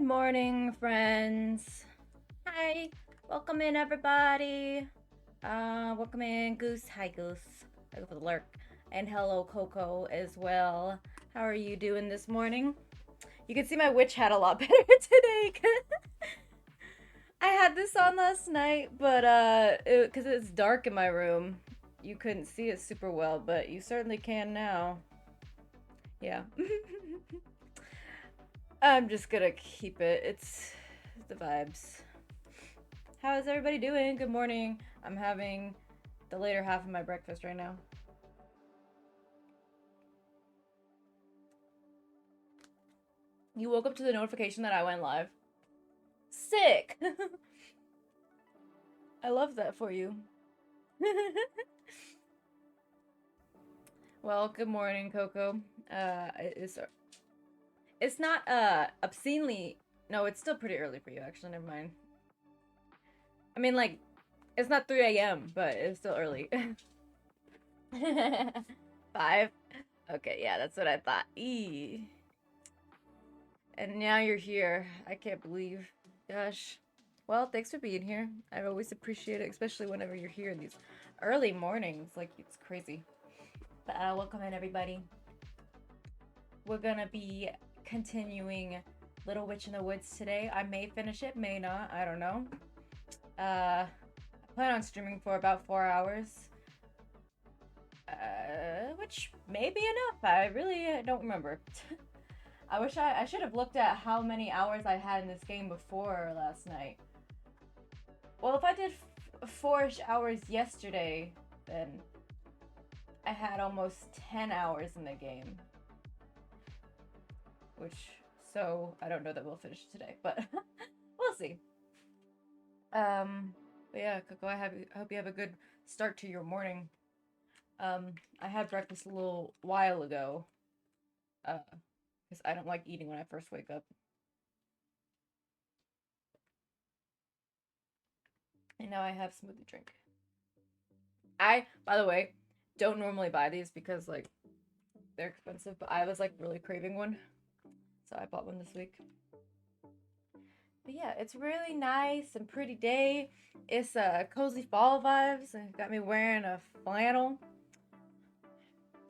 Good morning, friends. Hi. Welcome in, everybody. Welcome in, Goose. Hi, Goose. Thank you for the lurk. And hello, Coco, as well. How are you doing this morning? You can see my witch hat a lot better today. I had this on last night, but because it's dark in my room, you couldn't see it super well, but you certainly can now. Yeah. I'm just gonna keep it. It's the vibes. How is everybody doing? Good morning. I'm having the later half of my breakfast right now. You woke up to the notification that I went live. Sick! I love that for you. Well, good morning, Coco. It's not obscenely. No, it's still pretty early for you, actually. Never mind. I mean, like, it's not 3 a.m., but it's still early. 5? Okay, yeah, that's what I thought. Eee. And now you're here. I can't believe. Gosh. Well, thanks for being here. I always appreciate it, especially whenever you're here in these early mornings. Like, it's crazy. But welcome in, everybody. We're gonna be continuing Little Witch in the Woods today. I may finish it, may not. I don't know. I plan on streaming for about 4 hours. Which may be enough. I really don't remember. I wish I should have looked at how many hours I had in this game before last night. Well, if I did 4-ish hours yesterday, then I had almost 10 hours in the game. So I don't know that we'll finish today, but we'll see. But yeah, Coco, I hope you have a good start to your morning. I had breakfast a little while ago, because I don't like eating when I first wake up. And now I have smoothie drink. I, by the way, don't normally buy these because, like, they're expensive, but I was, like, really craving one. So I bought one this week. But yeah, it's really nice and pretty day. It's cozy fall vibes and got me wearing a flannel.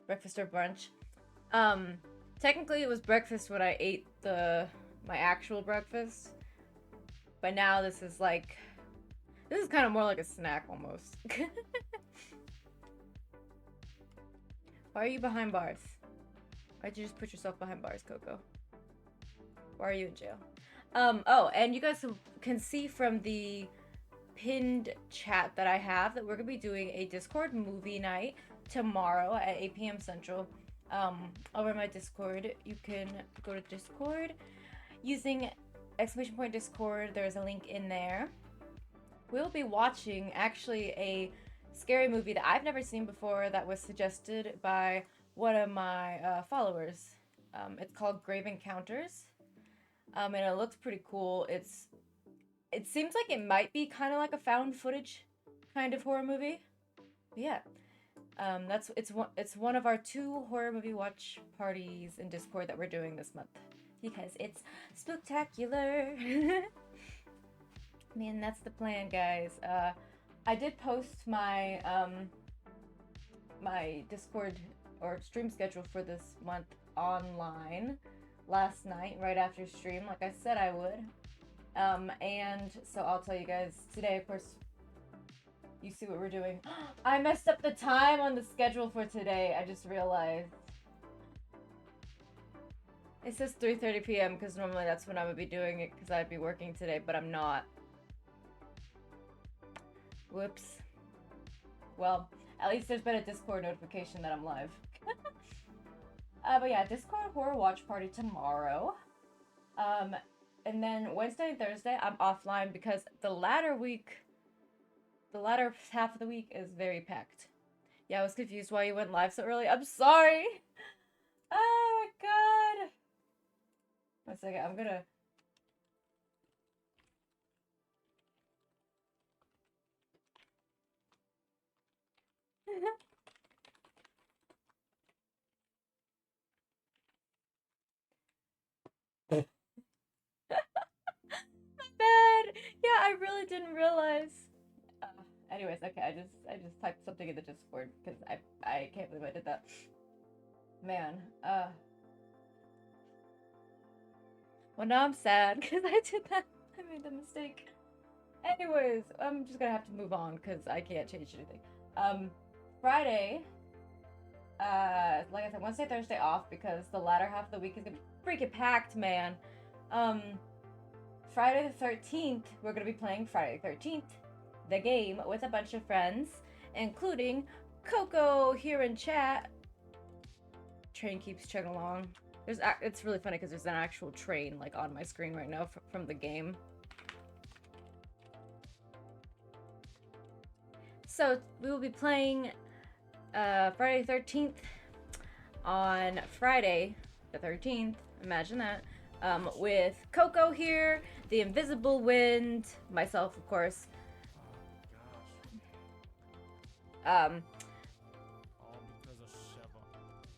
Breakfast or brunch. Technically it was breakfast when I ate my actual breakfast. But now this is kind of more like a snack almost. Why are you behind bars? Why'd you just put yourself behind bars, Coco? Why are you in jail? Oh, and you guys can see from the pinned chat that I have that we're gonna be doing a Discord movie night tomorrow at 8 p.m. Central. Over my Discord, you can go to Discord using !Discord. There's a link in there. We'll be watching actually a scary movie that I've never seen before that was suggested by one of my followers. It's called Grave Encounters. And it looks pretty cool. It seems like it might be kind of like a found footage kind of horror movie. But yeah. It's one of our 2 horror movie watch parties in Discord that we're doing this month because it's spectacular. Man, that's the plan, guys. I did post my my Discord or stream schedule for this month online last night, right after stream, like I said I would. And so I'll tell you guys today, of course, you see what we're doing. I messed up the time on the schedule for today. I just realized. It says 3:30 p.m. because normally that's when I would be doing it because I'd be working today, but I'm not. Whoops. Well, at least there's been a Discord notification that I'm live. But yeah, Discord horror watch party tomorrow. And then Wednesday and Thursday I'm offline because the latter half of the week is very packed. Yeah, I was confused why you went live so early. I'm sorry. Oh my god. 1 second, I'm gonna. really didn't realize. Uh, anyways, okay, I just typed something in the Discord because I can't believe I did that. Man, well now I'm sad because I did that. I made the mistake. Anyways, I'm just gonna have to move on because I can't change anything. Friday, like I said, Wednesday, Thursday off because the latter half of the week is gonna be freaking packed, man. Um, Friday the 13th, we're gonna be playing Friday the 13th, the game, with a bunch of friends, including Coco here in chat. Train keeps chugging along. It's really funny because there's an actual train like on my screen right now from the game. So we will be playing Friday the 13th on Friday the 13th. Imagine that. With Coco here, the Invisible Wind, myself, of course.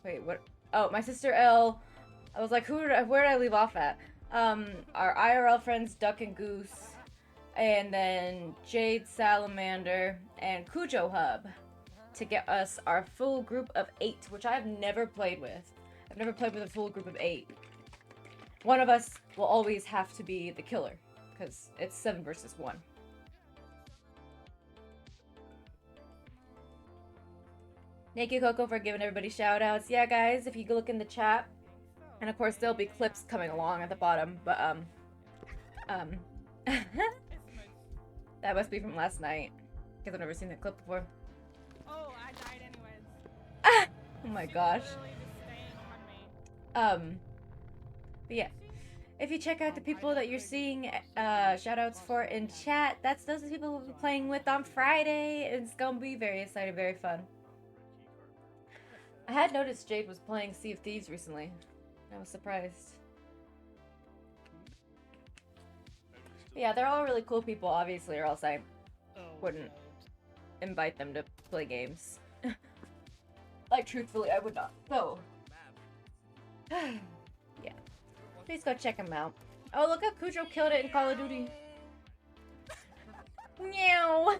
Wait, what? Oh, my sister Elle. I was like, where did I leave off at? Our IRL friends, Duck and Goose, and then Jade Salamander and Cujo Hub to get us our full group of 8, which I have never played with. I've never played with a full group of 8. One of us will always have to be the killer, because it's 7 versus 1. Thank you, Coco, for giving everybody shout-outs. Yeah, guys, if you look in the chat, and of course there'll be clips coming along at the bottom, but, that must be from last night, because I've never seen that clip before. Oh, I died anyways. Oh my gosh. But yeah. If you check out the people that you're seeing shoutouts for in chat, those are the people we'll be playing with on Friday. It's gonna be very exciting, very fun. I had noticed Jade was playing Sea of Thieves recently. I was surprised. But yeah, they're all really cool people, obviously, or else I wouldn't invite them to play games. Like, truthfully, I would not. So, yeah. Please go check him out. Oh, look how Cujo killed it in Call of Duty. Meow.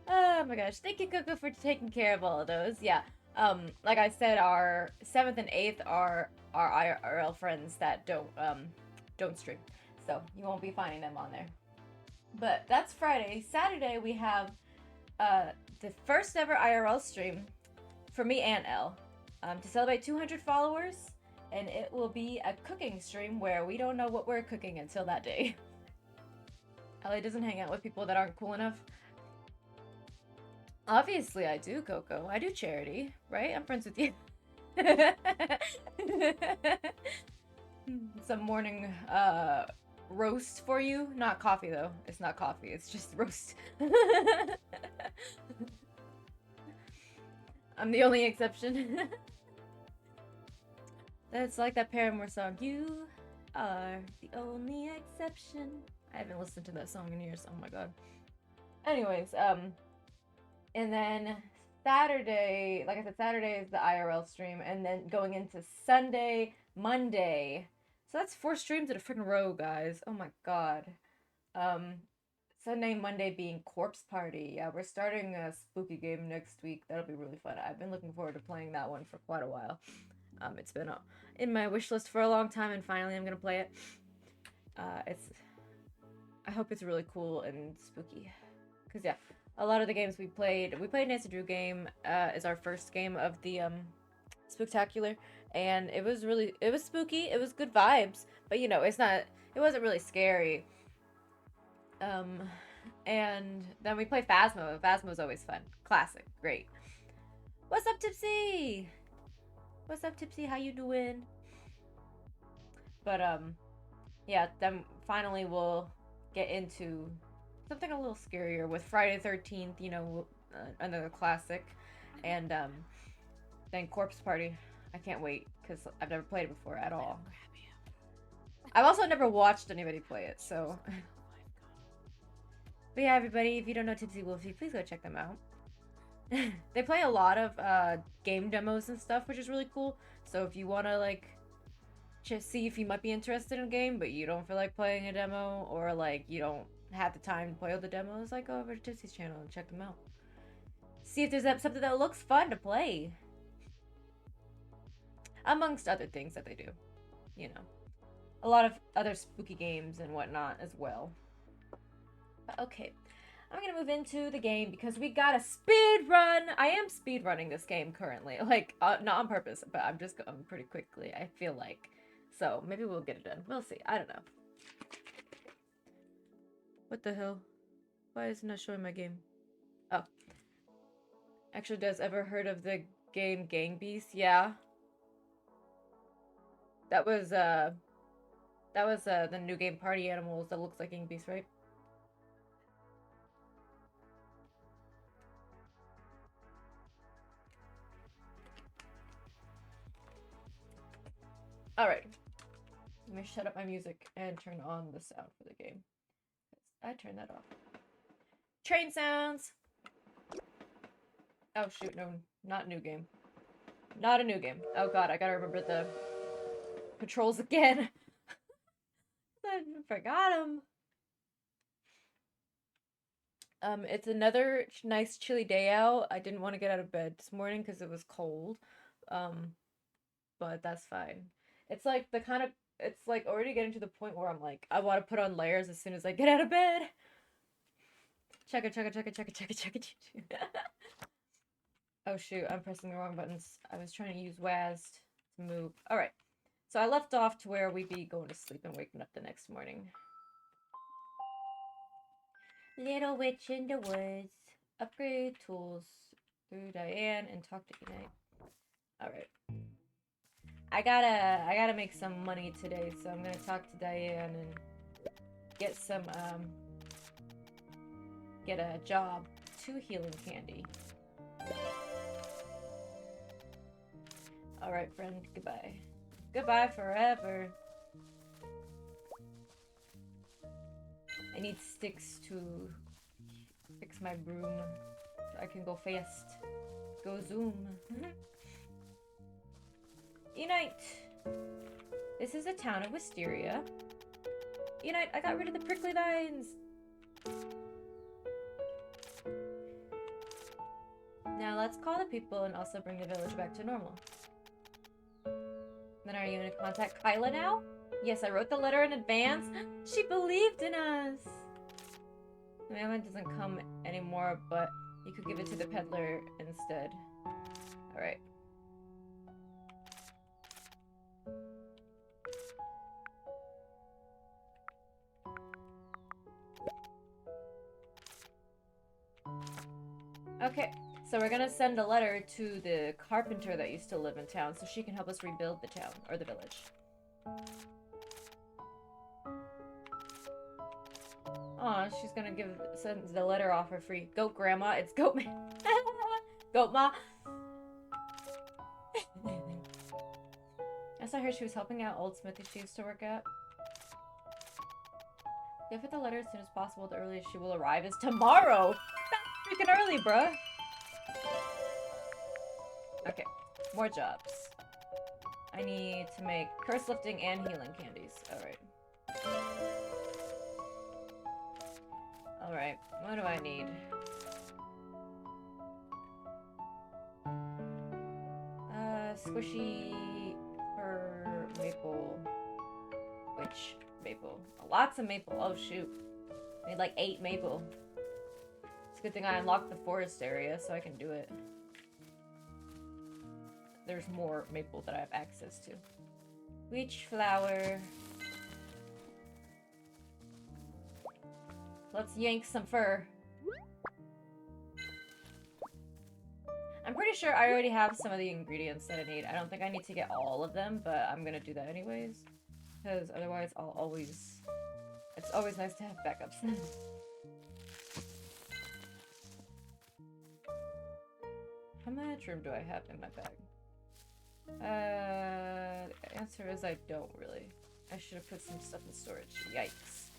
Oh my gosh. Thank you, Coco, for taking care of all of those. Yeah. Like I said, our 7th and 8th are our IRL friends that don't stream. So you won't be finding them on there. But that's Friday. Saturday we have the first ever IRL stream for me and Elle to celebrate 200 followers, and it will be a cooking stream where we don't know what we're cooking until that day. Elle doesn't hang out with people that aren't cool enough. Obviously I do, Coco. I do charity, right? I'm friends with you. Some morning roast for you. Not coffee though. It's not coffee. It's just roast. I'm the only exception. That's like that Paramore song. You are the only exception. I haven't listened to that song in years. Oh my god. Anyways, and then Saturday, like I said, Saturday is the IRL stream, and then going into Sunday, Monday. So that's 4 streams in a freaking row, guys. Oh my god. Sunday, Monday being Corpse Party. Yeah, we're starting a spooky game next week. That'll be really fun. I've been looking forward to playing that one for quite a while. It's been in my wish list for a long time, and finally I'm gonna play it. I hope it's really cool and spooky. Cause yeah, a lot of the games we played Nancy Drew game is our first game of the Spooktacular, and it was spooky. It was good vibes, but you know, it wasn't really scary. And then we play Phasmo. Phasmo's always fun. Classic. Great. What's up, Tipsy? What's up, Tipsy? How you doing? But, yeah, then finally we'll get into something a little scarier with Friday the 13th, you know, another classic. And, then Corpse Party. I can't wait, because I've never played it before at all. I've also never watched anybody play it, so... But yeah, everybody, if you don't know Tipsy Wolfie, please go check them out. They play a lot of game demos and stuff, which is really cool. So if you want to, like, just see if you might be interested in a game, but you don't feel like playing a demo, or, like, you don't had the time to play all the demos, like go over to Tipsy's channel and check them out. See if there's something that looks fun to play. Amongst other things that they do. You know. A lot of other spooky games and whatnot as well. But okay. I'm gonna move into the game because we got a speed run. I am speed running this game currently. Like, not on purpose, but I'm just going pretty quickly, I feel like. So, maybe we'll get it done. We'll see. I don't know. What the hell? Why isn't it showing my game? Oh. Actually, Des, ever heard of the game Gang Beasts? Yeah. That was the new game Party Animals that looks like Gang Beasts, right? Alright. Let me shut up my music and turn on the sound for the game. I turned that off. Train sounds! Oh shoot, no, not new game. Not a new game. Oh god, I gotta remember the patrols again. I forgot them. It's another nice chilly day out. I didn't want to get out of bed this morning because it was cold. But that's fine. It's like it's like already getting to the point where I'm like, I want to put on layers as soon as I get out of bed. Chugga chugga chugga chugga chugga chugga chugga. Oh shoot, I'm pressing the wrong buttons. I was trying to use WAS to move. Alright. So I left off to where we'd be going to sleep and waking up the next morning. Little witch in the woods. Upgrade tools through Diane and talk to Unite. Alright. I gotta make some money today, so I'm gonna talk to Diane and get some, get a job. 2 healing candy. Alright, friend, goodbye. Goodbye forever. I need sticks to fix my broom so I can go fast. Go zoom. Unite! This is the town of Wisteria. Unite, I got rid of the prickly vines! Now let's call the people and also bring the village back to normal. Then are you gonna contact Kyla now? Yes, I wrote the letter in advance. She believed in us! The mailman doesn't come anymore, but you could give it to the peddler instead. Alright. Okay, so we're gonna send a letter to the carpenter that used to live in town so she can help us rebuild the town, or the village. Aw, she's gonna send the letter off for free. Goat grandma, it's goat man. Goat ma. I saw her, she was helping out old smithy she used to work at. Give her the letter as soon as possible. The earliest she will arrive is tomorrow! That's freaking early, bruh! Okay, more jobs. I need to make curse lifting and healing candies. Alright. Alright, what do I need? Squishy for maple. Which maple? Lots of maple. Oh shoot. I need like 8 maple. It's a good thing I unlocked the forest area so I can do it. There's more maple that I have access to. Witch flower. Let's yank some fur. I'm pretty sure I already have some of the ingredients that I need. I don't think I need to get all of them, but I'm gonna do that anyways. Because otherwise I'll always... It's always nice to have backups. How much room do I have in my bag? The answer is I don't really. I should have put some stuff in storage. Yikes.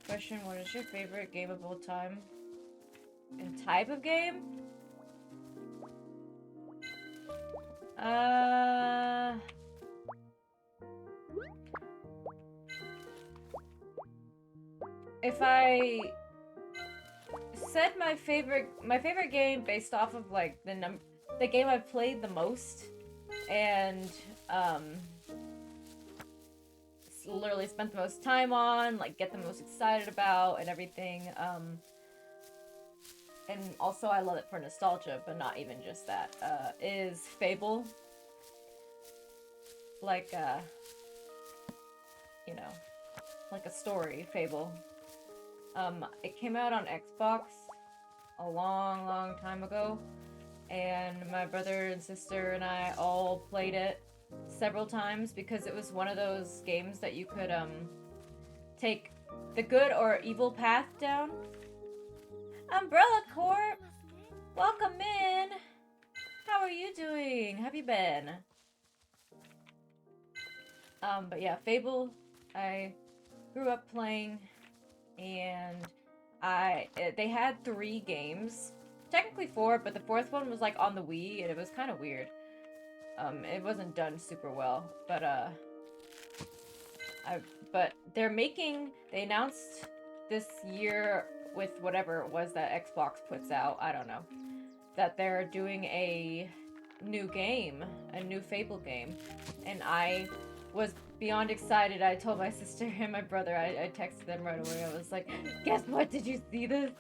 Question, what is your favorite game of all time? And type of game? If I said my favorite game based off of like the game I've played the most and literally spent the most time on, like get the most excited about and everything, and also I love it for nostalgia, but not even just that, is Fable. Like, you know, like a story, Fable. It came out on Xbox a long time ago, and my brother and sister and I all played it several times because it was one of those games that you could, take the good or evil path down. Umbrella Corp! Welcome in! How are you doing? How have you been? But yeah, Fable, I grew up playing, and they had 3 games. Technically 4, but the 4th one was like on the Wii, and it was kind of weird. It wasn't done super well, but they announced this year with whatever it was that Xbox puts out, I don't know, that they're doing a new game, a new Fable game, and I was beyond excited. I told my sister and my brother, I texted them right away. I was like, guess what, did you see this?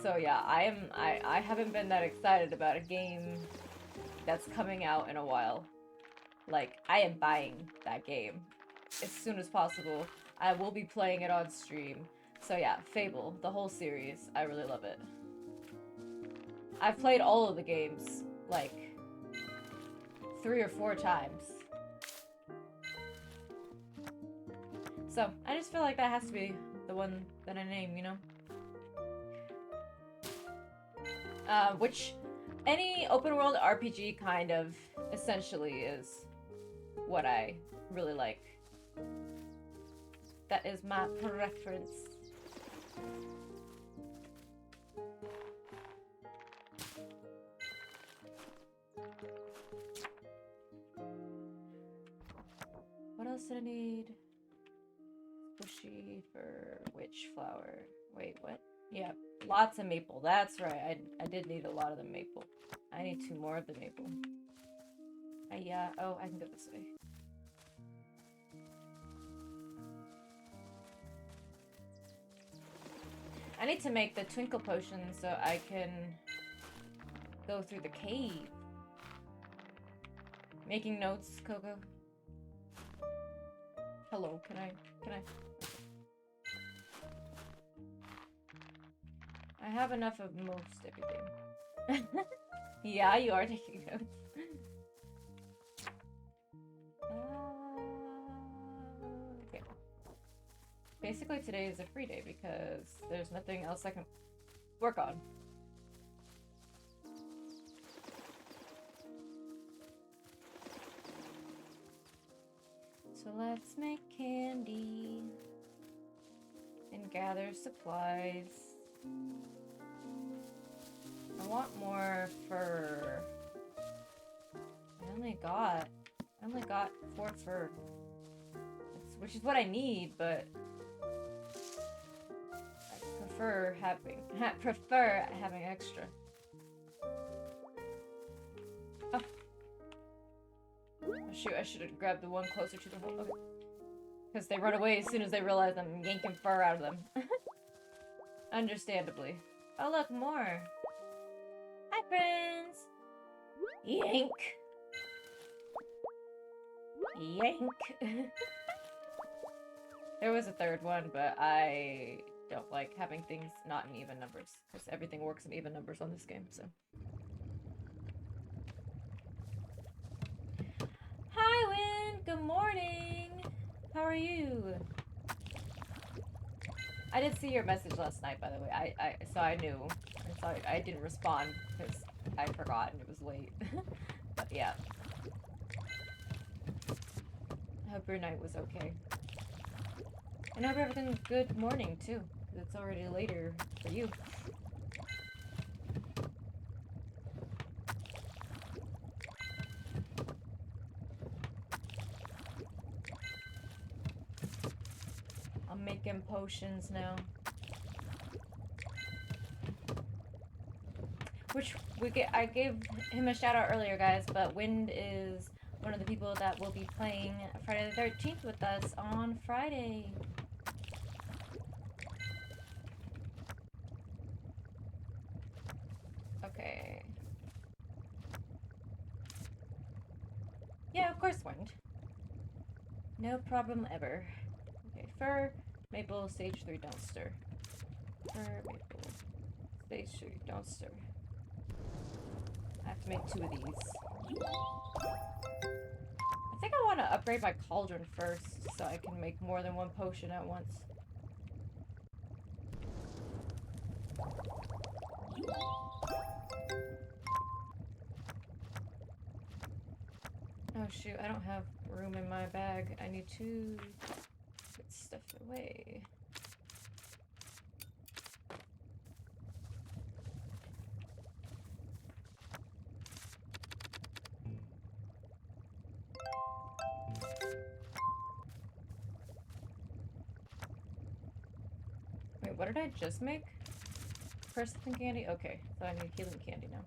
So yeah, I haven't been that excited about a game that's coming out in a while. Like, I am buying that game as soon as possible. I will be playing it on stream. So yeah, Fable, the whole series, I really love it. I've played all of the games, like, 3 or 4 times. So, I just feel like that has to be the one that I name, you know? Which, any open world RPG kind of, essentially, is what I really like. That is my preference. What else did I need? Bushy for witch flower. Wait, what? Yeah, lots of maple. That's right. I did need a lot of the maple. I need 2 more of the maple. Oh, I can go this way. I need to make the twinkle potion so I can go through the cave. Making notes, Coco. Hello, can I? I have enough of most everything. Yeah, you are taking notes. Okay. Basically, today is a free day because there's nothing else I can work on. So let's make candy and gather supplies. I want more fur. I only got 4 fur, which is what I need, but I prefer having extra. Oh. Oh shoot, I should have grabbed the one closer to the hole. Okay. Because they run away as soon as they realize I'm yanking fur out of them. Understandably. Oh look, more. Hi friends! Yank! Yank! There was a 3rd one, but I don't like having things not in even numbers. Because everything works in even numbers on this game, so. Hi Win! Good morning! How are you? I did see your message last night, by the way. So I knew. And so I didn't respond because I forgot and it was late. But yeah. I hope your night was okay. And I hope everything's good morning too, because it's already later for you. I'm making potions now. Which I gave him a shout out earlier, guys, but Wind is one of the people that will be playing Friday the 13th with us on Friday. Okay. Yeah, of course, Wind. No problem ever. Okay, fur, maple, stage 3, don't stir. Fur, maple, stage 3, don't stir. I have to make 2 of these. I think I want to upgrade my cauldron first, so I can make more than one potion at once. Oh shoot, I don't have room in my bag. I need to put stuff away. Wait, what did I just make? Persistent candy? Okay, so I need healing candy now.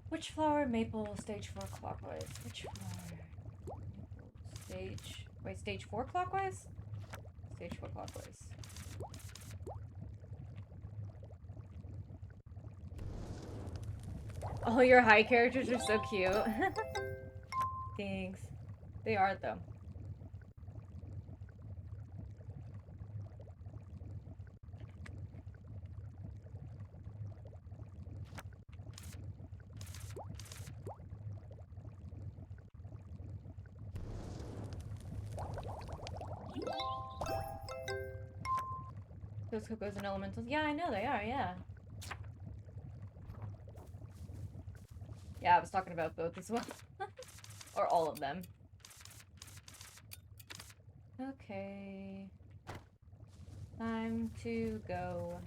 Which flower? Maple, stage 4 clockwise. Which flower? Maple, stage... Wait, stage 4 clockwise? Stage 4 clockwise. Oh, your high characters are so cute. Thanks. They are, though. Those Cocos and elementals. Yeah, I know they are, yeah. Yeah, I was talking about both as well. Or all of them. Okay. Time to go.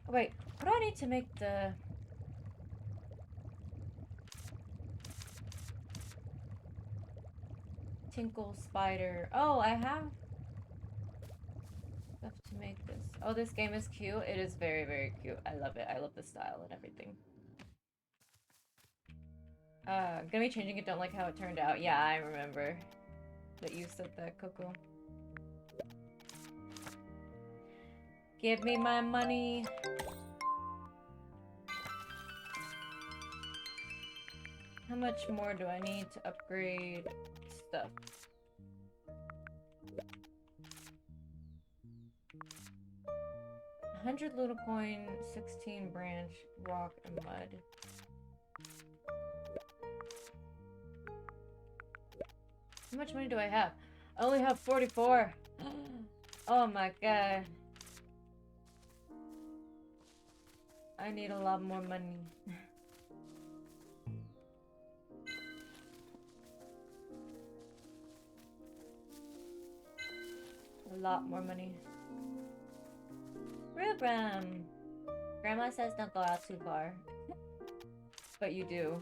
Oh, wait, what do I need to make the... Tinkle spider? Oh, I have stuff to make this. Oh, this game is cute. It is very, very cute. I love it. I love the style and everything. Gonna be changing it. Don't like how it turned out. Yeah, I remember that you said that, Coco. Give me my money. How much more do I need to upgrade stuff? 100 little coin, 16 branch, rock, and mud. How much money do I have? I only have 44. Oh my god. I need a lot more money. A lot more money. Rubram! Grandma says don't go out too far. But you do.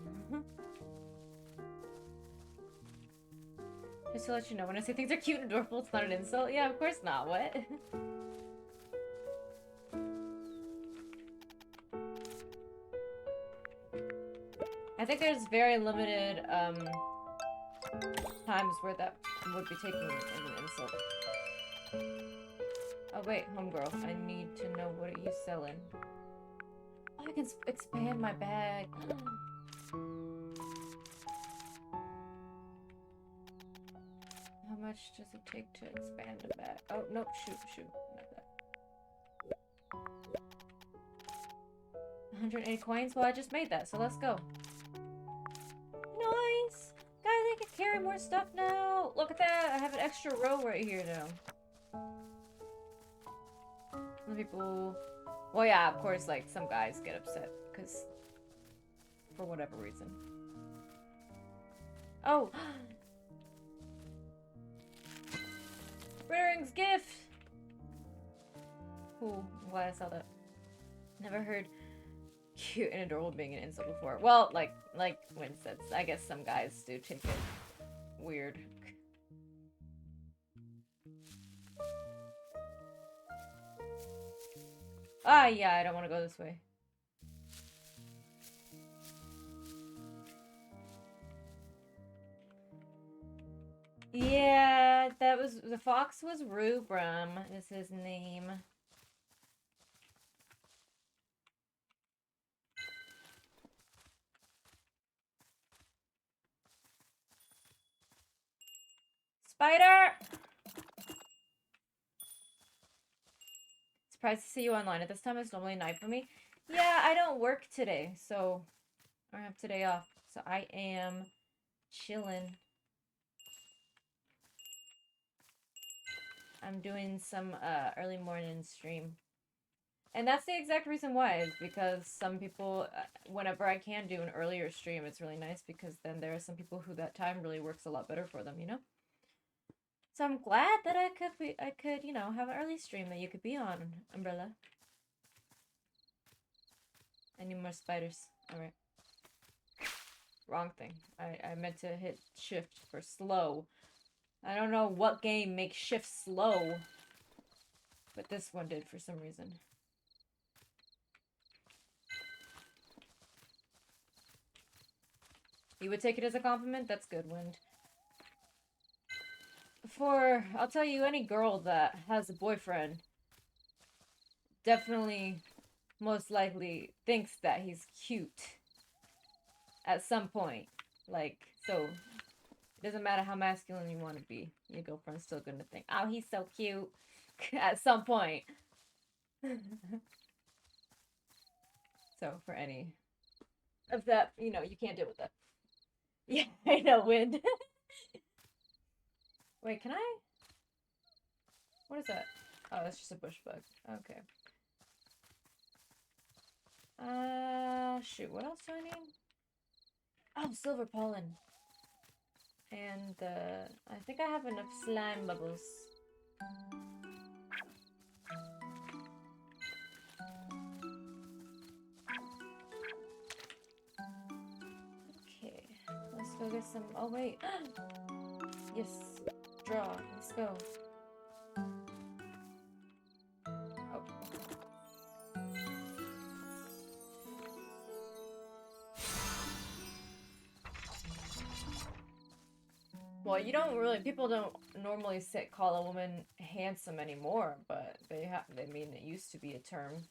Just to let you know, when I say things are cute and adorable, it's not an insult. Yeah, of course not. What? I think there's very limited times where that would be taken as an insult. Oh wait, homegirl, I need to know what are you selling. Oh, I can expand my bag. How much does it take to expand a bag? Oh, nope, shoot, not that. 180 coins? Well, I just made that, so let's go. Nice! Guys, I can carry more stuff now! Look at that! I have an extra row right here now. Some people... Well, yeah, of course, like, some guys get upset, because... For whatever reason. Oh! Rittering's gift! Cool, I'm glad I saw that. Never heard cute and adorable being an insult before. Well, like Win said, I guess some guys do take it weird. Ah, yeah, I don't want to go this way. Yeah, that was the fox was Rubrum is his name. Spider! Surprised to see you online at this time. It's normally night for me. Yeah, I don't work today, so I have today off. So I am chilling. I'm doing some early morning stream. And that's the exact reason why, is because some people, whenever I can do an earlier stream, it's really nice because then there are some people who that time really works a lot better for them, you know? So I'm glad that I could, you know, have an early stream that you could be on, Umbrella. I need more spiders. Alright. Wrong thing. I meant to hit shift for slow. I don't know what game makes shift slow, but this one did for some reason. You would take it as a compliment? That's good, Wind. I'll tell you, any girl that has a boyfriend definitely, most likely, thinks that he's cute at some point. Like, so, it doesn't matter how masculine you want to be. Your girlfriend's still gonna think, oh, he's so cute at some point. So, for any of that, you know, you can't deal with that. Yeah, I know, Wind. Wait, can I? What is that? Oh, that's just a bush bug. Okay. Shoot, what else do I need? Oh, silver pollen. And, I think I have enough slime bubbles. Okay, let's go get some, oh wait. Yes, draw, let's go. Oh. Well, you don't really, people don't normally call a woman handsome anymore, but they mean it used to be a term.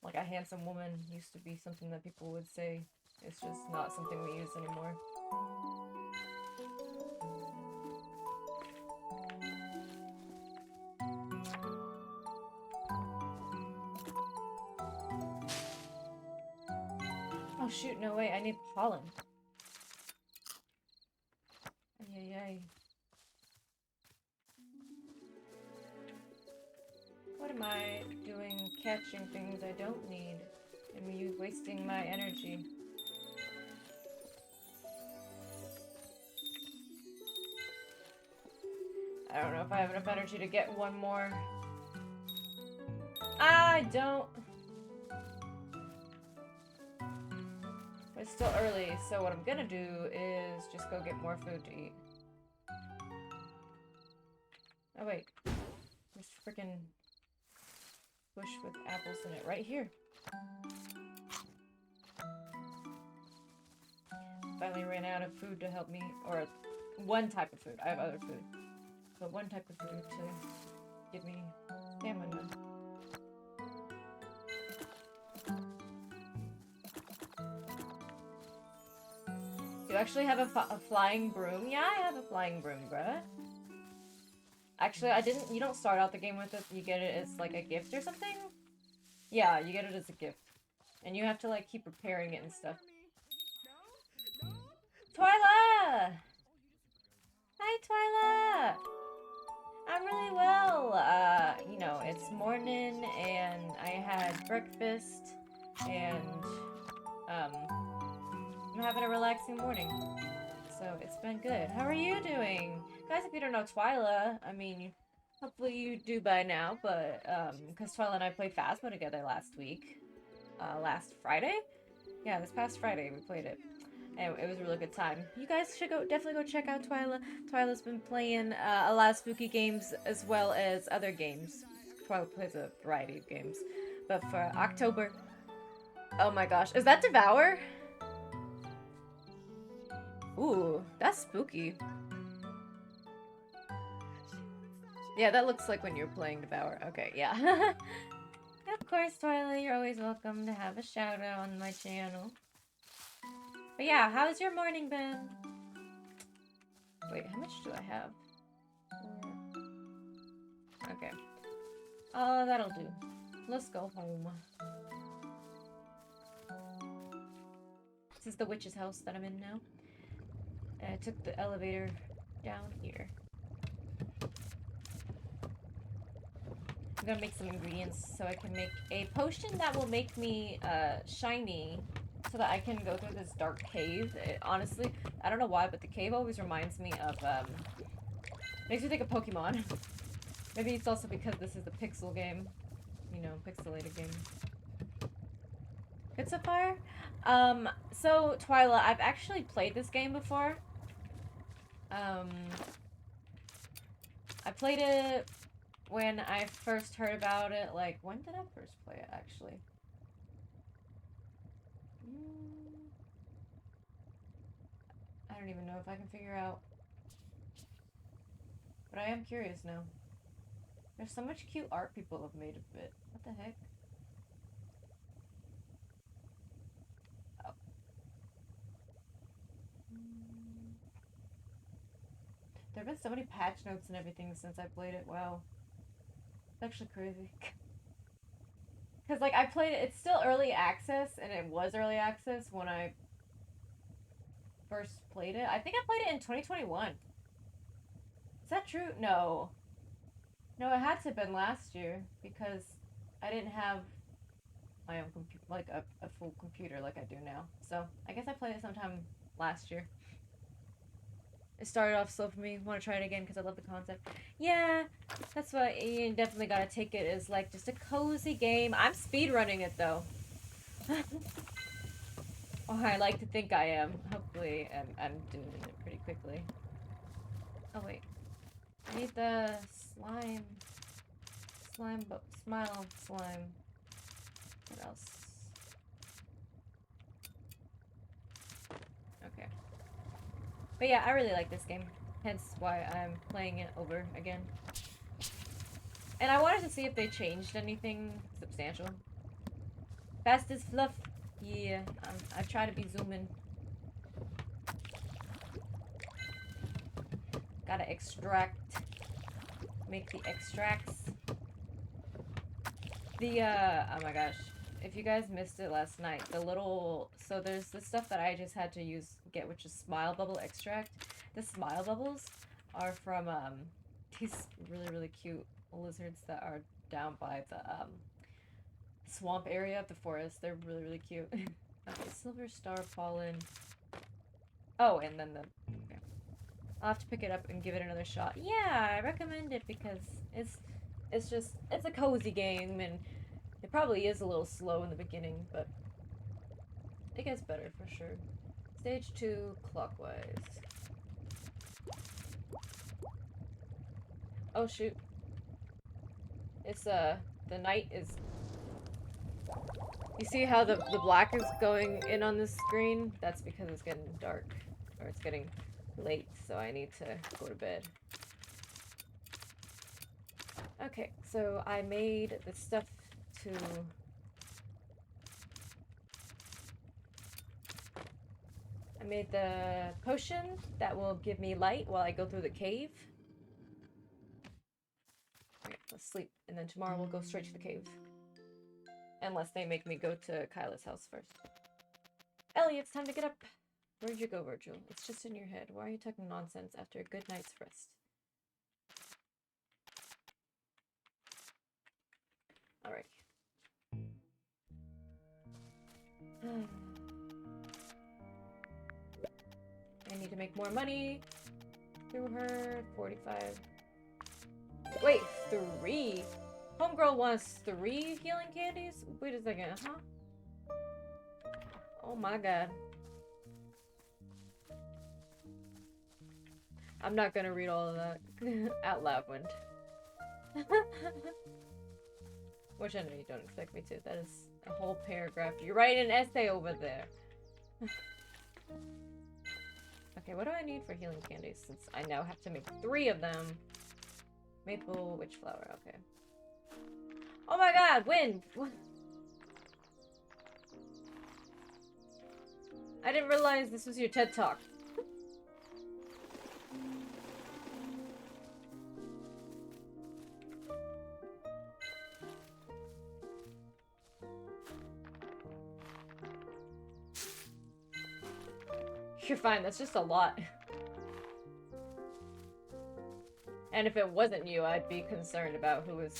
Like, a handsome woman used to be something that people would say. It's just not something we use anymore. Oh shoot, no way, I need pollen. Ay, ay, ay. What am I doing catching things I don't need? And me wasting my energy. I don't know if I have enough energy to get one more. I don't. But it's still early, so what I'm gonna do is just go get more food to eat. Oh wait, there's freaking bush with apples in it right here. Finally ran out of food to help me, or one type of food. I have other food, but one type of food to give me stamina. You actually have a flying broom? Yeah, I have a flying broom, bruh. Actually, you don't start out the game with it. You get it as, like, a gift or something? Yeah, you get it as a gift. And you have to, like, keep repairing it and stuff. Twyla! Hi, Twyla! I'm really well. You know, it's morning, and I had breakfast, and, I'm having a relaxing morning. So, it's been good. How are you doing? Guys, if you don't know Twyla, I mean, hopefully you do by now, but, because Twyla and I played Phasmo together last week. Last Friday? Yeah, this past Friday we played it. Anyway, it was a really good time. You guys should definitely go check out Twyla. Twyla's been playing a lot of spooky games as well as other games. Twyla plays a variety of games. But for October... Oh my gosh. Is that Devour? Ooh, that's spooky. Yeah, that looks like when you're playing Devour. Okay, yeah. Of course, Twyla, you're always welcome to have a shout out on my channel. But yeah, how's your morning been? Wait, how much do I have? Okay. Oh, that'll do. Let's go home. This is the witch's house that I'm in now. And I took the elevator down here. I'm gonna make some ingredients so I can make a potion that will make me shiny so that I can go through this dark cave. Honestly, I don't know why, but the cave always reminds me of, makes me think of Pokemon. Maybe it's also because this is a pixel game. You know, pixelated game. Good so far? So, Twyla, I've actually played this game before. I played it when I first heard about it. Like, when did I first play it, actually? I don't even know if I can figure out. But I am curious now. There's so much cute art people have made of it. What the heck? Oh. There have been so many patch notes and everything since I played it. Wow. It's actually crazy. Because, like, I played it, it's still early access, and it was early access when I first played it. I think I played it in 2021. Is that true? No. No, it had to have been last year, because I didn't have my own computer, like, a full computer like I do now. So, I guess I played it sometime last year. It started off slow for me. Want to try it again because I love the concept. Yeah, that's why you definitely gotta take it as like just a cozy game. I'm speedrunning it though. Oh, I like to think I am. Hopefully, I'm doing it pretty quickly. Oh wait, I need the slime, smile slime. What else? Okay. But yeah, I really like this game, hence why I'm playing it over again. And I wanted to see if they changed anything substantial. Fast as fluff. Yeah, I try to be zooming. Gotta extract. Make the extracts. Oh my gosh. If you guys missed it last night, so there's this stuff that I just had to get, which is Smile Bubble extract. The Smile Bubbles are from, these really, really cute lizards that are down by the, swamp area of the forest. They're really, really cute. Okay, Silver Star Pollen. Oh, and then okay. I'll have to pick it up and give it another shot. Yeah, I recommend it because it's a cozy game, and it probably is a little slow in the beginning, but it gets better for sure. Stage 2, clockwise. Oh shoot. It's, the night is... You see how the black is going in on this screen? That's because it's getting dark. Or it's getting late, so I need to go to bed. Okay, so I made the stuff to... I made the potion that will give me light while I go through the cave. Okay, let's sleep, and then tomorrow we'll go straight to the cave. Unless they make me go to Kyla's house first. Ellie, it's time to get up. Where'd you go, Virgil? It's just in your head. Why are you talking nonsense after a good night's rest? Alright. I need to make more money through her. 45. Wait, 3? Homegirl wants 3 healing candies? Wait a second, huh? Oh my god. I'm not gonna read all of that out loud, Wind. Which I know you don't expect me to. That is a whole paragraph. You're writing an essay over there. Okay, what do I need for healing candies? Since I now have to make 3 of them. Maple witch flower, okay. Oh my god, Wind! What? I didn't realize this was your TED Talk. You're fine, that's just a lot. And if it wasn't you, I'd be concerned about who was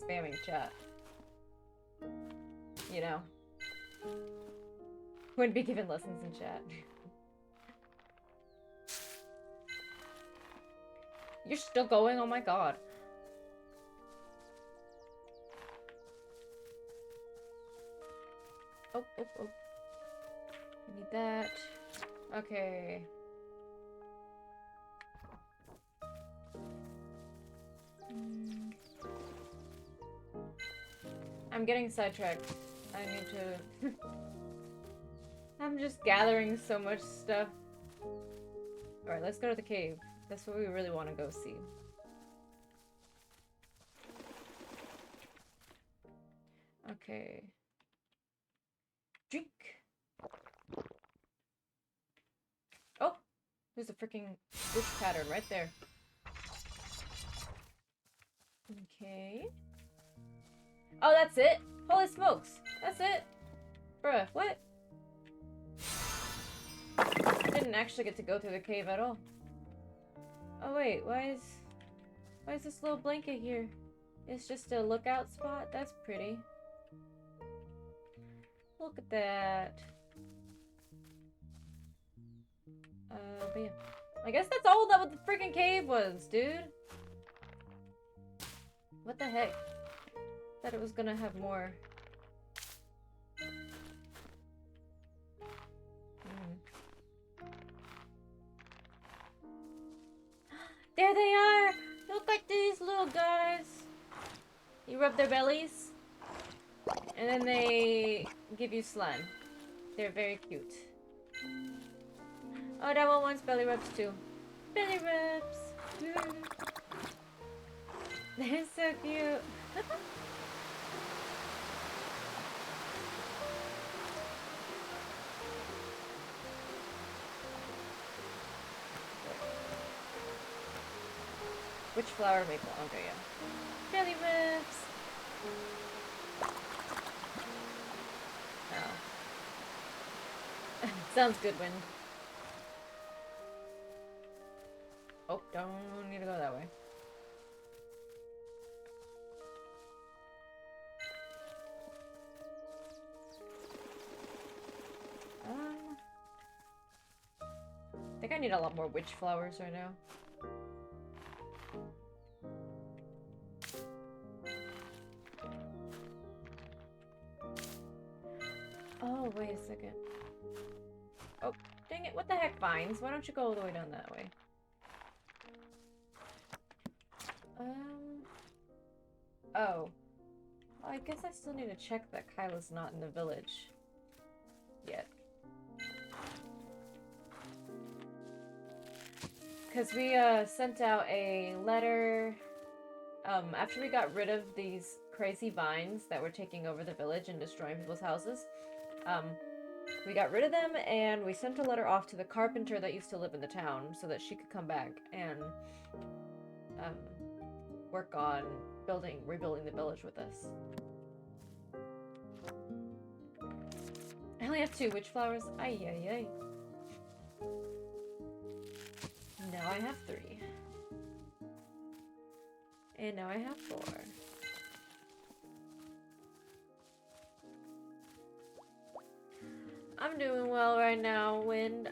spamming chat. You know. Wouldn't be given lessons in chat. You're still going? Oh my god. Oh. I need that. Okay. I'm getting sidetracked. I need to... I'm just gathering so much stuff. Alright, let's go to the cave. That's what we really want to go see. Okay. Drink! Oh! There's a freaking witch pattern right there. Okay. Oh, that's it? Holy smokes! That's it? Bruh, what? I didn't actually get to go through the cave at all. Oh wait, why is this little blanket here? It's just a lookout spot? That's pretty. Look at that. But yeah. I guess that's all that what the freaking cave was, dude. What the heck? Thought it was gonna have more. There they are! Look at these little guys! You rub their bellies, and then they give you slime. They're very cute. Oh, that one wants belly rubs too. Belly rubs! They're so cute! Which flower maple? Okay, yeah. Belly ribs! Oh. Sounds good, Wind. Oh, don't need to go that way. I think I need a lot more witch flowers right now. Oh, wait a second. Oh, dang it. What the heck, Vines? Why don't you go all the way down that way? Oh. I guess I still need to check that Kyla's not in the village yet. Because we, sent out a letter, after we got rid of these crazy vines that were taking over the village and destroying people's houses. We got rid of them, and we sent a letter off to the carpenter that used to live in the town so that she could come back and work on rebuilding the village with us. I only have 2 witch flowers. Ay, ay, ay. Now I have 3. And now I have 4. I'm doing well right now, Wind.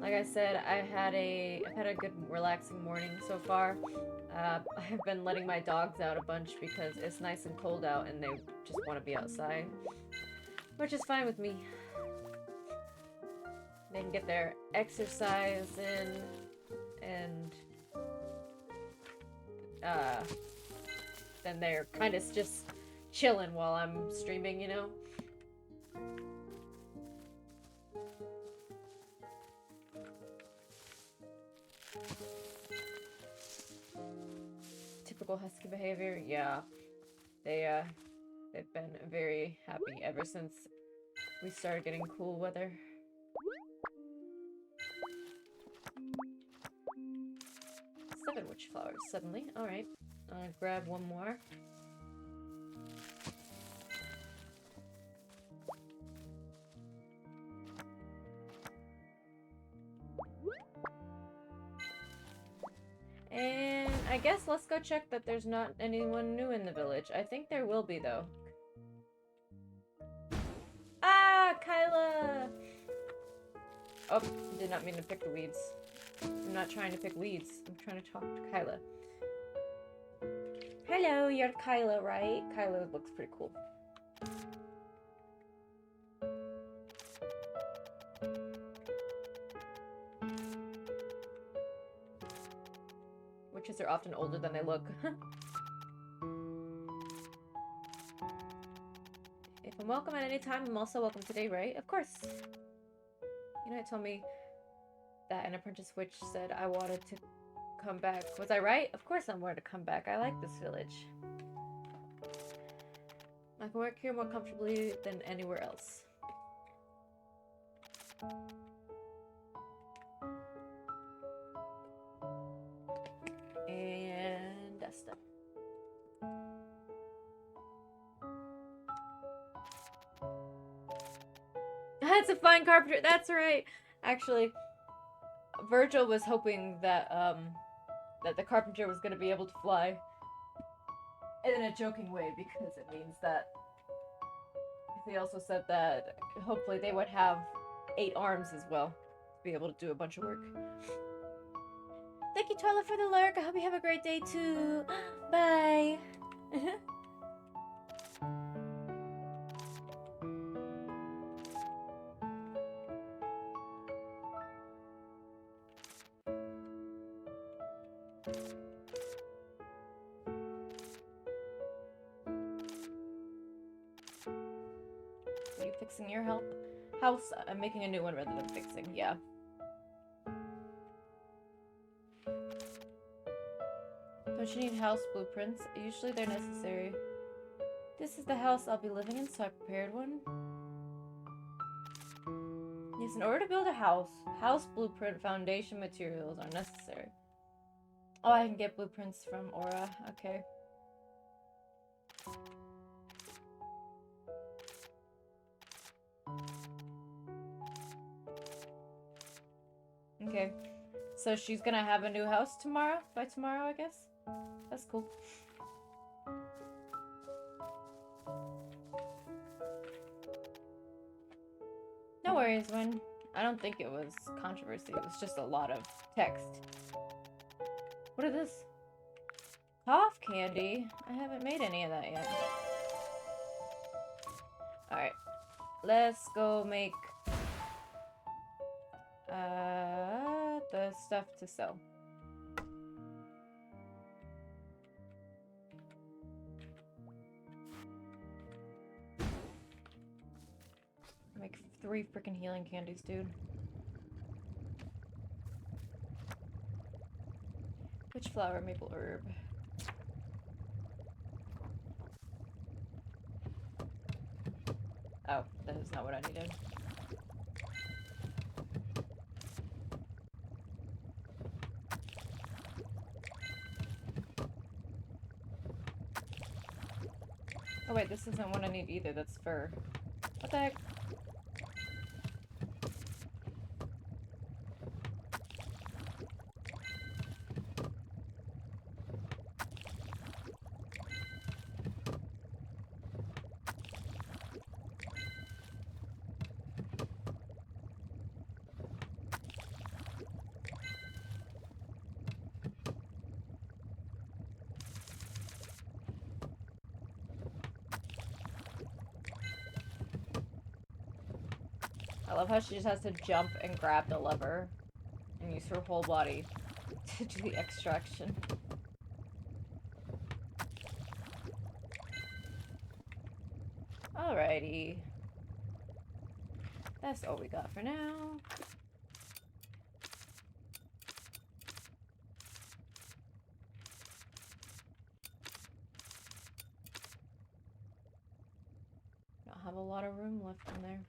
Like I said, I've had a good relaxing morning so far. I've been letting my dogs out a bunch because it's nice and cold out and they just want to be outside. Which is fine with me. They can get their exercise in. then they're kind of just chilling while I'm streaming, you know? Typical husky behavior, yeah. They've been very happy ever since we started getting cool weather. 7 witch flowers suddenly. Alright. Grab one more. And I guess let's go check that there's not anyone new in the village. I think there will be, though. Ah, Kyla! Oh, did not mean to pick the weeds. I'm not trying to pick weeds. I'm trying to talk to Kyla. Hello, you're Kyla, right? Kyla looks pretty cool. Witches are often older than they look. If I'm welcome at any time, I'm also welcome today, right? Of course. You know, it told me that an apprentice witch said I wanted to come back. Was I right? Of course I wanted to come back. I like this village. I can work here more comfortably than anywhere else. And that's done. That's a fine carpenter. That's right. Actually, Virgil was hoping that that the carpenter was going to be able to fly in a joking way, because it means that he also said that hopefully they would have 8 arms as well to be able to do a bunch of work. Thank you, Twyla, for the lurk. I hope you have a great day too. Bye. Are you fixing your house? I'm making a new one rather than fixing, yeah. Don't you need house blueprints? Usually they're necessary. This is the house I'll be living in, so I prepared one. Yes, in order to build a house blueprint foundation materials are necessary. Oh, I can get blueprints from Aura. Okay. Okay. So she's gonna have a new house tomorrow? By tomorrow, I guess? That's cool. No worries, Win. I don't think it was controversy. It was just a lot of text. What is this? Cough candy? I haven't made any of that yet. Alright. Let's go make the stuff to sell. Make 3 freaking healing candies, dude. Witch flower, maple herb. Oh, that is not what I needed. Oh wait, this isn't what I need either, that's fur. What the heck? I love how she just has to jump and grab the lever and use her whole body to do the extraction. Alrighty. That's all we got for now. Don't have a lot of room left in there.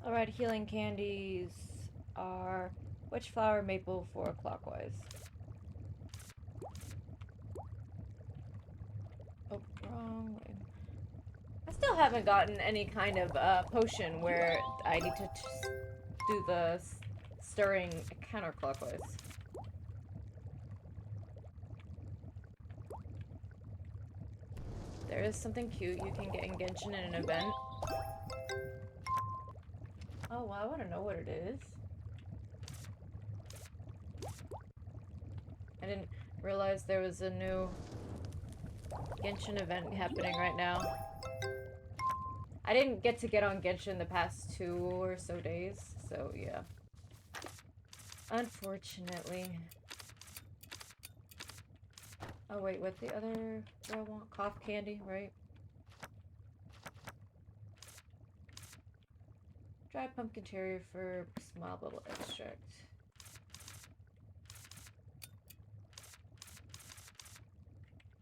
Alright, healing candies are witch flower, maple, 4 clockwise. Oh, wrong way. I still haven't gotten any kind of potion where I need to do the stirring counterclockwise. There is something cute you can get in Genshin in an event. Oh, well, I want to know what it is. I didn't realize there was a new Genshin event happening right now. I didn't get to get on Genshin the past 2 or so days, so yeah. Unfortunately. Oh wait, what the other girl want? Cough candy, right? Dried pumpkin cherry for small bubble extract.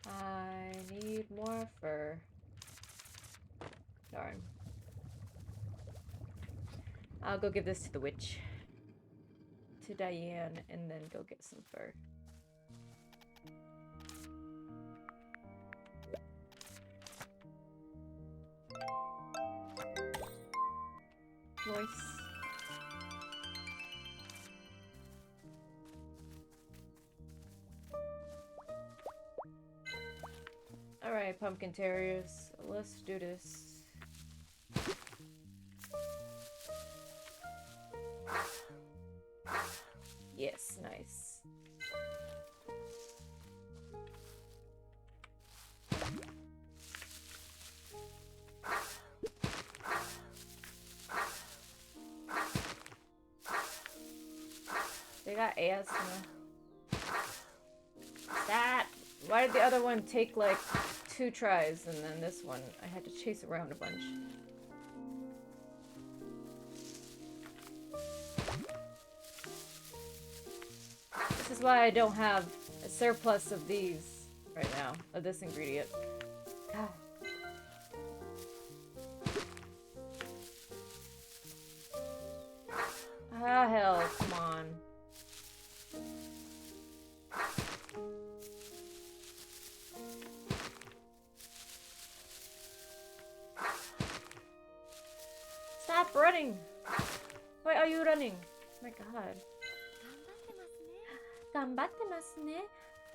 I need more fur. Darn. I'll go give this to the witch. To Diane, and then go get some fur. Nice. Alright, pumpkin terriers. Let's do this. Yes, nice. They got asthma. That. Why did the other one take like 2 tries and then this one I had to chase around a bunch? This is why I don't have a surplus of these right now, of this ingredient. God. Ah, hell, come on. Stop running! Why are you running? Oh my god. Gambattemasu ne.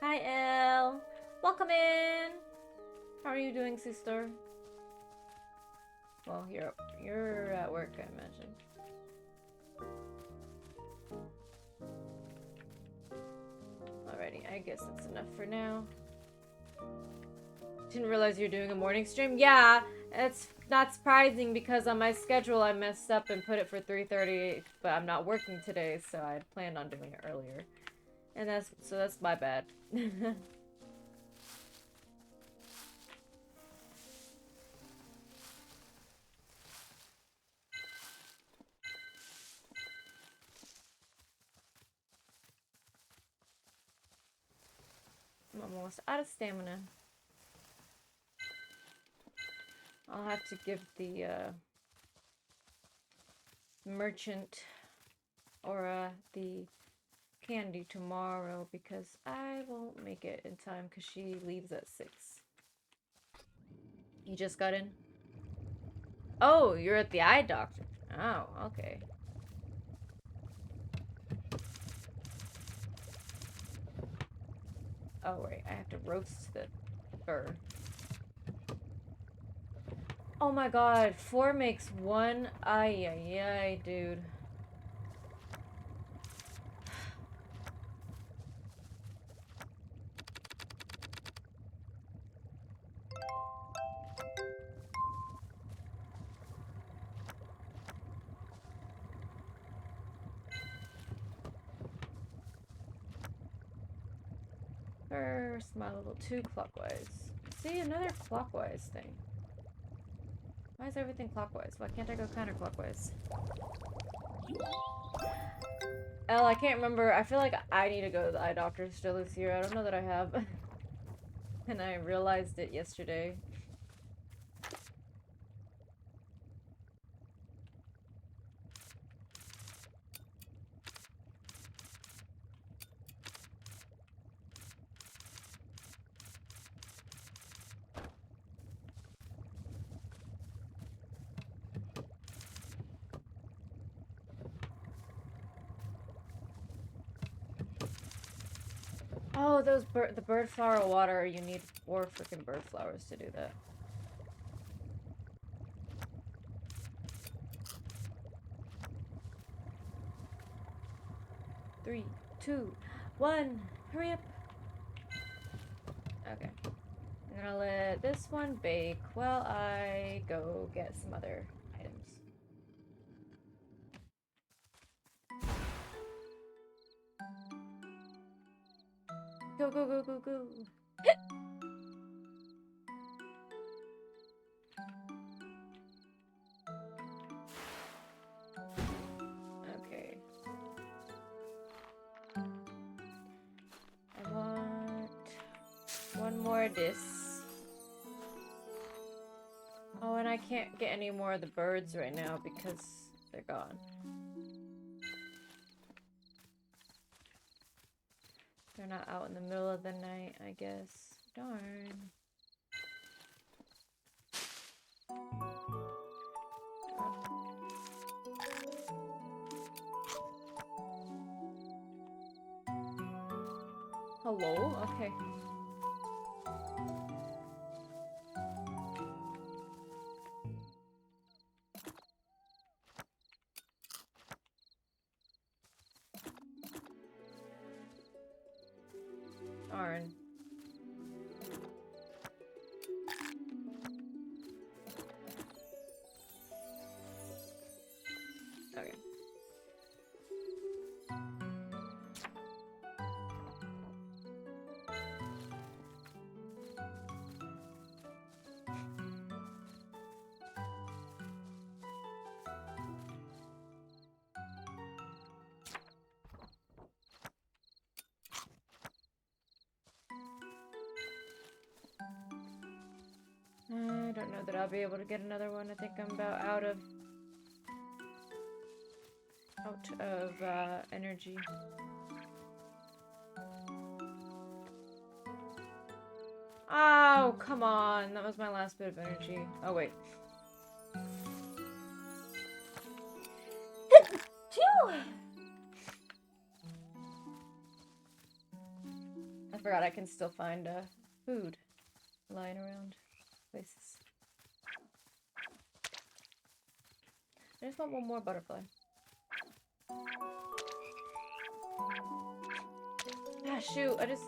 Hi, Elle. Welcome in. How are you doing, sister? Well, you're at work, I imagine. Alrighty, I guess that's enough for now. Didn't realize you're doing a morning stream. Yeah, it's not surprising because on my schedule I messed up and put it for 3:30, but I'm not working today, so I planned on doing it earlier. And that's my bad. I'm almost out of stamina. I'll have to give the merchant or the candy tomorrow because I won't make it in time because she leaves at 6. You just got in? Oh, you're at the eye doctor. Oh, okay. Oh, right. I have to roast the fur. Oh my god. 4 makes 1. Ay, ay, ay, dude. First, my level 2 clockwise. See, another clockwise thing. Why is everything clockwise? Why can't I go counterclockwise? Elle, I can't remember. I feel like I need to go to the eye doctor still this year. I don't know that I have. And I realized it yesterday. Oh, the bird flower water, you need 4 freaking bird flowers to do that. Three, two, one, hurry up. Okay. I'm gonna let this one bake while I go get some other items. Go, go, go, go, go. Okay. I want one more of this. Oh, and I can't get any more of the birds right now because they're gone. They're not out in the middle of the night, I guess. Darn. Hello? Okay. Darn. Okay. I don't know that I'll be able to get another one. I think I'm about out of energy. Oh, come on. That was my last bit of energy. Oh, wait. I forgot I can still find food lying around places. I just want one more butterfly. Ah, shoot. I just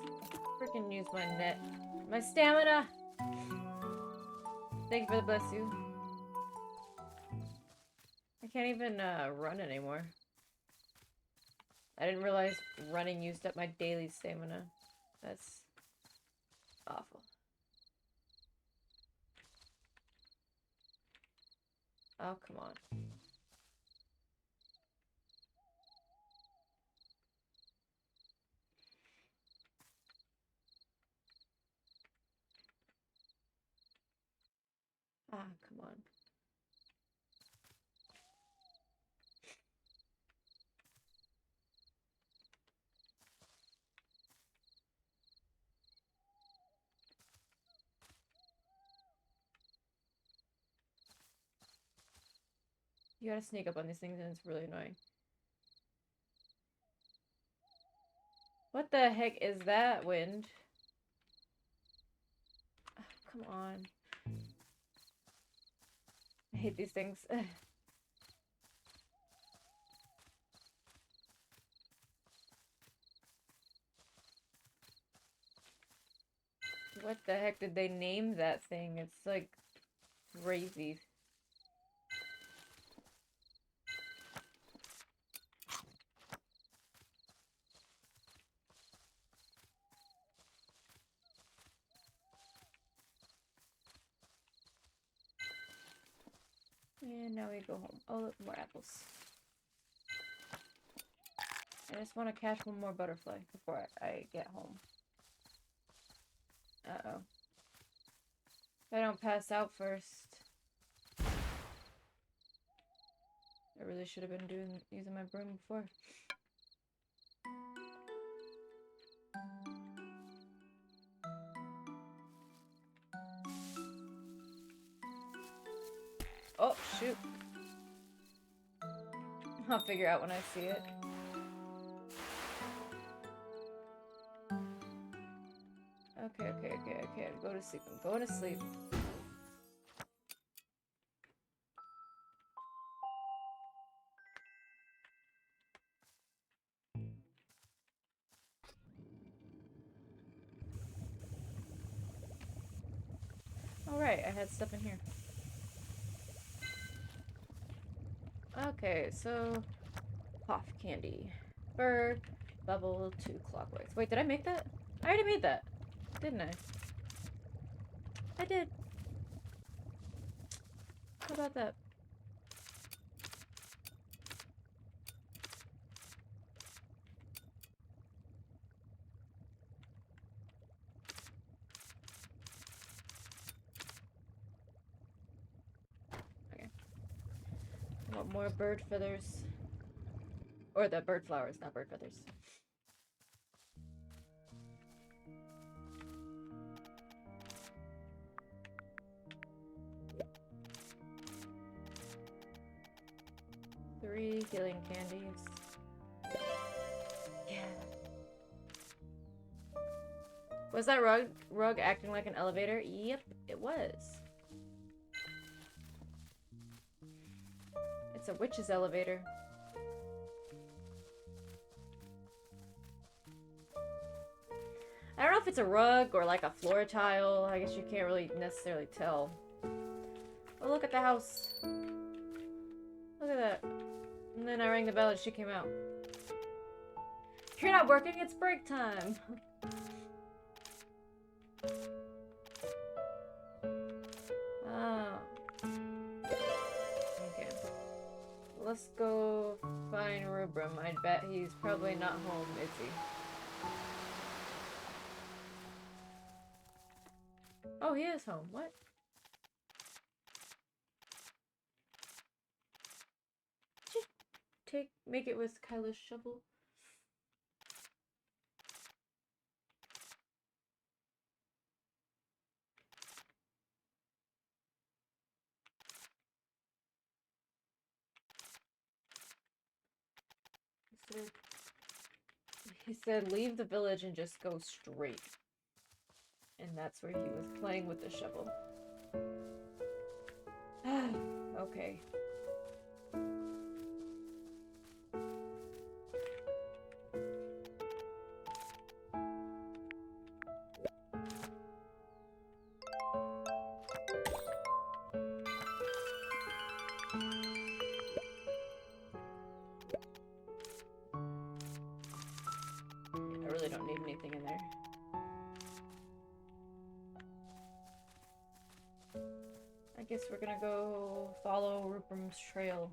freaking used my net. My stamina! Thank you for the bless you. I can't even run anymore. I didn't realize running used up my daily stamina. That's awful. Oh, come on. Ah, come on. You gotta sneak up on these things and it's really annoying. What the heck is that, wind? Oh, come on. I hate these things. What the heck did they name that thing? It's like crazy. And now we go home. Oh, look, more apples. I just want to catch one more butterfly before I get home. Uh-oh. If I don't pass out first. I really should have been using my broom before. Oh, shoot. I'll figure out when I see it. Okay. Go to sleep. I'm going to sleep. Alright, I had stuff in here. Okay, so... Puff candy. Bird. Bubble. 2 clockwise. Wait, did I make that? I already made that. Didn't I? I did. How about that? Okay. I want more bird feathers. Or the bird flowers, not bird feathers. Three healing candies. Yeah. Was that rug acting like an elevator? Yep, it was. It's a witch's elevator. I don't know if it's a rug or like a floor tile. I guess you can't really necessarily tell. Oh, look at the house. Look at that. And then I rang the bell and she came out. If you're not working, it's break time. Oh. Okay. Let's go find Rubrum. I bet he's probably not home, is he? Oh, he is home. What? Make it with Kyla's shovel. He said, leave the village and just go straight. And that's where he was playing with the shovel. Okay. I really don't need anything in there. I guess we're gonna go follow Rupert's trail.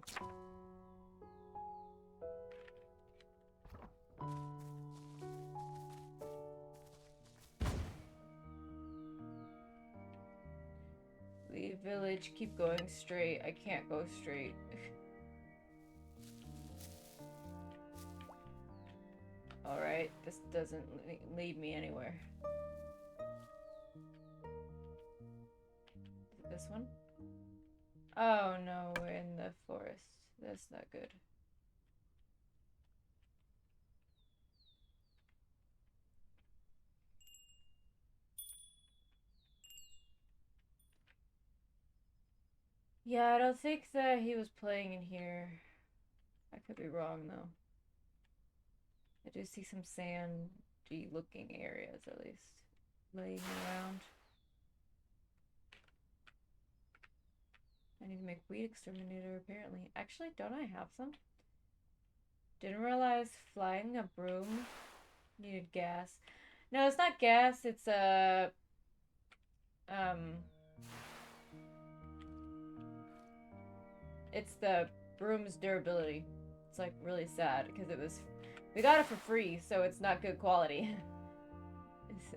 Leave village, keep going straight. I can't go straight. Alright, this doesn't lead me anywhere. This one? Oh no, we're in the forest. That's not good. Yeah, I don't think that he was playing in here. I could be wrong though. I do see some sandy looking areas at least laying around. I need to make weed exterminator apparently. Actually, don't I have some? Didn't realize flying a broom needed gas. No, it's not gas, it's a it's the broom's durability. It's like really sad because we got it for free, so it's not good quality.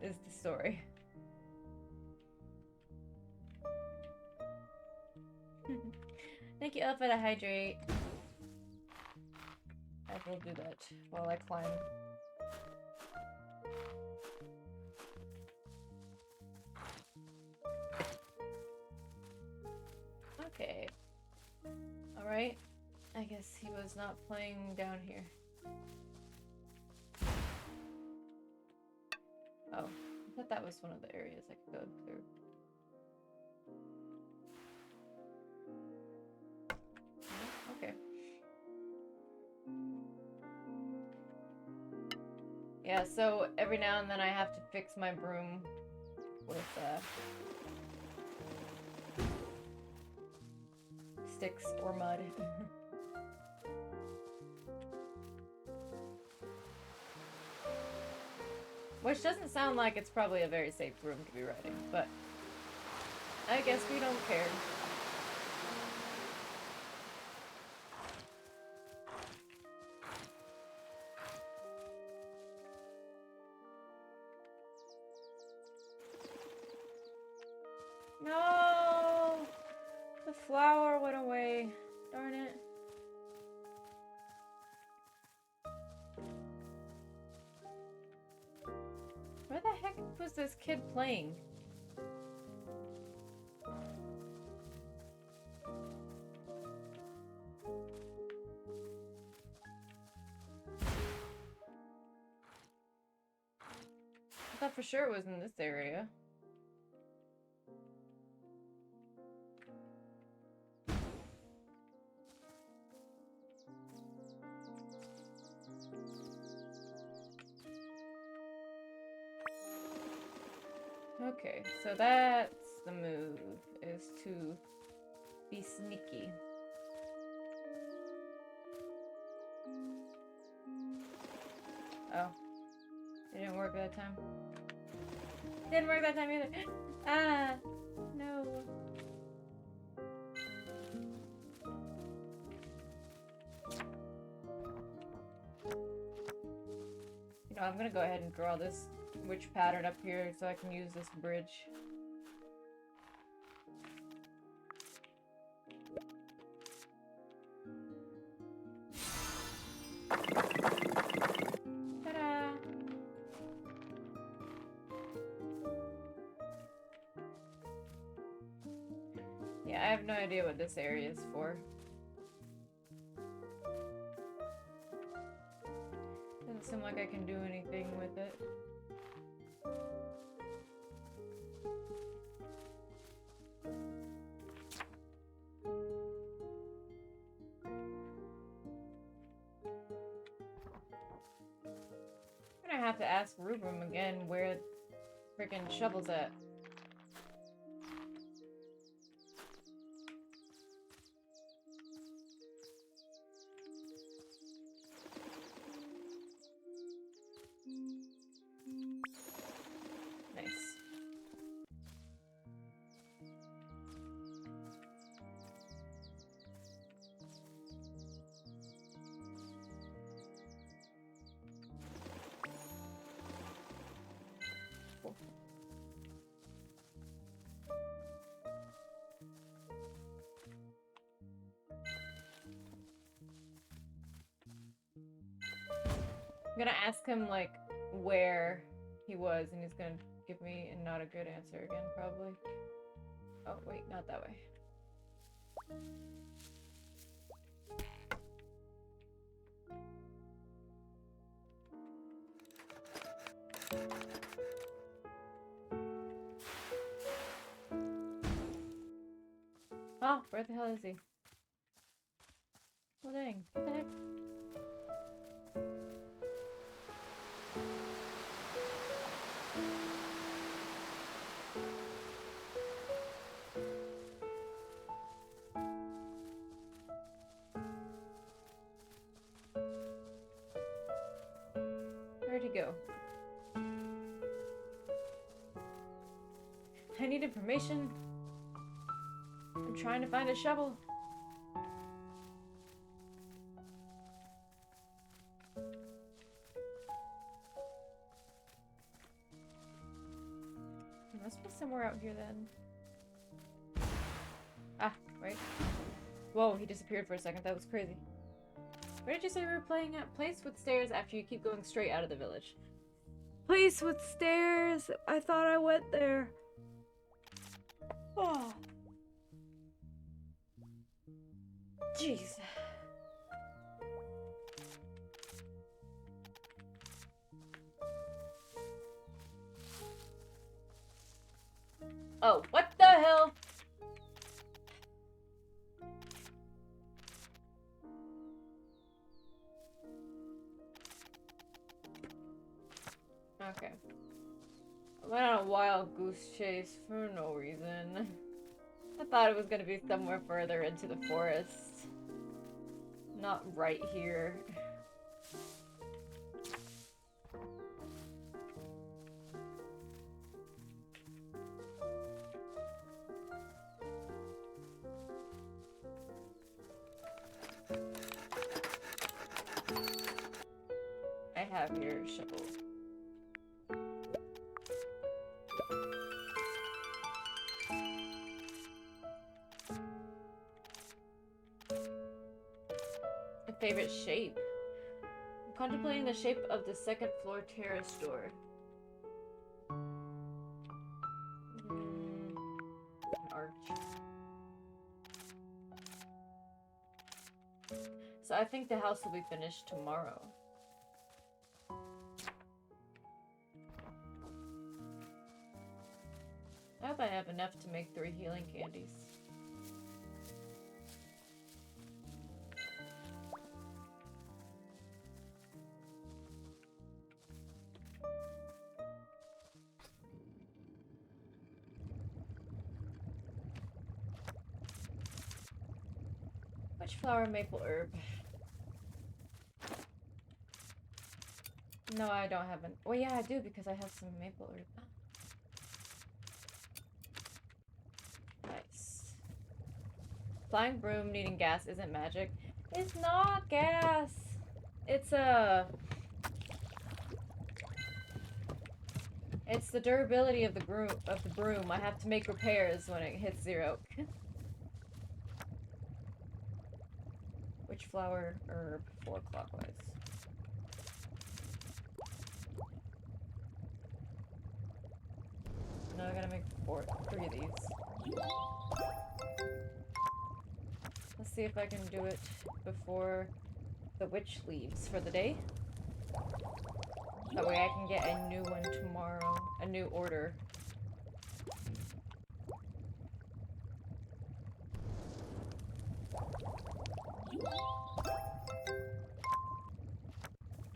is the story. Thank you, Alpha, to hydrate. I will do that while I climb. Okay. Alright. I guess he was not playing down here. Oh, I thought that was one of the areas I could go through. Okay. Yeah, so every now and then I have to fix my broom with sticks or mud. Which doesn't sound like it's probably a very safe broom to be riding, but I guess we don't care. No! The flower went away. Darn it. Where the heck was this kid playing? I thought for sure it was in this area. Okay, so that's the move, is to be sneaky. Oh. It didn't work that time. Didn't work that time either. Ah! No. You know, I'm gonna go ahead and draw this witch pattern up here so I can use this bridge. Ta-da! Yeah, I have no idea what this area is for. Doesn't seem like I can do anything with it. I'm gonna have to ask Rubrum again where freaking shovel's at. Nice. Cool. I'm gonna ask him, like, where he was, and he's gonna give me not a good answer again, probably. Oh, wait, not that way. Oh, where the hell is he? Well, dang. What the heck? Where'd he go? I need information. I'm trying to find a shovel. Must be somewhere out here then. Ah, right. Whoa, he disappeared for a second. That was crazy. Where did you say we were playing at? Place with stairs after you keep going straight out of the village. Place with stairs! I thought I went there. Oh. Jeez. Oh, what the hell? Okay. I went on a wild goose chase for no reason. I thought it was gonna be somewhere further into the forest. Not right here. I have your shovel. My favorite shape. I'm contemplating the shape of the second floor terrace door. An arch. So I think the house will be finished tomorrow. I hope I have enough to make 3 healing candies. Witch flower, maple herb. No, I don't have an. Well, yeah, I do because I have some maple herb. Nice. Flying broom needing gas isn't magic. It's not gas. It's it's the durability of the broom. I have to make repairs when it hits 0. Witch flower herb 4 clockwise. No, I gotta make 3 of these. Let's see if I can do it before the witch leaves for the day. That way I can get a new one tomorrow. A new order.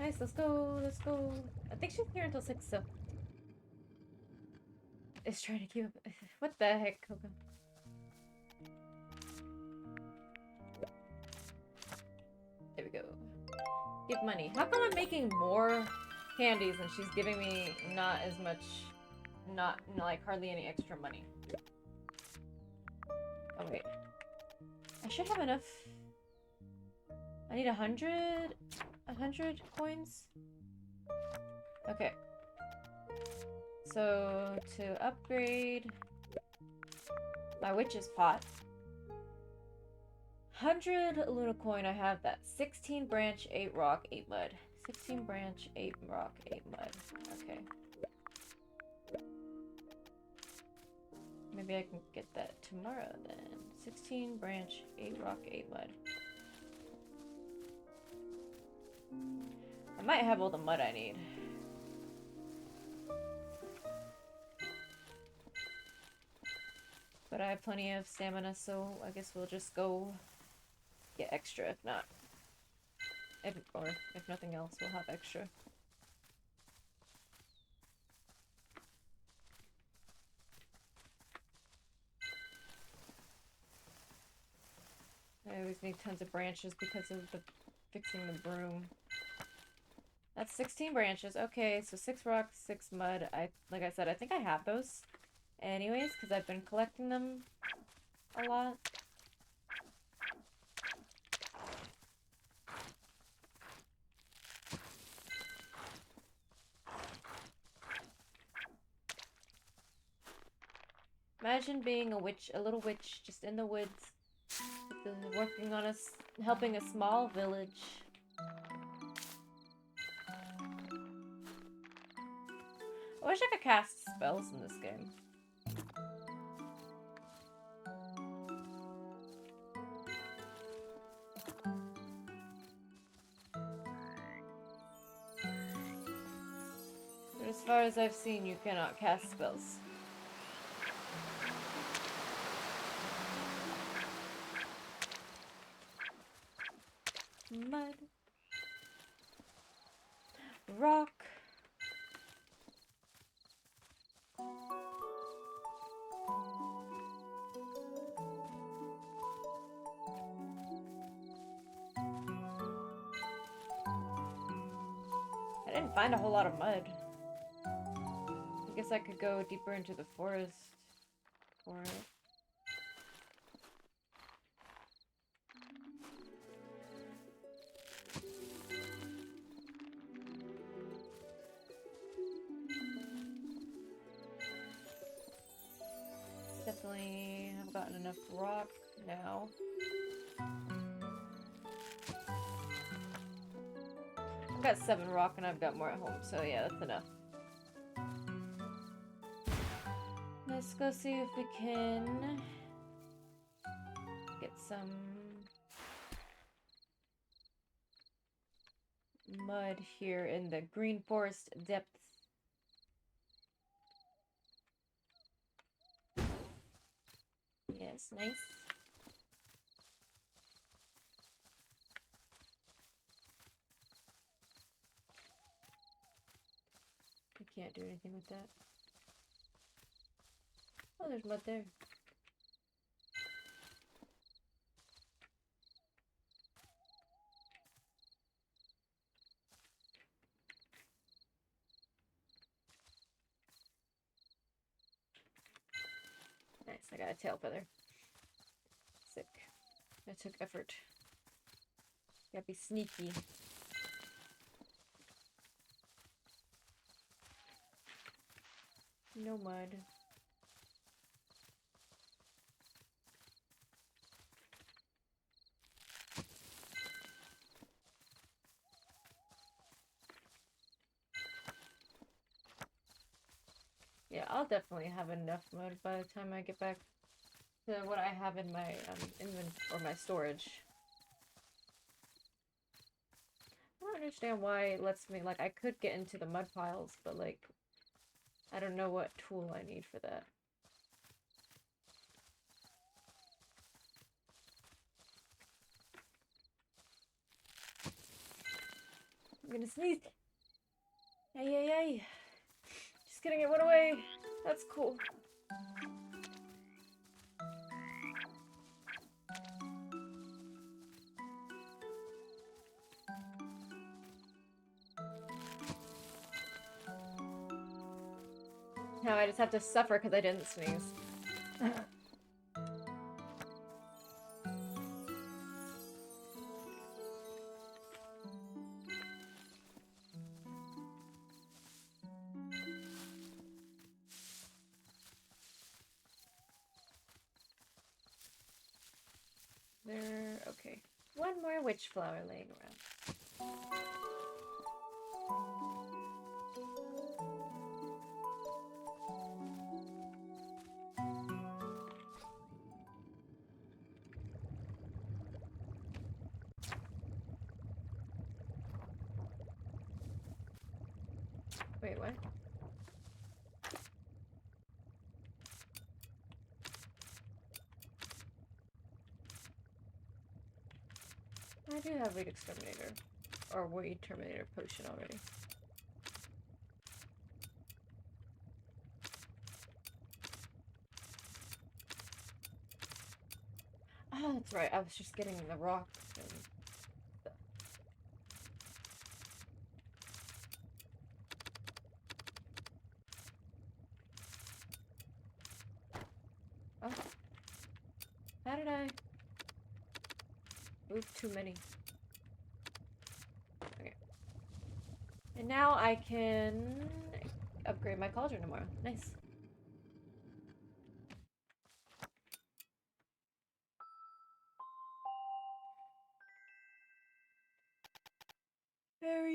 Nice, let's go, let's go. I think she's here until 6, so. It's trying to keep up. What the heck, Coco? There we go. Give money. How come I'm making more candies and she's giving me not as much, like hardly any extra money? Oh wait. I should have enough. I need 100 coins? Okay. So, to upgrade my witch's pot. 100 Luna coin, I have that. 16 branch, 8 rock, 8 mud. 16 branch, 8 rock, 8 mud. Okay. Maybe I can get that tomorrow then. 16 branch, 8 rock, 8 mud. I might have all the mud I need. But I have plenty of stamina, so I guess we'll just go get extra if not. Or if nothing else, we'll have extra. I always need tons of branches because of the fixing the broom. That's 16 branches. Okay, so 6 rock, 6 mud. Like I said, I think I have those anyways, because I've been collecting them a lot. Imagine being a witch, a little witch, just in the woods, working on helping a small village. I wish I could cast spells in this game. But as far as I've seen, you cannot cast spells. Mud. Rock. I didn't find a whole lot of mud. I guess I could go deeper into the forest for it. Definitely have gotten enough rock now. I've got 7 rock and I've got more at home, so yeah, that's enough. Let's go see if we can get some mud here in the green forest depths. Yes, nice. I can't do anything with that. Oh, there's mud there. Nice, I got a tail feather. Sick. That took effort. Gotta be sneaky. No mud. Yeah, I'll definitely have enough mud by the time I get back to what I have in my my storage. I don't understand why it lets me, like, I could get into the mud piles, but like I don't know what tool I need for that. I'm gonna sneeze. Ay, ay, ay. Just kidding, it went away. That's cool. Now I just have to suffer because I didn't sneeze. Okay. One more witch flower laying around. Wait, what? I do have Weed Exterminator. Or Weed Terminator potion already. Oh, that's right. I was just getting the rock and stuff. Oh. How did I move too many? Okay. And now I can upgrade my cauldron tomorrow. Nice.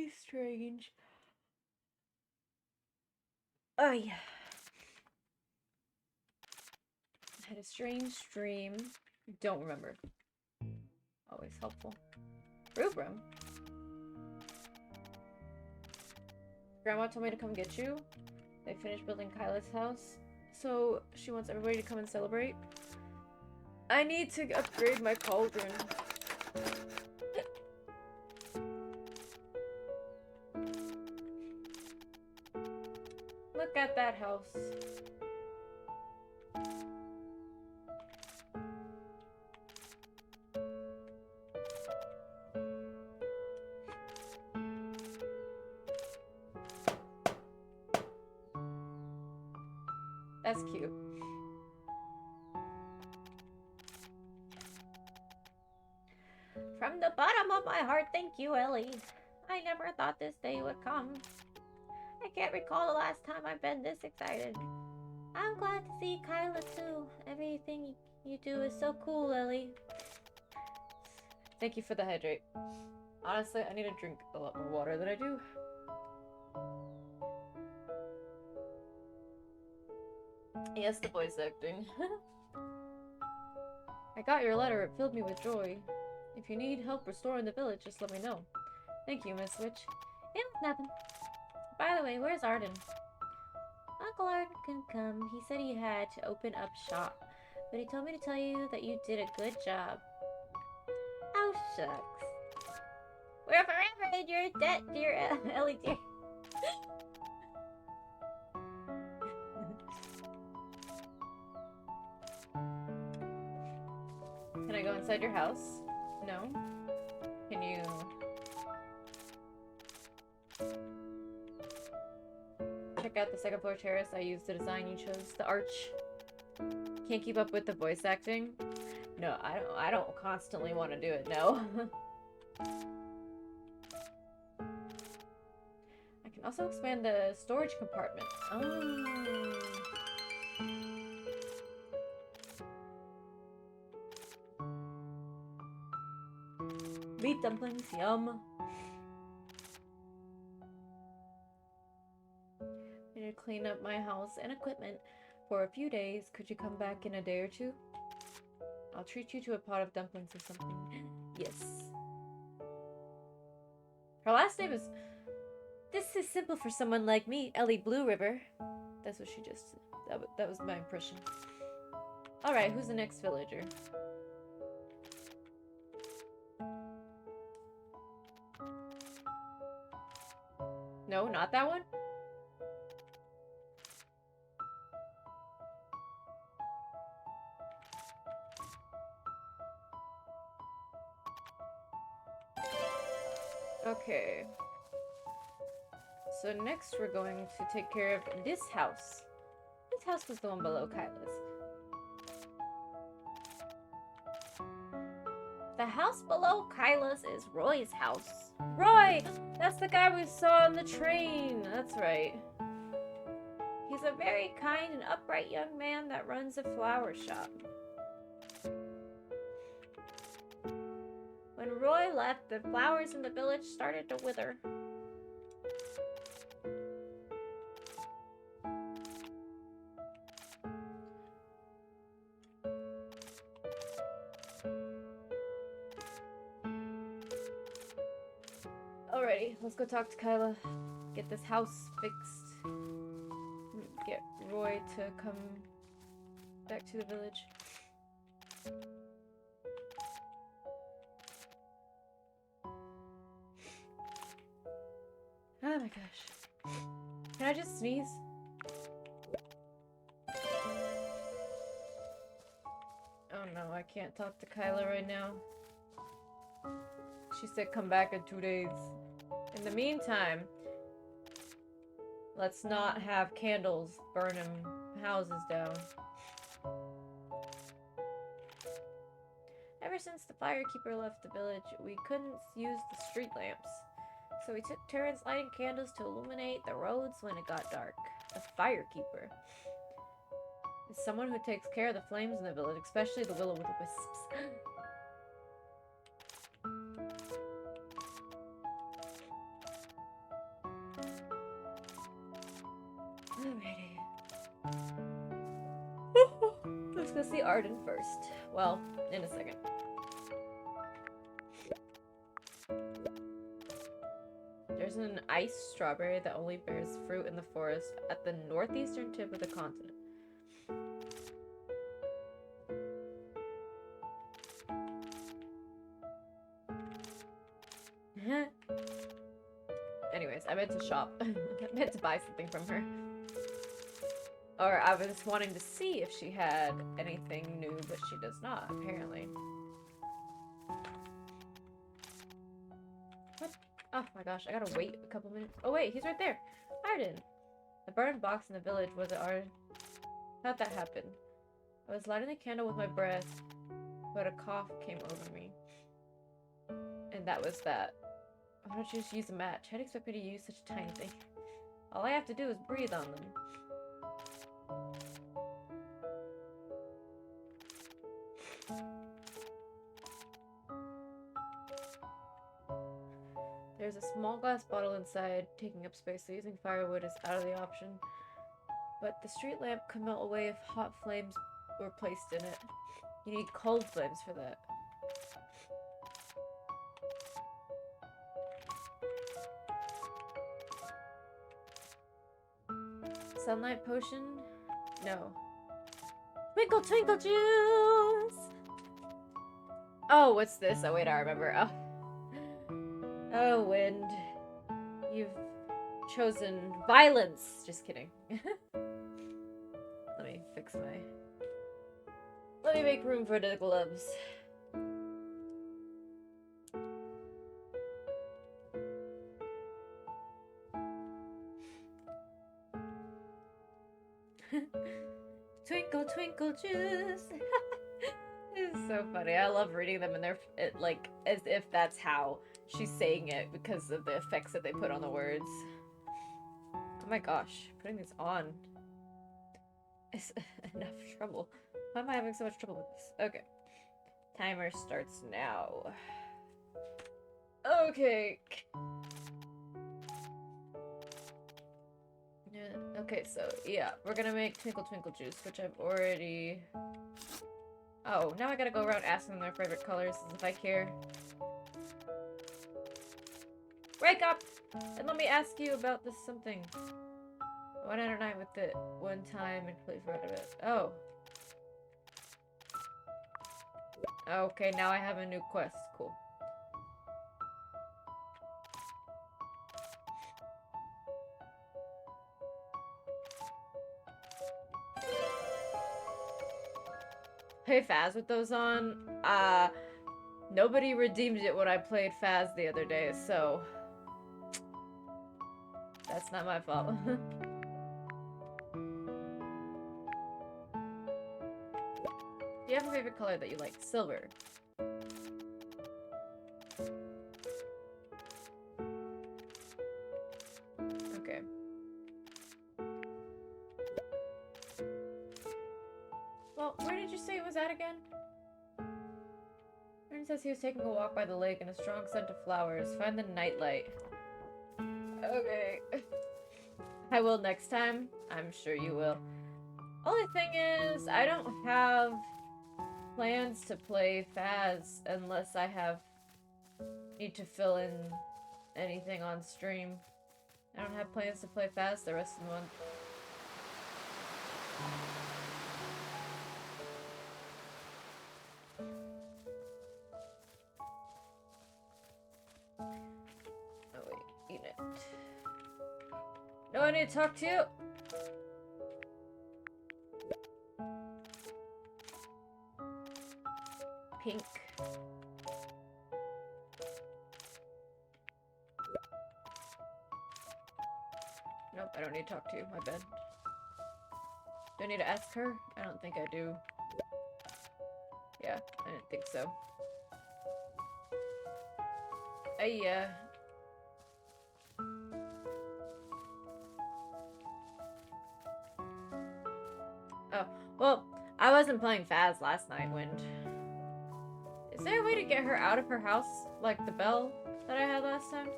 very strange. Oh yeah. I had a strange dream. Don't remember. Always helpful. Rubrum? Grandma told me to come get you. They finished building Kyla's house, so she wants everybody to come and celebrate. I need to upgrade my cauldron. Look at that house. That's cute. From the bottom of my heart, thank you, Ellie. I never thought this day would come. I can't recall the last time I've been this excited. I'm glad to see Kyla too. Everything you do is so cool, Ellie. Thank you for the hydrate. Honestly, I need to drink a lot more water than I do. Yes, the voice acting. I got your letter. It filled me with joy. If you need help restoring the village, just let me know. Thank you, Miss Witch. It was nothing. By the way, where's Arden? Uncle Arden couldn't come. He said he had to open up shop. But he told me to tell you that you did a good job. Oh, shucks. We're forever in your debt, dear Ellie, dear. Can I go inside your house? No? Can you... check out the second floor terrace I used the design you chose? The arch. Can't keep up with the voice acting? No, I don't constantly want to do it, no. I can also expand the storage compartment. Oh. Meat dumplings, yum. I need to clean up my house and equipment for a few days. Could you come back in a day or two? I'll treat you to a pot of dumplings or something. Yes. Her last name is... This is simple for someone like me, Ellie Blue River. That's what she just... That was my impression. Alright, who's the next villager? No, not that one? Okay. So next we're going to take care of this house. This house was the one below Kyla's. The house below Kyla's is Roy's house. Roy! That's the guy we saw on the train. That's right. He's a very kind and upright young man that runs a flower shop. When Roy left, the flowers in the village started to wither. Alrighty, let's go talk to Kyla. Get this house fixed. Get Roy to come back to the village. Oh my gosh. Can I just sneeze? Oh no, I can't talk to Kyla right now. She said come back in 2 days. In the meantime, let's not have candles burning houses down. Ever since the firekeeper left the village, we couldn't use the street lamps. So we took turns lighting candles to illuminate the roads when it got dark. The firekeeper is someone who takes care of the flames in the village, especially the will-o'-wisps. Alrighty. Let's go see Arden first. Well, in a second. There's an iced strawberry that only bears fruit in the forest at the northeastern tip of the continent. Anyways, I meant to shop. I meant to buy something from her. Or I was wanting to see if she had anything new, but she does not, apparently. What? Oh my gosh, I gotta wait a couple minutes. Oh wait, he's right there. Arden. The burned box in the village was it Arden? How'd that happen? I was lighting the candle with my breath, but a cough came over me. And that was that. Why don't you just use a match? I'd expect me to use such a tiny thing. All I have to do is breathe on them. There's a small glass bottle inside, taking up space, so using firewood is out of the option. But the street lamp could melt away if hot flames were placed in it. You need cold flames for that. Sunlight potion? No. Twinkle twinkle juice! Oh, what's this? Oh wait, I remember. Oh. Oh, wind. You've chosen violence. Just kidding. Let me fix my... Let me make room for the gloves. Twinkle twinkle juice. It's so funny. I love reading them and they're like as if that's how she's saying it because of the effects that they put on the words. Oh my gosh, putting this on is enough trouble. Why am I having so much trouble with this? Okay. Timer starts now. Okay. Okay, so yeah, we're gonna make Twinkle Twinkle Juice, which I've already... Oh, now I gotta go around asking them their favorite colors, as if I care. Wake up! And let me ask you about this something. I went out at night with it one time and completely forgot about it. Oh. Okay, now I have a new quest. Cool. Play Faz with those on? Nobody redeemed it when I played Faz the other day, so... That's not my fault. Do you have a favorite color that you like? Silver. Okay. Well, where did you say it was at again? Aaron says he was taking a walk by the lake in a strong scent of flowers. Find the nightlight. Okay. I will next time. I'm sure you will. Only thing is, I don't have plans to play Faz unless I need to fill in anything on stream. I don't have plans to play Faz the rest of the month. Oh wait, eat it. No, I need to talk to you. Pink. Nope, I don't need to talk to you. My bad. Do I need to ask her? I don't think I do. Yeah, I didn't think so. Oh, well, I wasn't playing Faz last night, Wind. Is there a way to get her out of her house, like the bell that I had last time?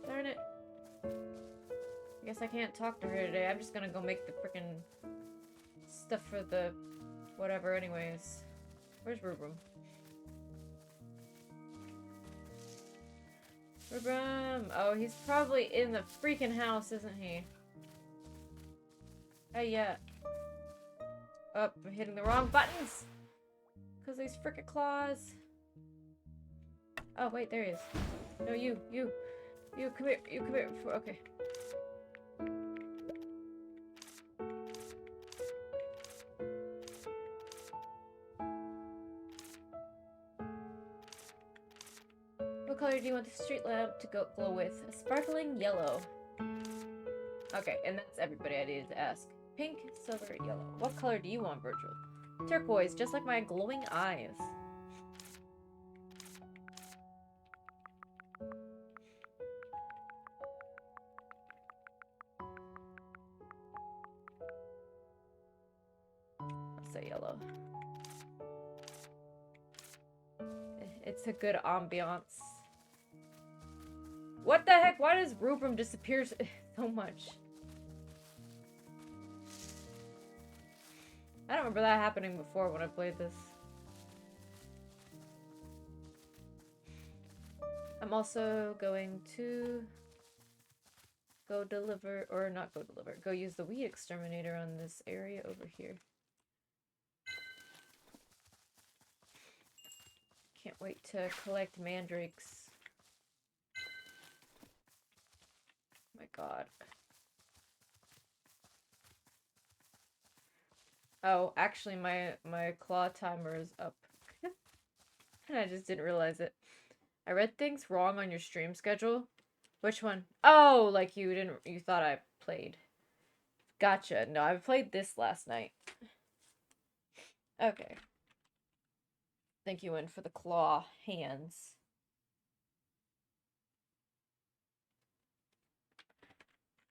Darn it. Guess I can't talk to her today. I'm just gonna go make the frickin' stuff for the whatever anyways. Where's Rubrum? Rubrum! Oh, he's probably in the freaking house, isn't he? Hey, yeah. Oh, I'm hitting the wrong buttons! Because these frickin' claws. Oh, wait, there he is. No, you, come here, okay. What color do you want the street lamp to glow with? A sparkling yellow. Okay, and that's everybody I needed to ask. Pink, silver, yellow. What color do you want, Virgil? Turquoise, just like my glowing eyes. I'll say yellow. It's a good ambiance. What the heck? Why does Rubrum disappear so much? I don't remember that happening before when I played this. I'm also going to go deliver, or not go deliver, go use the weed exterminator on this area over here. Can't wait to collect mandrakes. Oh my god. Oh, actually my claw timer is up. And I just didn't realize it. I read things wrong on your stream schedule. Which one? Oh, like you thought I played. Gotcha. No, I played this last night. Okay. Thank you, Win, for the claw hands.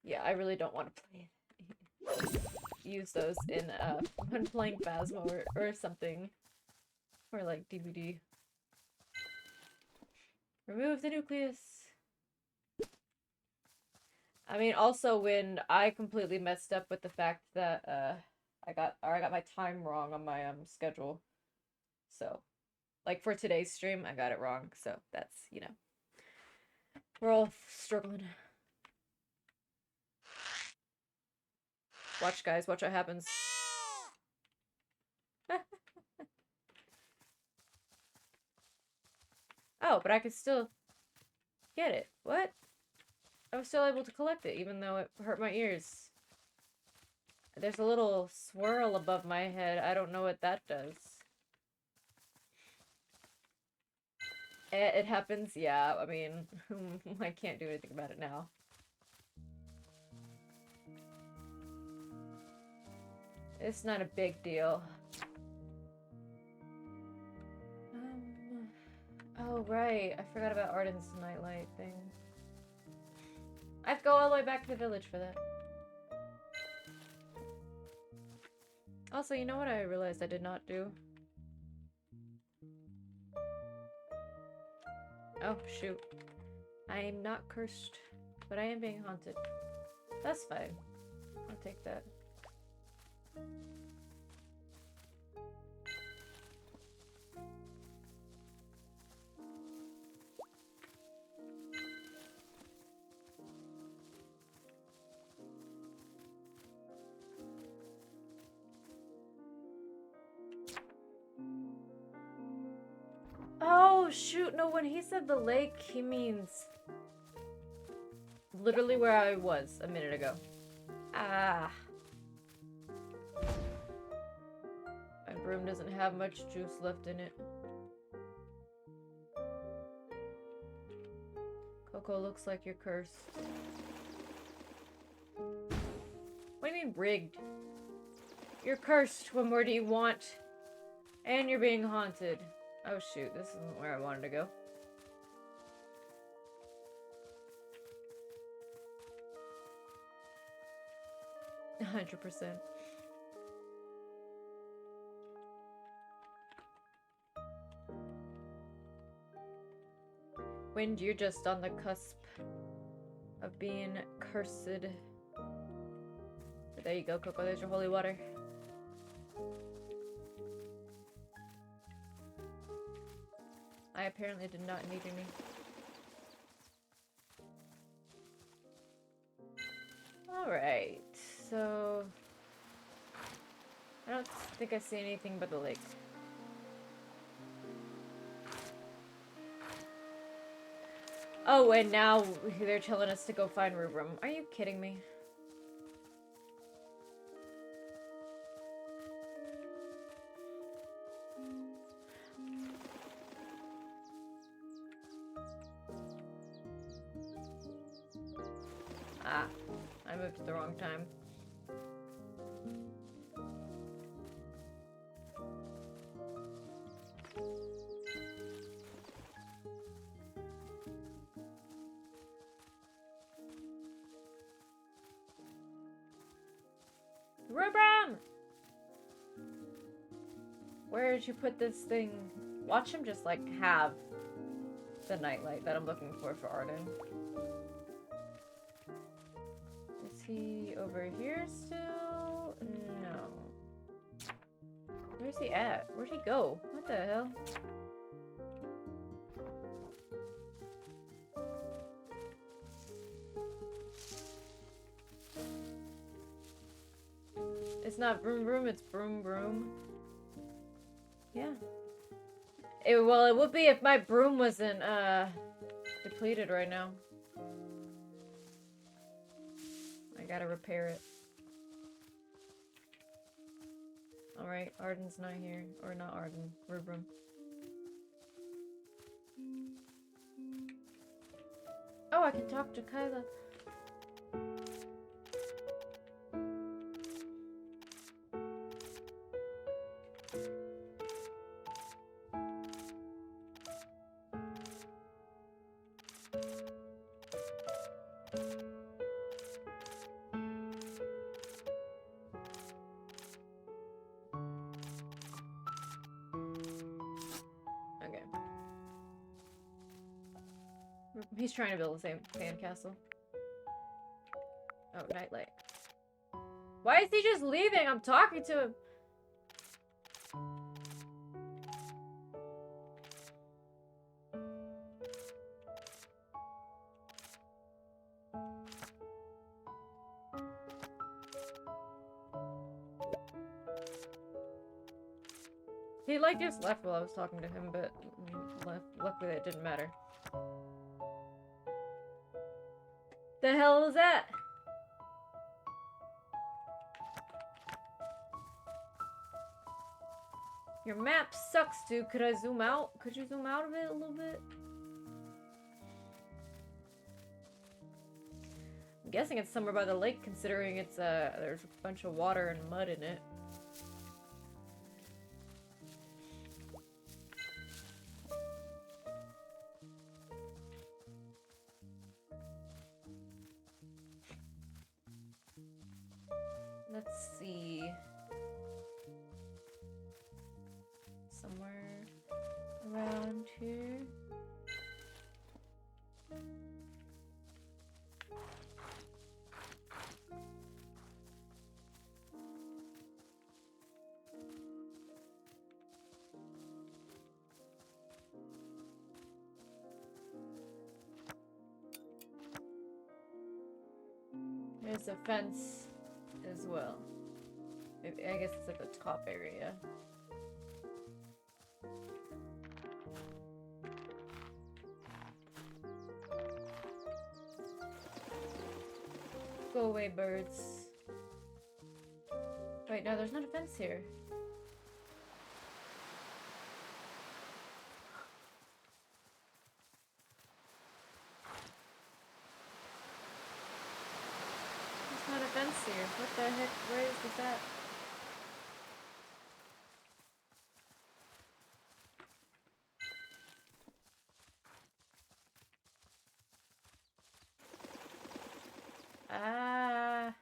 Yeah, I really don't want to play use those in when playing Phasmo or something. Or like DVD. Remove the nucleus. I mean, also when I completely messed up with the fact that I got my time wrong on my schedule. So, like for today's stream, I got it wrong. So that's, you know, we're all struggling. Watch, guys. Watch what happens. Oh, but I could still get it. What? I was still able to collect it, even though it hurt my ears. There's a little swirl above my head. I don't know what that does. It happens, yeah. I mean, I can't do anything about it now. It's not a big deal. Oh, right. I forgot about Arden's nightlight thing. I have to go all the way back to the village for that. Also, you know what I realized I did not do? Oh, shoot. I am not cursed, but I am being haunted. That's fine. I'll take that. Oh, shoot. No, when he said the lake, he means literally where I was a minute ago. Ah. My broom doesn't have much juice left in it. Coco, looks like you're cursed. What do you mean rigged? You're cursed. What more do you want? And you're being haunted. Oh shoot, this isn't where I wanted to go. $100%. Wind, you're just on the cusp of being cursed. There you go, Coco. There's your holy water. I apparently did not need any. Alright, so... I don't think I see anything but the lake. Oh, and now they're telling us to go find Rubrum. Are you kidding me? Ah, I moved at the wrong time. Rubram! Where did you put this thing? Watch him just like have the nightlight that I'm looking for Arden. Is he over here still? No. Where's he at? Where'd he go? What the hell? It's not Vroom Vroom, it's Broom Broom. Yeah. Well, it would be if my broom wasn't, depleted right now. I gotta repair it. Alright, Arden's not here. Or not Arden, Rubrum. Oh, I can talk to Kyla. He's trying to build the same sandcastle. Oh, nightlight. Why is he just leaving? I'm talking to him. He like just left while I was talking to him, but luckily it didn't matter. The hell is that? Your map sucks, dude. Could I zoom out? Could you zoom out of it a little bit? I'm guessing it's somewhere by the lake, considering it's there's a bunch of water and mud in it. Let's see. Somewhere around here. There's a fence as well. I guess it's like the top area. Go away, birds. Wait, no, there's not a fence here. There's not a fence here. What the heck? Where is this at? Ah.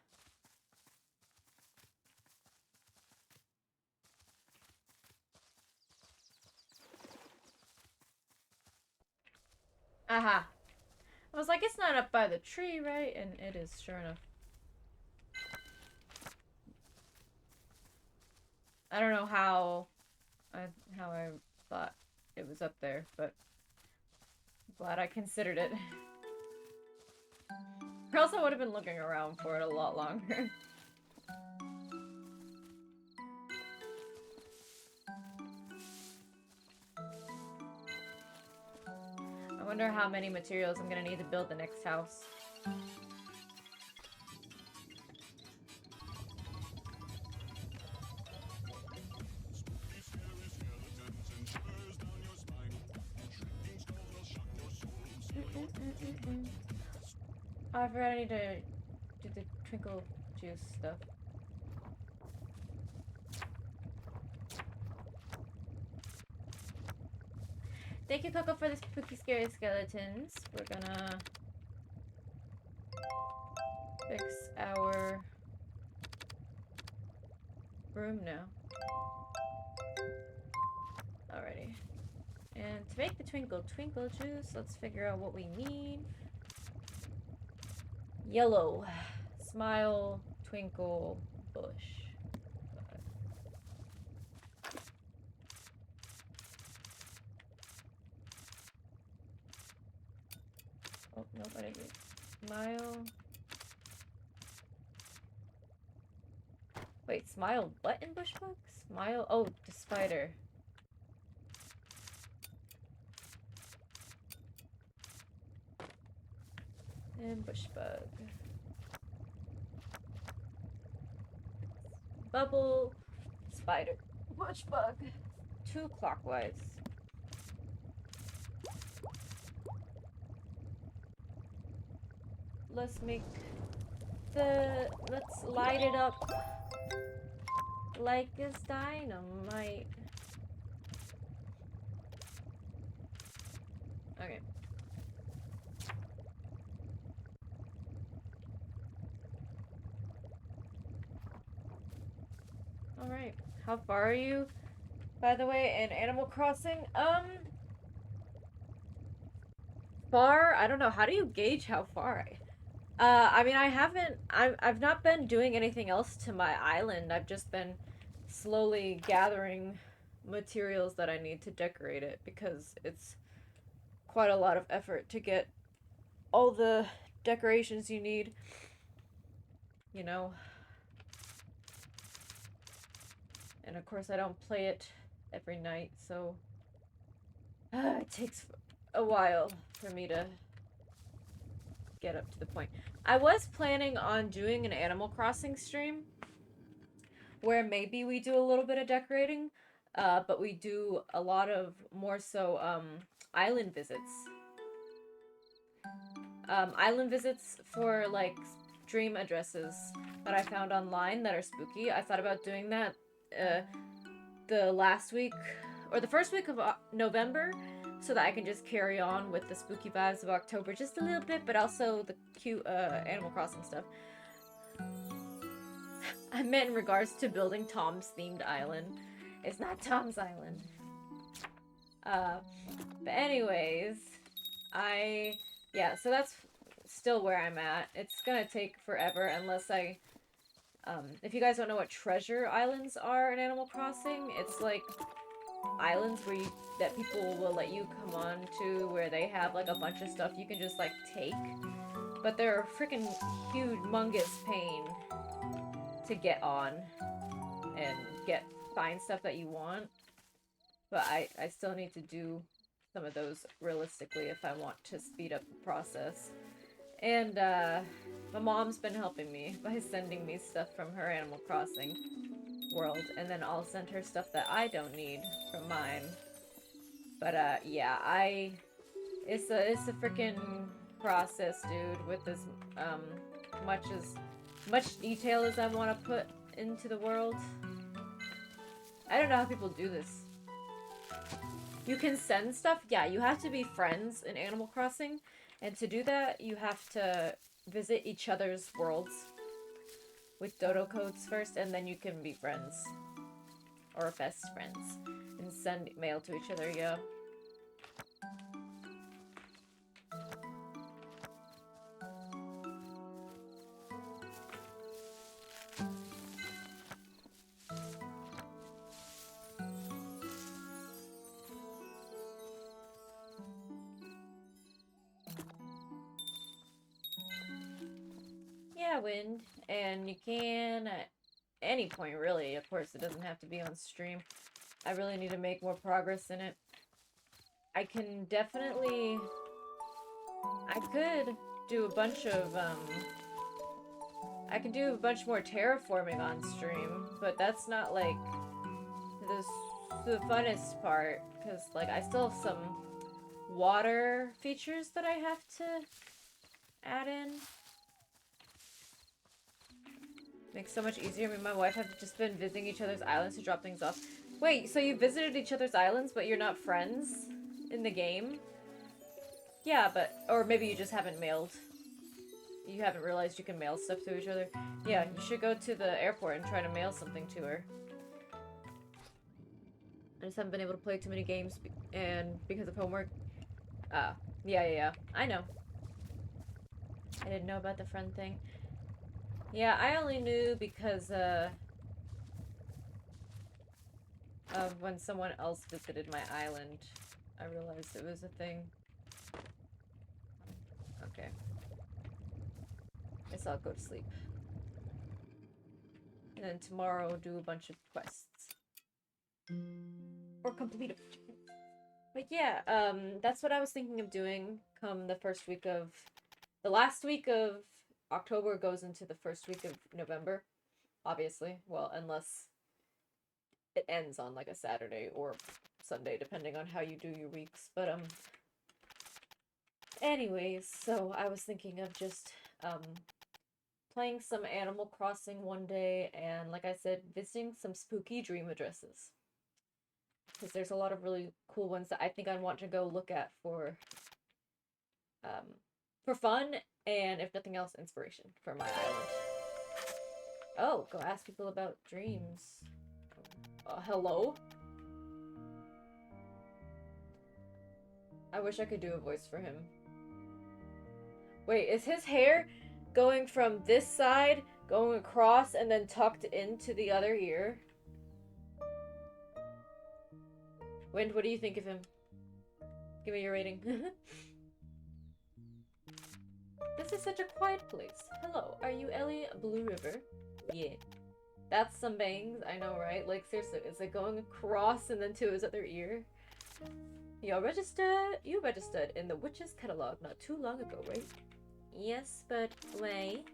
Aha. I was like, it's not up by the tree, right? And it is, sure enough. I don't know how I thought it was up there, but I'm glad I considered it. Or else I would have been looking around for it a lot longer. I wonder how many materials I'm gonna need to build the next house. Oh, I forgot I need to do the twinkle juice stuff. Thank you, Coco, for the spooky, scary skeletons. We're gonna fix our room now. Alrighty. And to make the twinkle juice, let's figure out what we need. Yellow. Smile, twinkle, bush. Oh, no, what is it? Smile. Wait, smile what in bushbug? Smile? Oh, the spider. And bushbug. Bubble. Spider. Bushbug. 2 clockwise. Let's light it up like it's dynamite. Okay. Alright. How far are you, by the way, in Animal Crossing? Far? I don't know. How do you gauge how far I mean, I've not been doing anything else to my island. I've just been slowly gathering materials that I need to decorate it because it's quite a lot of effort to get all the decorations you need, you know. And of course, I don't play it every night, so it takes a while for me to get up to the point. I was planning on doing an Animal Crossing stream where maybe we do a little bit of decorating, but we do a lot of more so island visits. Island visits for like dream addresses that I found online that are spooky. I thought about doing that the last week or the first week of November so that I can just carry on with the spooky vibes of October just a little bit, but also the cute Animal Crossing stuff. I meant in regards to building Tom's themed island. It's not Tom's island. But anyways, yeah, so that's still where I'm at. It's gonna take forever unless if you guys don't know what treasure islands are in Animal Crossing, it's like islands that people will let you come on to where they have like a bunch of stuff you can just like take. But they're a freaking humongous pain to get on and find stuff that you want. But I still need to do some of those realistically if I want to speed up the process. And my mom's been helping me by sending me stuff from her Animal Crossing world, and then I'll send her stuff that I don't need from mine. But yeah, it's a freaking process, dude, with as much detail as I want to put into the world. I don't know how people do this. You can send stuff? Yeah, you have to be friends in Animal Crossing. And to do that, you have to visit each other's worlds with dodo codes first, and then you can be friends. Or best friends. And send mail to each other, yeah. Yeah, Wind. And you can at any point, really. Of course, it doesn't have to be on stream. I really need to make more progress in it. I can definitely... I could do a bunch of, I could do a bunch more terraforming on stream, but that's not, like, the funnest part, because, like, I still have some water features that I have to add in. Makes so much easier. Me and my wife have just been visiting each other's islands to drop things off. Wait, so you visited each other's islands, but you're not friends in the game? Yeah, but... Or maybe you just haven't mailed. You haven't realized you can mail stuff to each other. Yeah, you should go to the airport and try to mail something to her. I just haven't been able to play too many games and because of homework. Yeah. I know. I didn't know about the friend thing. Yeah, I only knew because, of when someone else visited my island. I realized it was a thing. Okay. Guess I'll go to sleep. And then tomorrow do a bunch of quests. Or complete a... But yeah, that's what I was thinking of doing come the first week of... The last week of October goes into the first week of November. Obviously. Well, unless it ends on like a Saturday or Sunday, depending on how you do your weeks. But, anyways, so I was thinking of just, playing some Animal Crossing one day, and like I said, visiting some spooky dream addresses. Because there's a lot of really cool ones that I think I want to go look at for fun, and if nothing else, inspiration for my island. Oh, go ask people about dreams. Hello? I wish I could do a voice for him. Wait, is his hair going from this side, going across, and then tucked into the other ear? Wind, what do you think of him? Give me your rating. This is such a quiet place. Hello, are you Ellie Blue River? Yeah. That's some bangs, I know, right? Like, seriously, is it going across and then to his other ear? You registered in the Witch's Catalog not too long ago, right? Yes, but wait.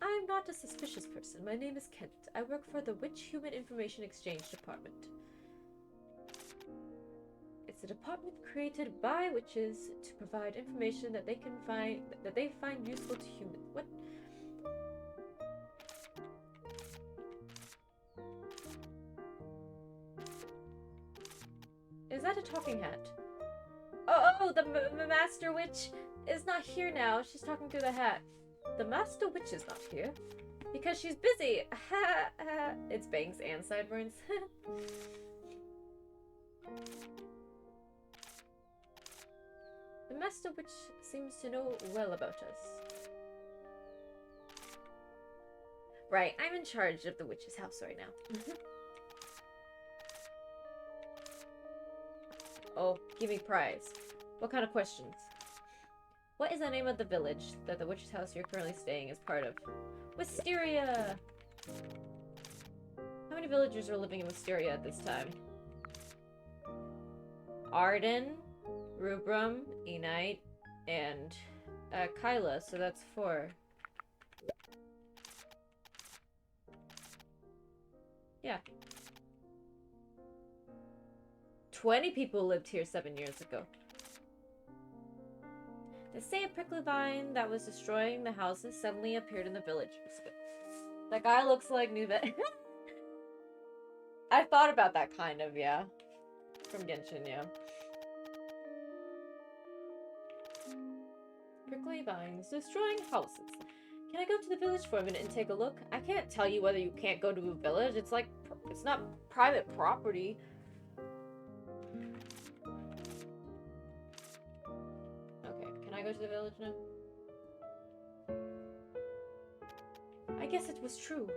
I'm not a suspicious person. My name is Kent. I work for the Witch Human Information Exchange Department. It's a department created by witches to provide information that they find useful to humans. What? Is that a talking hat? Oh, the Master Witch is not here now. She's talking through the hat. The Master Witch is not here. Because she's busy. It's bangs and sideburns. The Master Witch seems to know well about us. Right, I'm in charge of the witch's house right now. Oh, give me prize. What kind of questions? What is the name of the village that the witch's house you're currently staying is part of? Wisteria! How many villagers are living in Wisteria at this time? Arden, Rubrum, Enite, and Kyla, so that's 4. Yeah. 20 people lived here 7 years ago. They say a prickly vine that was destroying the houses suddenly appeared in the village. That guy looks like Nuvette. I thought about that kind of, yeah. From Genshin, yeah. Prickly vines destroying houses. Can I go to the village for a minute and take a look? I can't tell you whether you can't go to a village. It's like, it's not private property. Okay, can I go to the village now? I guess it was true.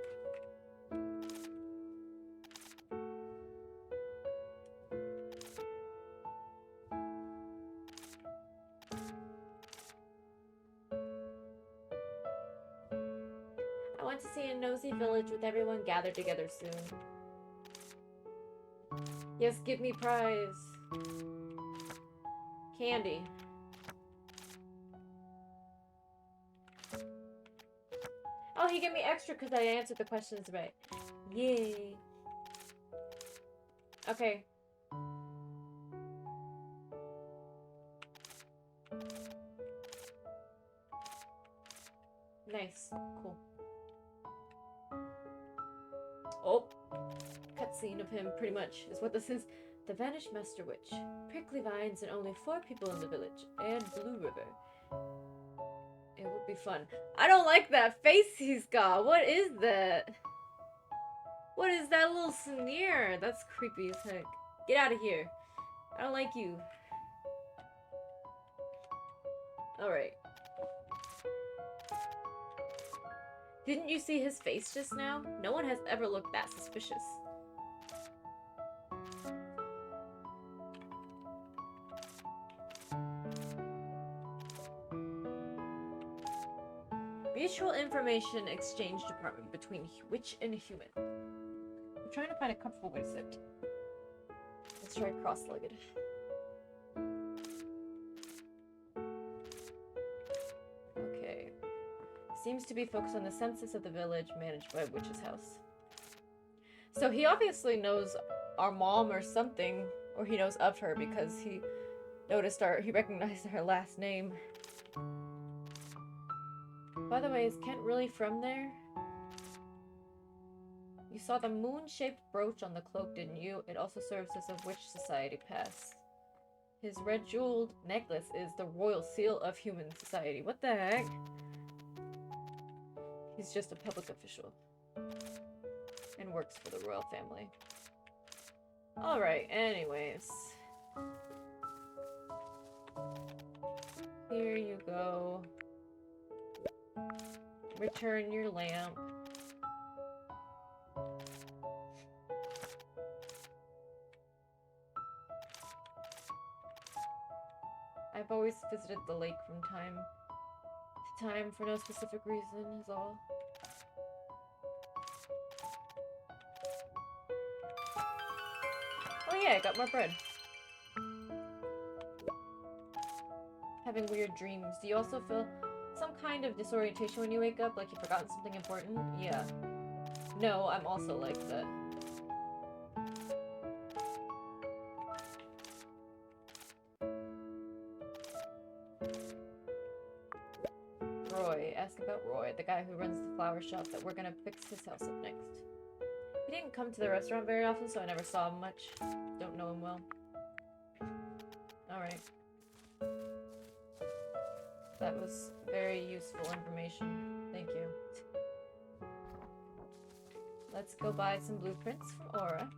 I want to see a nosy village with everyone gathered together soon. Yes, give me prize. Candy. Oh, he gave me extra because I answered the questions right. Yay. Okay. Nice. Cool. Oh. Cutscene of him, pretty much, is what this is. The Vanished Master Witch. Prickly vines and only 4 people in the village. And Blue River. It would be fun. I don't like that face he's got. What is that? What is that little sneer? That's creepy as heck. Get out of here. I don't like you. Alright. Didn't you see his face just now? No one has ever looked that suspicious. Mutual Information Exchange Department between Witch and Human. I'm trying to find a comfortable way to sit. Let's try cross-legged. Okay. Seems to be focused on the census of the village managed by Witch's House. So he obviously knows our mom or something, or he knows of her because he he recognized her last name. By the way, is Kent really from there? You saw the moon-shaped brooch on the cloak, didn't you? It also serves as a Witch Society pass. His red jeweled necklace is the Royal Seal of Human Society. What the heck? He's just a public official. And works for the royal family. Alright, anyways. Here you go. Return your lamp. I've always visited the lake from time to time for no specific reason, is all. Oh yeah, I got more bread. Having weird dreams. Do you also feel some kind of disorientation when you wake up, like you've forgotten something important? Yeah. No, I'm also like that. Roy. Ask about Roy, the guy who runs the flower shop that we're gonna fix his house up next. He didn't come to the restaurant very often, so I never saw him much. Don't know him well. Alright. That was very useful information. Thank you. Let's go buy some blueprints from Aura.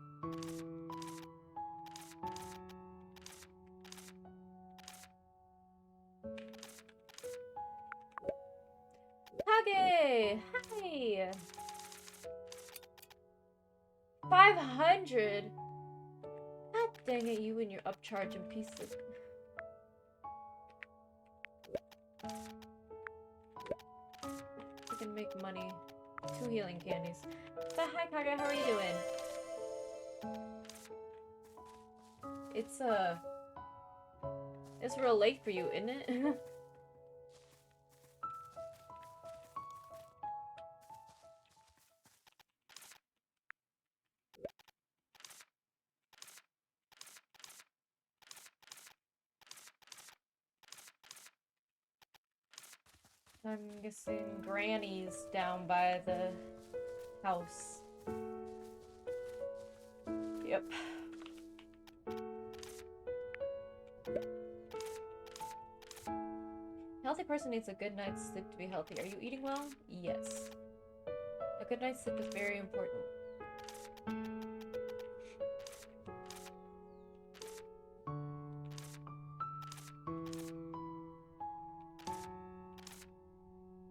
Hage! Hi! 500? God dang it, you and your upcharging pieces. We can make money. 2 healing candies. So, hi Kage, how are you doing? It's real late for you, isn't it? I'm guessing Granny's down by the house. Yep. A healthy person needs a good night's sleep to be healthy. Are you eating well? Yes. A good night's sleep is very important.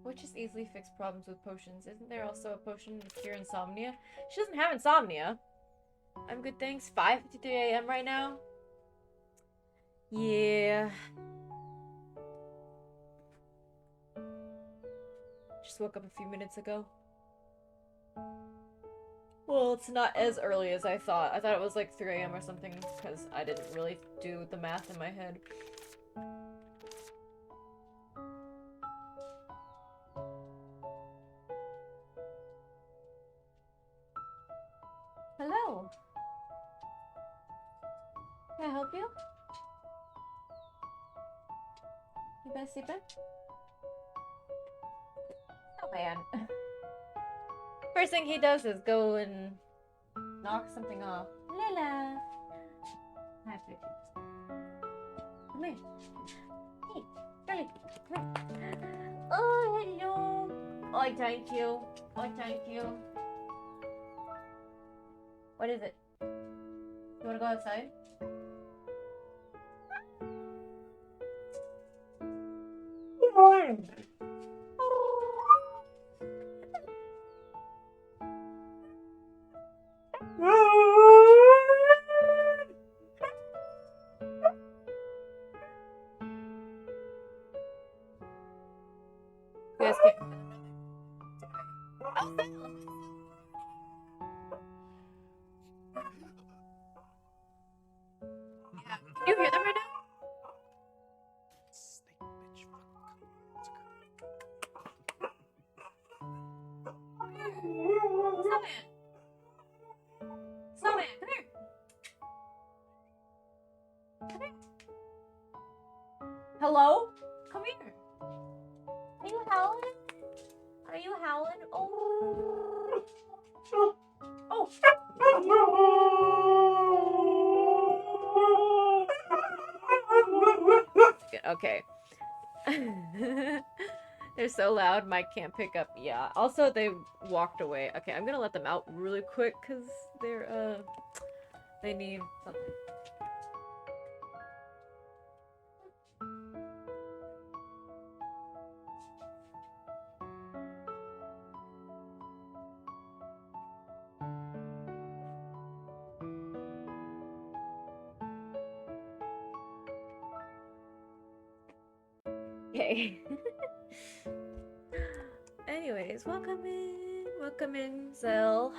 Witches easily fix problems with potions. Isn't there also a potion to cure insomnia? She doesn't have insomnia. I'm good, thanks. 5:53 a.m. right now? Yeah. Just woke up a few minutes ago. Well, it's not as early as I thought. I thought it was like 3 a.m. or something because I didn't really do the math in my head. Hello. Can I help you? You been sleeping? Oh man. First thing he does is go and knock something off. Lila. Hi, Poochie. Come here. Hey, Charlie, come here. Oh, hello. Oh, thank you. Oh, thank you. What is it? You wanna go outside? Good morning. You guys can't. Can you hear them right now? Snake bitch. Snowman! Snowman, come here! Come here! Hello? Come here! Are you howling? Are you howling? Oh! Oh! Okay. They're so loud, Mike can't pick up. Yeah. Also, they walked away. Okay, I'm gonna let them out really quick because they're, they need something. Okay. Anyways, welcome in, Zell,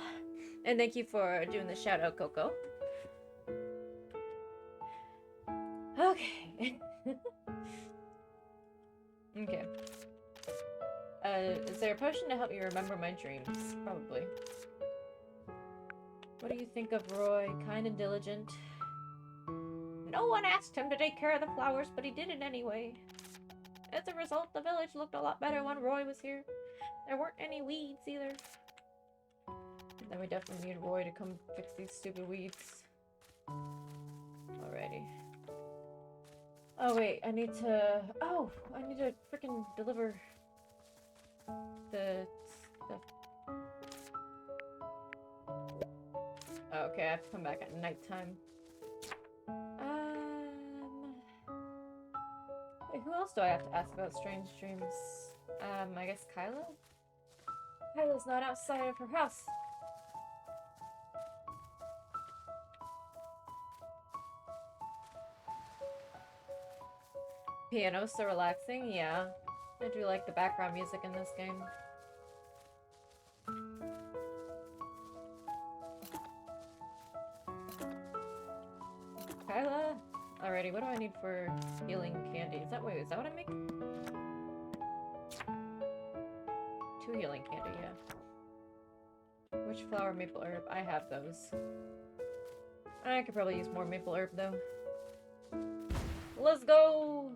and thank you for doing the shout out, Coco. Okay. Okay. Is there a potion to help me remember my dreams? Probably. What do you think of Roy? Kind and diligent. No one asked him to take care of the flowers, but he did it anyway. As a result, the village looked a lot better when Roy was here. There weren't any weeds either. And then we definitely need Roy to come fix these stupid weeds. Alrighty. Oh wait, I need to... Oh! I need to freaking deliver the stuff. Oh, okay, I have to come back at nighttime. Wait, who else do I have to ask about strange dreams? I guess Kyla? Kyla's not outside of her house. Piano's so relaxing, yeah. I do like the background music in this game. Kyla! Alrighty, what do I need for healing candy? Is that what I'm making? 2 healing candy, yeah. Which flower, maple herb? I have those. I could probably use more maple herb though. Let's go!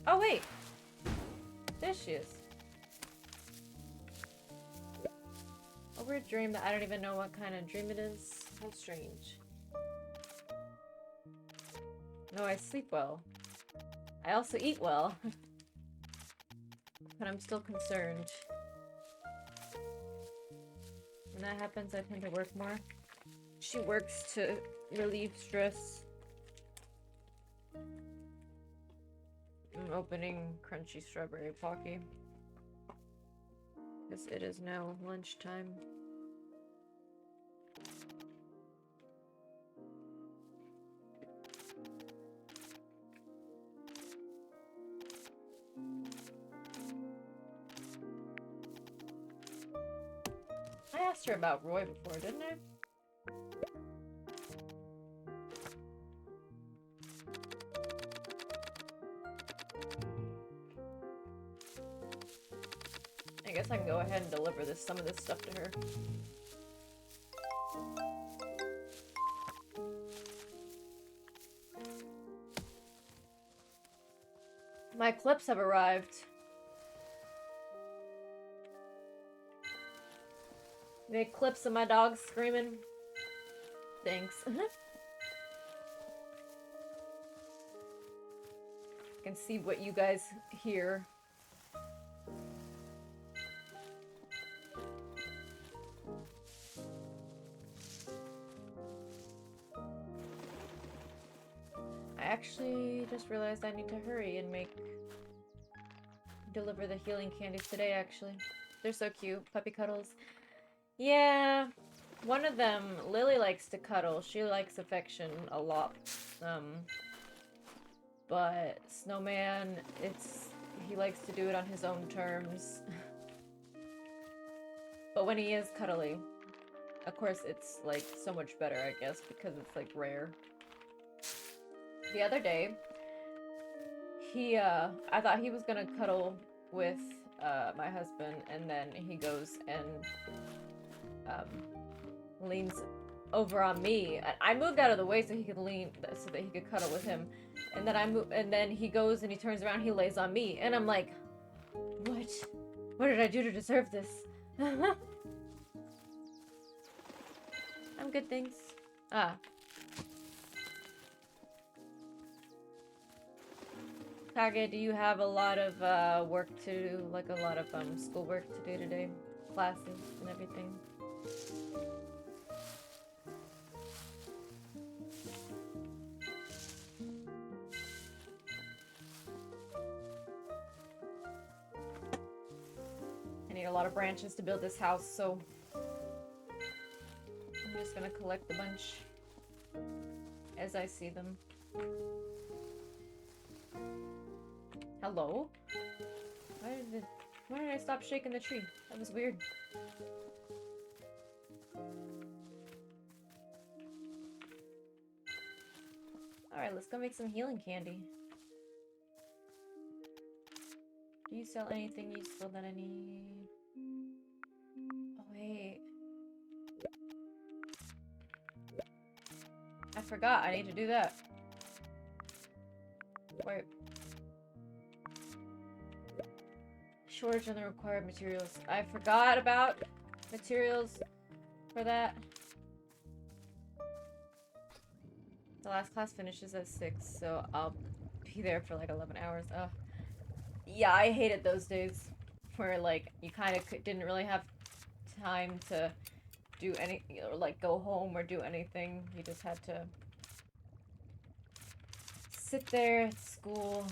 Oh wait! There she is. A weird dream that I don't even know what kind of dream it is. How strange. No, I sleep well. I also eat well. But I'm still concerned. When that happens, I tend to work more. She works to relieve stress. I'm opening crunchy strawberry Pocky. Because it is now lunchtime. asked her about Roy before, didn't I? I guess I can go ahead and deliver some of this stuff to her. My clips have arrived. Make clips of my dog screaming. Thanks. I can see what you guys hear. I actually just realized I need to hurry and deliver the healing candies today, actually. They're so cute. Puppy cuddles. Yeah. One of them, Lily likes to cuddle. She likes affection a lot. But Snowman, he likes to do it on his own terms. But when he is cuddly, of course it's like so much better, I guess, because it's like rare. The other day, I thought he was gonna cuddle with my husband, and then he goes and leans over on me. I moved out of the way so he could so that he could cuddle with him. And then he goes and he turns around, he lays on me, and I'm like, what? What did I do to deserve this? I'm good, thanks. Ah. Kage, do you have a lot of work to do, like a lot of schoolwork to do today? Classes and everything? I need a lot of branches to build this house, so I'm just gonna collect a bunch as I see them. Hello? Why did I stop shaking the tree? That was weird. Alright, let's go make some healing candy. Do you sell anything useful that I need? Oh, wait. I forgot. I need to do that. Wait. Shortage on the required materials. I forgot about materials for that. The last class finishes at 6, so I'll be there for like 11 hours. Ugh. Yeah, I hated those days where like you kind of didn't really have time to do any, or like go home or do anything. You just had to sit there at school.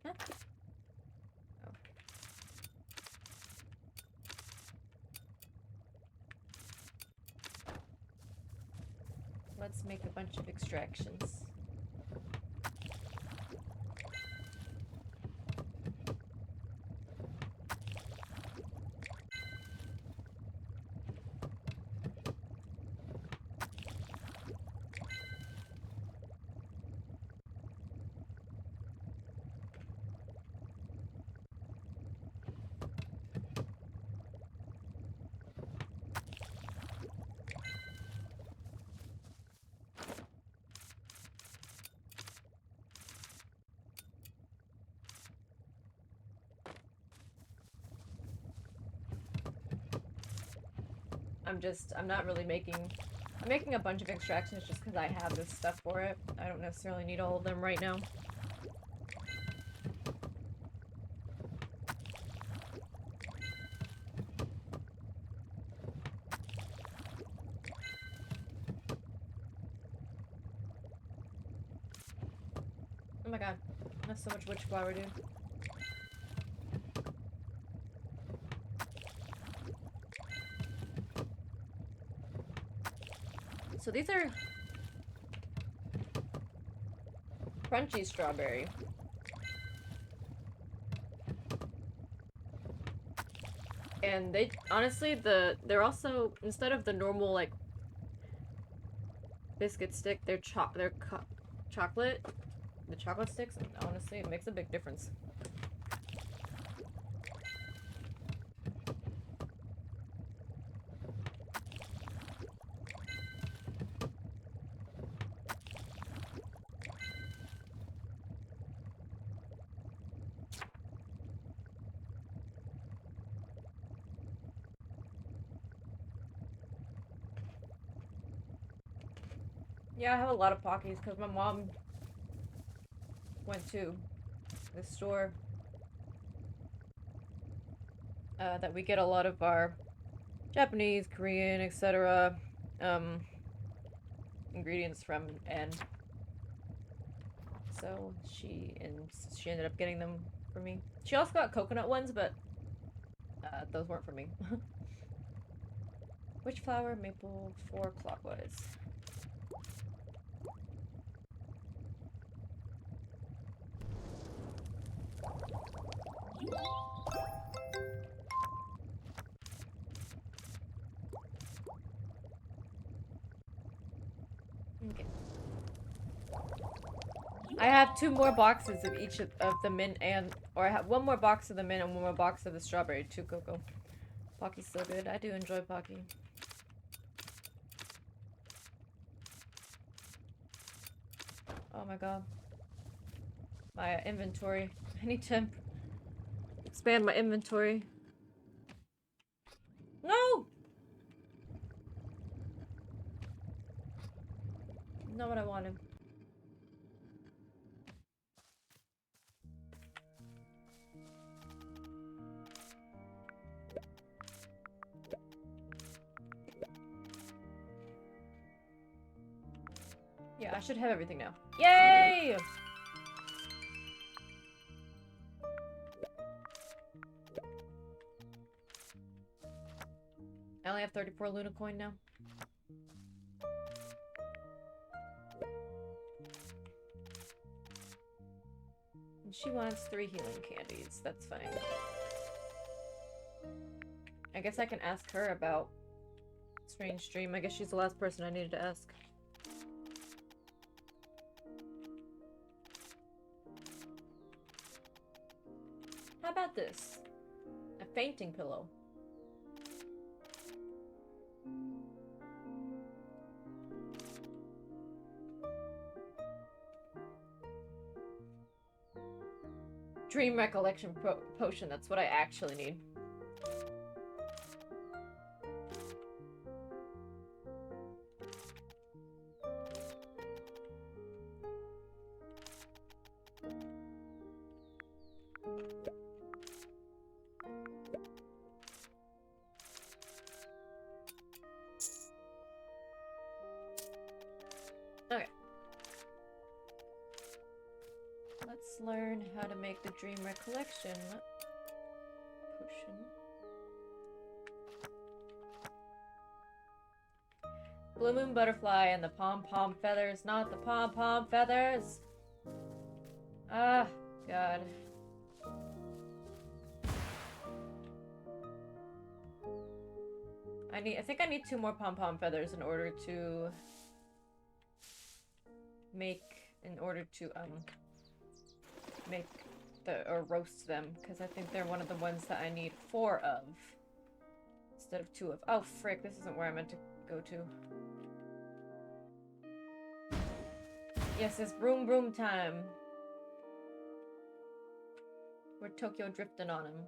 Huh? Oh. Let's make a bunch of extractions. I'm not really I'm making a bunch of extractions just because I have this stuff for it. I don't necessarily need all of them right now. Oh my god, that's so much witch flower, dude. So these are... crunchy strawberry. And they honestly they're also, instead of the normal like biscuit stick, they're chocolate. The chocolate sticks, and honestly, it makes a big difference. Yeah, I have a lot of Pockies because my mom went to the store that we get a lot of our Japanese, Korean, etc. Ingredients from, and so she ended up getting them for me. She also got coconut ones, but those weren't for me. Which flower? Maple 4 clockwise. Okay. I have 2 more boxes of each of the mint or I have 1 more box of the mint and 1 more box of the strawberry too, Coco. Pocky's so good. I do enjoy Pocky. Oh my god. My inventory. I need to expand my inventory. No! Not what I wanted. Yeah, I should have everything now. Yay! I only have 34 Luna coin now. And she wants 3 healing candies. That's fine. I guess I can ask her about Strange Dream. I guess she's the last person I needed to ask. How about this? A fainting pillow. Dream recollection potion. That's what I actually need. Okay. Let's learn how to make the dream recollection potion. Blue moon butterfly and the pom-pom feathers, not the pom-pom feathers. Ah, God. I think I need 2 more pom-pom feathers in order to make or roast them, because I think they're one of the ones that I need 4 of instead of 2 of. Oh frick, this isn't where I meant to go to. Yes, it's broom broom time. We're Tokyo drifting on him.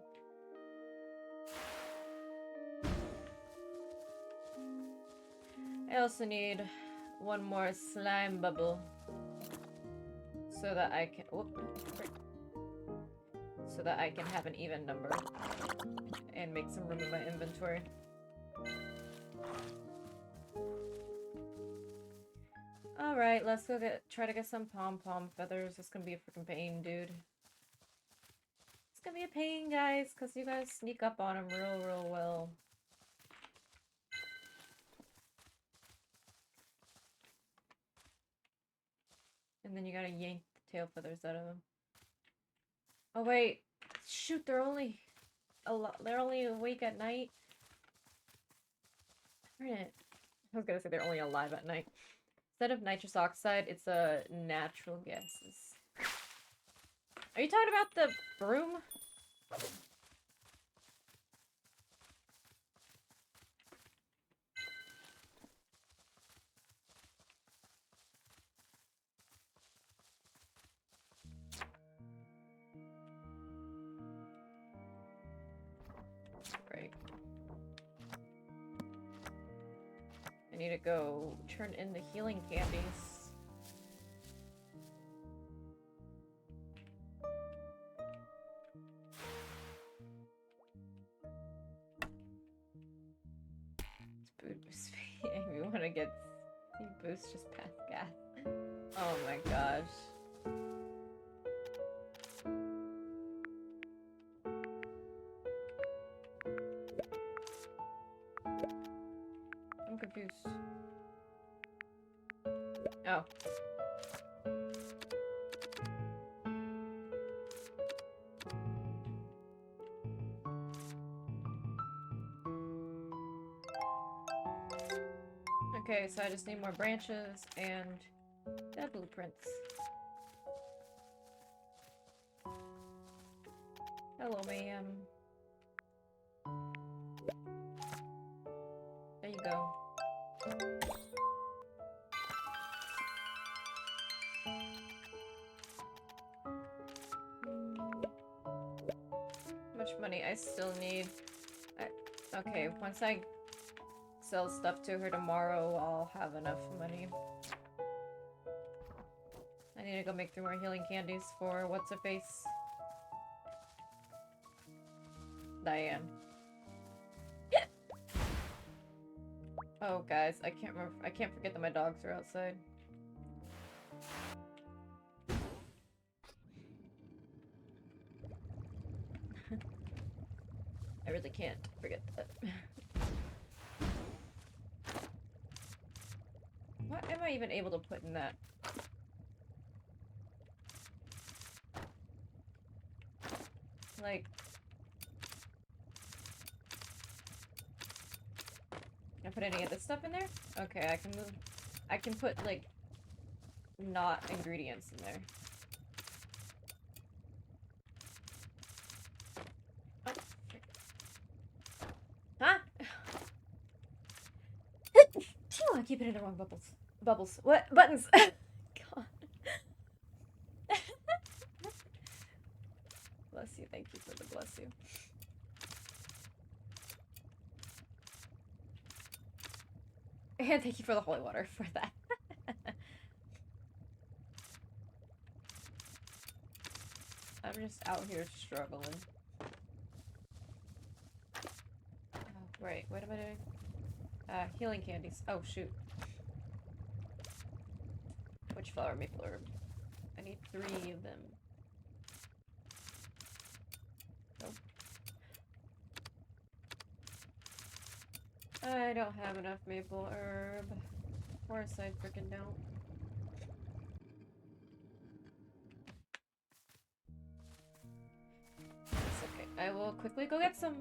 I also need 1 more slime bubble so that I can so that I can have an even number and make some room in my inventory. Alright, let's go try to get some pom-pom feathers. It's gonna be a freaking pain, dude. It's gonna be a pain, guys, because you guys sneak up on them real well. And then you gotta yank tail feathers out of them. Oh wait, shoot! They're only awake at night. Darn it! I was gonna say they're only alive at night. Instead of nitrous oxide, it's a natural gases. Are you talking about the broom? Right. I need to go turn in the healing candies. Boost. We want to get boost just past gas. Oh my gosh. I'm confused. Oh. Okay, so I just need more branches and the blueprints. Hello, ma'am. There you go. How much money I still need? Okay, once I sell stuff to her tomorrow, I'll have enough money. I need to go make 3 more healing candies for what's-her-face? Diane. Oh, guys, I can't remember. I can't forget that my dogs are outside. I really can't forget that. What am I even able to put in that? Like... Can I put any of this stuff in there? Okay, I can move... I can put, like, not ingredients in there. Oh, frick. Huh? I keep hitting the wrong bubbles. Bubbles. What? Buttons! God. Bless you. Thank you for the bless you. And thank you for the holy water for that. I'm just out here struggling. Oh, right. What am I doing? Healing candies. Oh, shoot. Which flower? Maple herb. I need 3 of them. Nope. I don't have enough maple herb. Of course I freaking don't. It's okay. I will quickly go get some.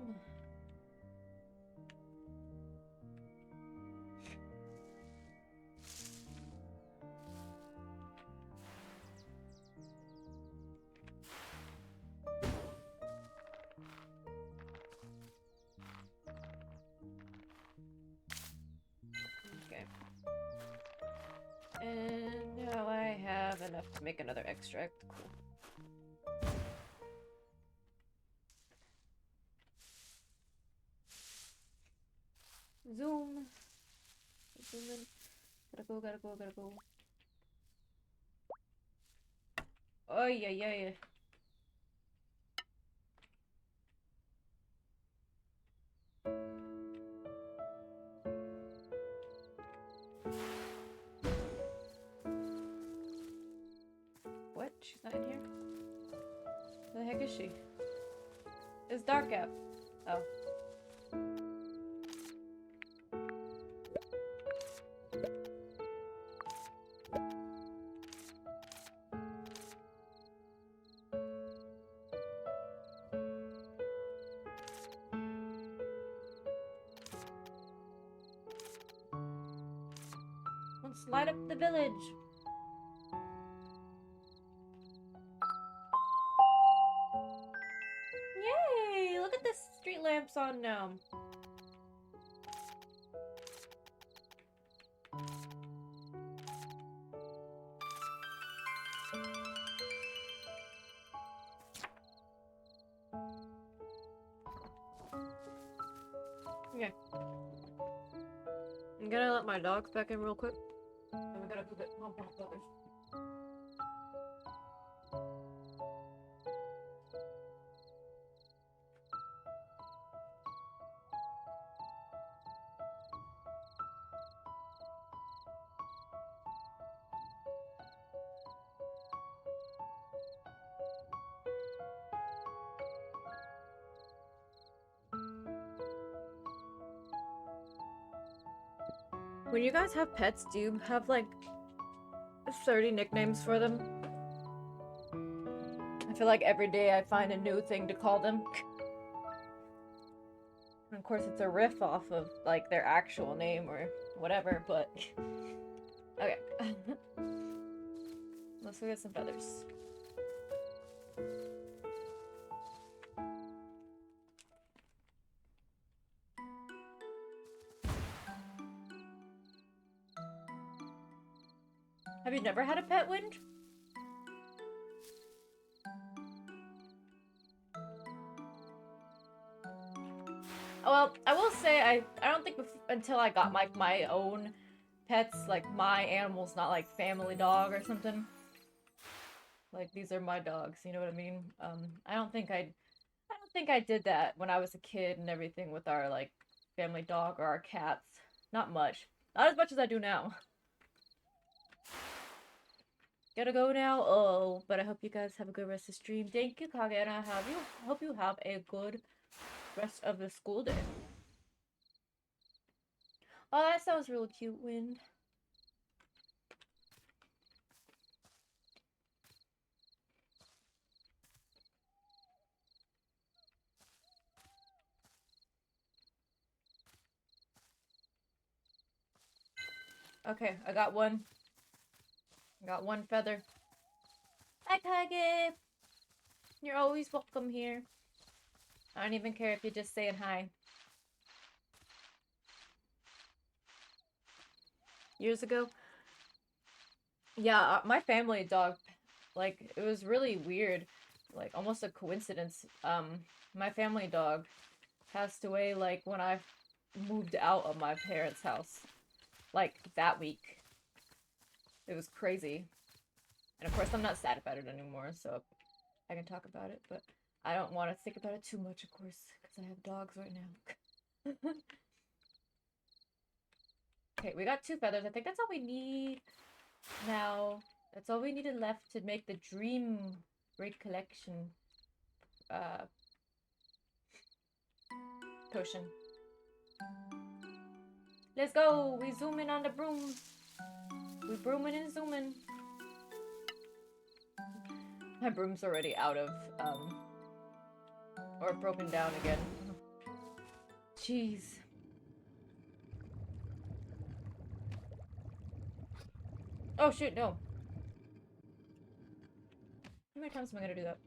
And now I have enough to make another extract. Cool. Zoom. Zoom in. Gotta go, gotta go, gotta go. Oh, yeah, yeah, yeah. What? She's not in here? Where the heck is she? It's dark out. Oh. light up the village. Yay! Look at the street lamps on now. Okay. I'm gonna let my dogs back in real quick. And we gotta go get Pom Pom feathers. When you guys have pets, do you have like 30 nicknames for them? I feel like every day I find a new thing to call them. And of course it's a riff off of like their actual name or whatever, but okay. Let's go get some feathers. Have you never had a pet, Wind? Well, I will say I don't think until I got my own pets, like my animals, not like family dog or something. Like these are my dogs, you know what I mean? I don't think I did that when I was a kid and everything with our like family dog or our cats. Not much. Not as much as I do now. Gotta go now. Oh, but I hope you guys have a good rest of the stream. Thank you, Kage, and I hope you have a good rest of the school day. Oh, that sounds real cute, Wind. Okay, I got one. I got one feather. Hi, Kage! You're always welcome here. I don't even care if you're just saying hi. Years ago? Yeah, my family dog, like, it was really weird. Like, almost a coincidence. My family dog passed away, like, when I moved out of my parents' house. Like, that week. It was crazy. And of course, I'm not sad about it anymore, so I can talk about it, but I don't want to think about it too much, of course, because I have dogs right now. Okay, we got 2 feathers. I think that's all we need now. That's all we needed left to make the dream recollection potion. Let's go! We zoom in on the broom. We brooming and zooming. My broom's already out of, or broken down again. Jeez. Oh shoot, no. How many times am I gonna do that?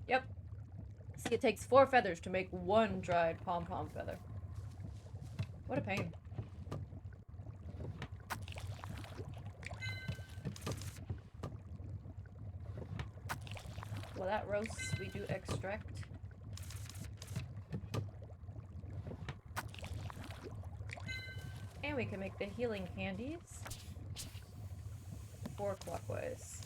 Yep. See, it takes 4 feathers to make 1 dried pom-pom feather. What a pain. Well, that roasts, we do extract. And we can make the healing candies. 4 clockwise.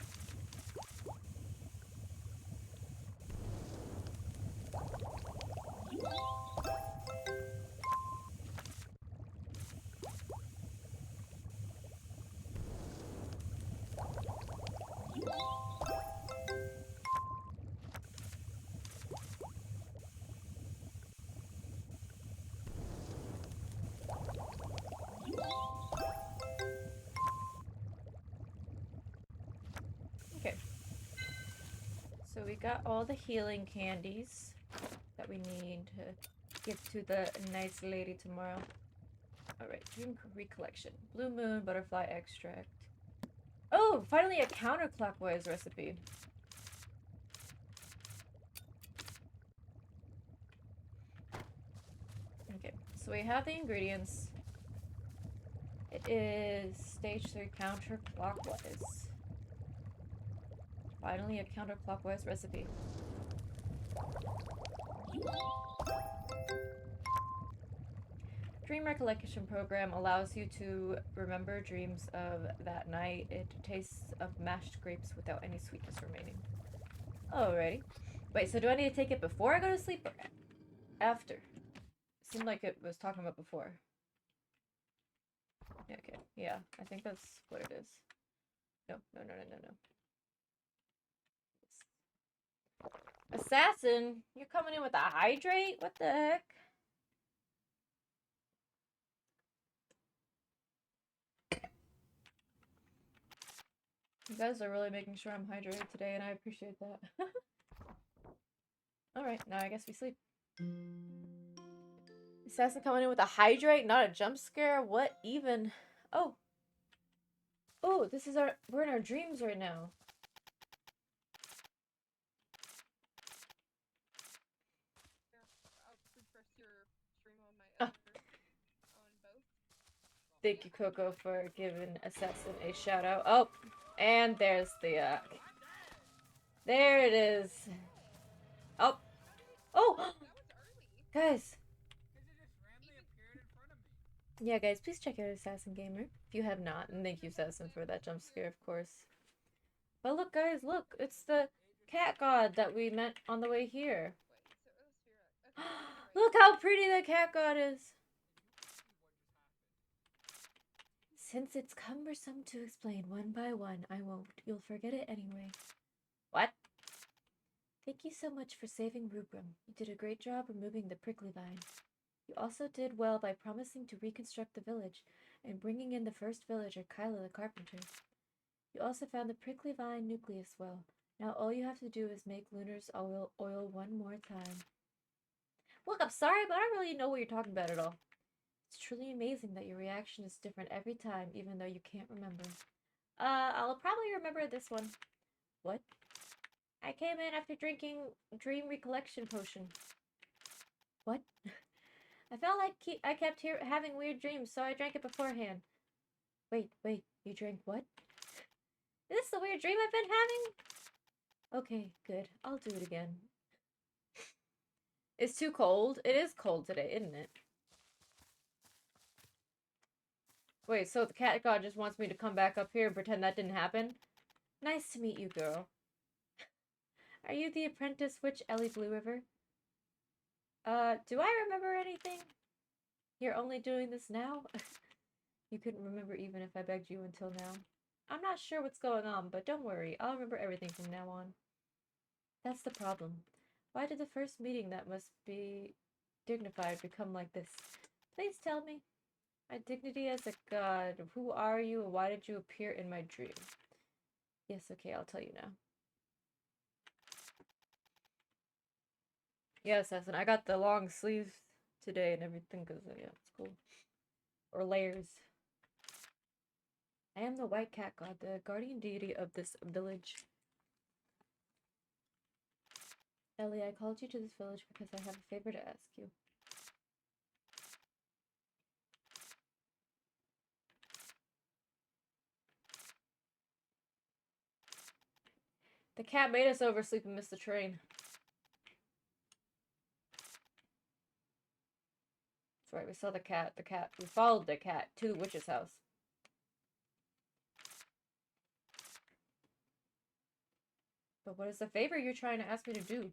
So we got all the healing candies that we need to give to the nice lady tomorrow. Alright, dream recollection. Blue moon, butterfly extract. Oh, finally a counterclockwise recipe. Okay, so we have the ingredients. It is stage 3 counterclockwise. Finally a counterclockwise recipe. Dream recollection program allows you to remember dreams of that night. It tastes of mashed grapes without any sweetness remaining. Alrighty. Wait, so do I need to take it before I go to sleep or after? Seemed like it was talking about before. Yeah, okay. Yeah, I think that's what it is. No. Assassin? You're coming in with a hydrate? What the heck? You guys are really making sure I'm hydrated today, and I appreciate that. Alright, now I guess we sleep. Assassin coming in with a hydrate, not a jump scare? What even? Oh. Oh, this is we're in our dreams right now. Thank you, Coco, for giving Assassin a shout out. Oh, and there's the, there it is. Oh. Oh! Guys. Yeah, guys, please check out Assassin Gamer if you have not. And thank you, Assassin, for that jump scare, of course. But look, guys, look. It's the cat god that we met on the way here. Look how pretty the cat god is. Since it's cumbersome to explain one by one, I won't. You'll forget it anyway. What? Thank you so much for saving Rubrum. You did a great job removing the prickly vine. You also did well by promising to reconstruct the village and bringing in the first villager, Kyla the carpenter. You also found the prickly vine nucleus well. Now all you have to do is make Lunar's oil one more time. Look, I'm sorry, but I don't really know what you're talking about at all. It's truly amazing that your reaction is different every time, even though you can't remember. I'll probably remember this one. What? I came in after drinking dream recollection potion. What? I felt like I kept having weird dreams, so I drank it beforehand. Wait, you drank what? Is this the weird dream I've been having? Okay, good. I'll do it again. It's too cold. It is cold today, isn't it? Wait, so the cat god just wants me to come back up here and pretend that didn't happen? Nice to meet you, girl. Are you the apprentice witch Ellie Blue River? Do I remember anything? You're only doing this now? You couldn't remember even if I begged you until now. I'm not sure what's going on, but don't worry. I'll remember everything from now on. That's the problem. Why did the first meeting that must be dignified become like this? Please tell me. My dignity as a god. Who are you and why did you appear in my dream? Yes, okay, I'll tell you now. Yeah, Assassin, I got the long sleeves today and everything because, yeah, it's cool. Or layers. I am the white cat god, the guardian deity of this village. Ellie, I called you to this village because I have a favor to ask you. The cat made us oversleep and miss the train. That's right, we saw the cat. We followed the cat to the witch's house. But what is the favor you're trying to ask me to do?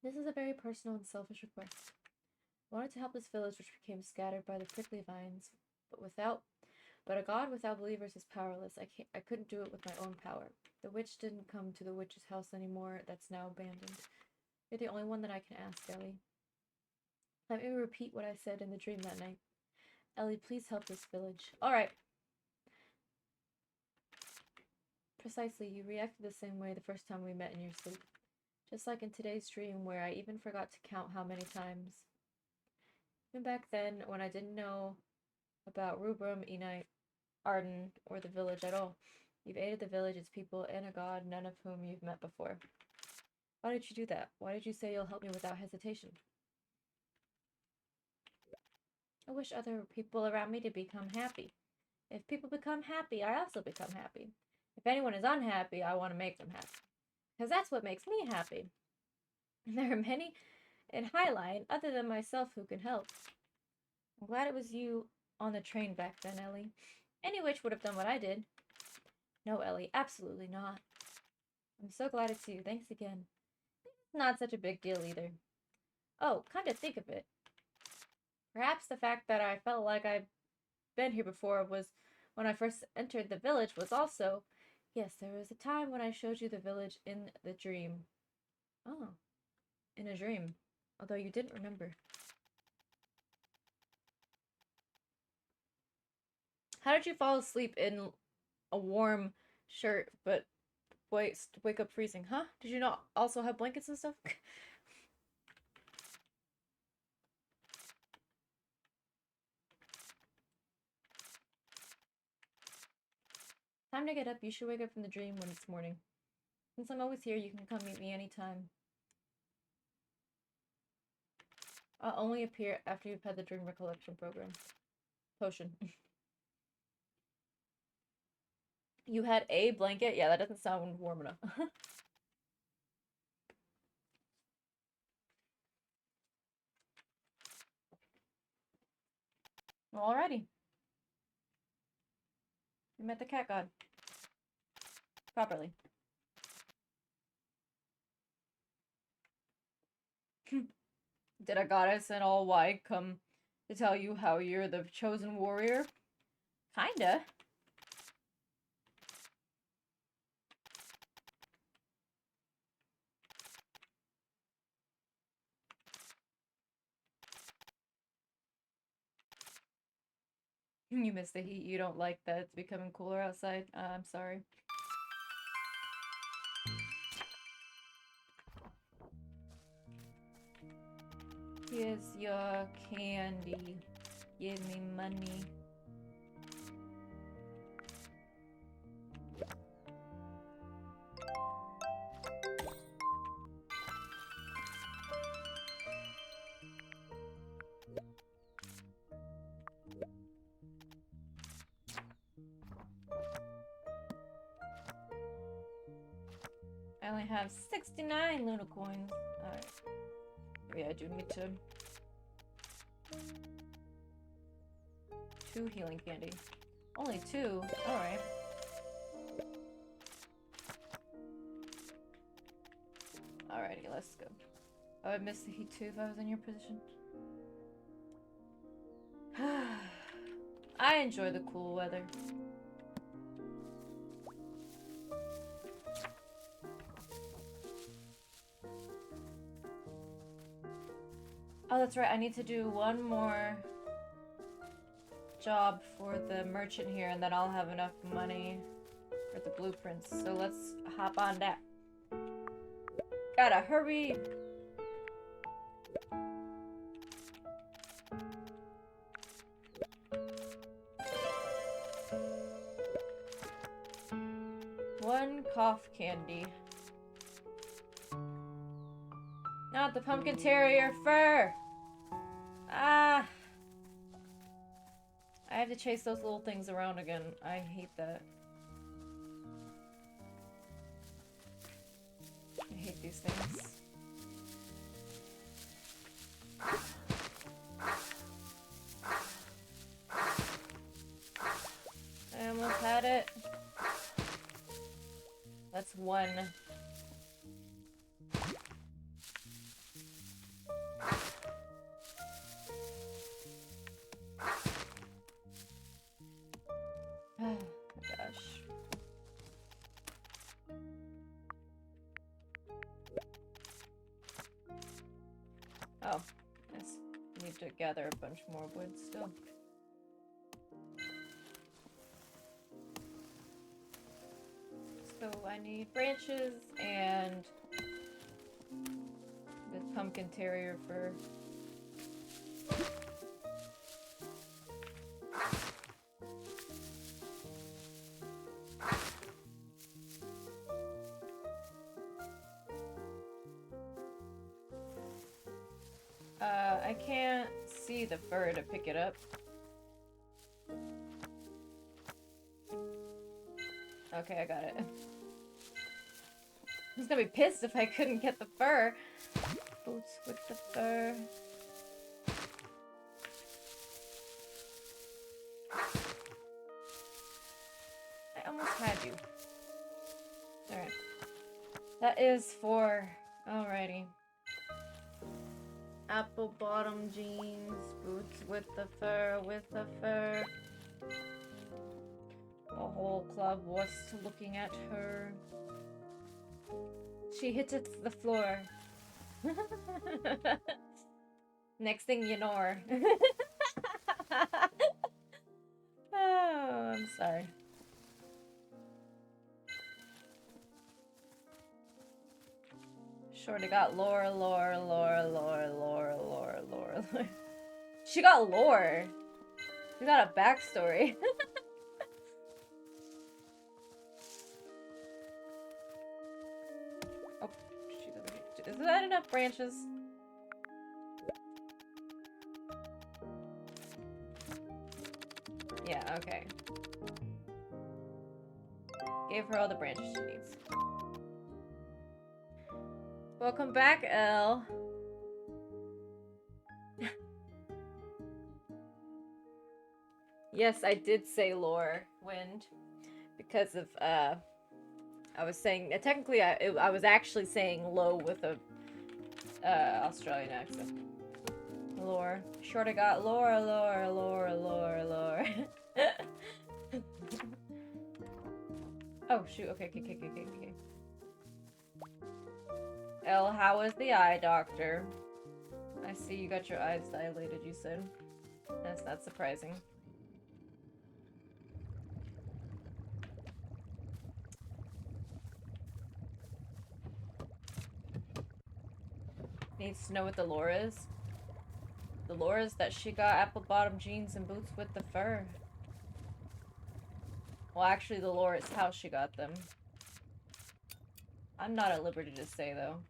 This is a very personal and selfish request. I wanted to help this village which became scattered by the prickly vines, but a god without believers is powerless. I couldn't do it with my own power. The witch didn't come to the witch's house anymore. That's now abandoned. You're the only one that I can ask, Ellie. Let me repeat what I said in the dream that night. Ellie, please help this village. Alright. Precisely, you reacted the same way the first time we met in your sleep. Just like in today's dream, where I even forgot to count how many times. Even back then, when I didn't know about Rubrum, Enite, Arden, or the village at all, you've aided the village, its people, and a god, none of whom you've met before. Why did you do that? Why did you say you'll help me without hesitation? I wish other people around me to become happy. If people become happy, I also become happy. If anyone is unhappy, I want to make them happy. Because that's what makes me happy. And there are many in Highline, other than myself, who can help. I'm glad it was you on the train back then, Ellie. Any witch would have done what I did. No, Ellie, absolutely not. I'm so glad it's you. Thanks again. It's not such a big deal either. Oh, come to think of it. Perhaps the fact that I felt like I'd been here before was when I first entered the village was also... Yes, there was a time when I showed you the village in the dream. Oh, in a dream. Although you didn't remember. How did you fall asleep in a warm shirt but wake up freezing? Huh? Did you not also have blankets and stuff? Time to get up. You should wake up from the dream when it's morning. Since I'm always here, you can come meet me anytime. I'll only appear after you've had the dream recollection program. Potion. You had a blanket? Yeah, that doesn't sound warm enough. Alrighty. We met the cat god. Properly. Did a goddess in all white come to tell you how you're the chosen warrior? Kinda. You miss the heat. You don't like that it's becoming cooler outside. I'm sorry. Here's your candy. Give me money. I only have 69 Luna coins. Alright. Maybe I do need to... 2 healing candy. Only 2? Alright. Alrighty, let's go. I would miss the heat too if I was in your position. I enjoy the cool weather. Oh, that's right. I need to do one more job for the merchant here, and then I'll have enough money for the blueprints. So let's hop on that. Gotta hurry! One cough candy. Not the pumpkin terrier fur! Ah! I have to chase those little things around again. I hate that. I hate these things. I almost had it. That's one. Oh gosh. Oh, I need to gather a bunch more wood still. So I need branches and this pumpkin terrier fur. I can't see the fur to pick it up. Okay, I got it. I was gonna be pissed if I couldn't get the fur. Boots with the fur. I almost had you. Alright. That is for... Alrighty. Apple bottom jeans, boots with the fur, The whole club was looking at her. She hit it to the floor. Next thing you know. Oh, I'm sorry. Shorty got lore. She got lore. She got a backstory. Oh, shoot. Is that enough branches? Yeah, okay. Gave her all the branches she needs. Welcome back, Elle. Yes, I did say lore, wind, because of, I was saying, technically, I was actually saying low with a, Australian accent. Lore. Shorty got lore. Oh, shoot, okay. Elle, how is the eye doctor? I see you got your eyes dilated, you said. That's not surprising. Needs to know what the lore is. The lore is that she got apple bottom jeans and boots with the fur. Well, actually, the lore is how she got them. I'm not at liberty to say, though.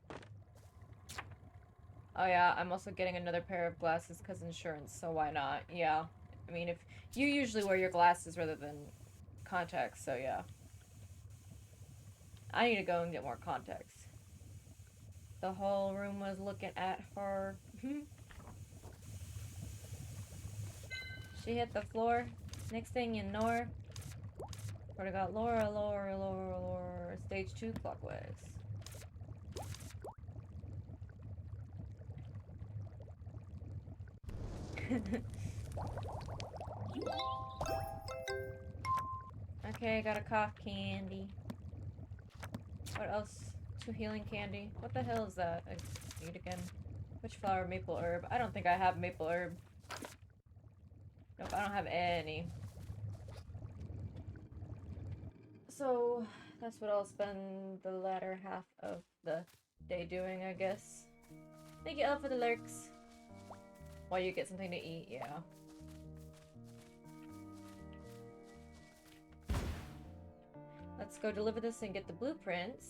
Oh yeah, I'm also getting another pair of glasses because insurance, so why not? Yeah. I mean, if you usually wear your glasses rather than contacts, so yeah. I need to go and get more contacts. The whole room was looking at her. She hit the floor. Next thing you know, we got Laura. Stage 2 clockwise. Okay, got a cough candy. What else? 2 healing candy. What the hell is that? I need again. Which flower? Maple herb. I don't think I have maple herb. Nope, I don't have any. So, that's what I'll spend the latter half of the day doing, I guess. Thank you, Elle, for the lurks. While you get something to eat, yeah. Let's go deliver this and get the blueprints.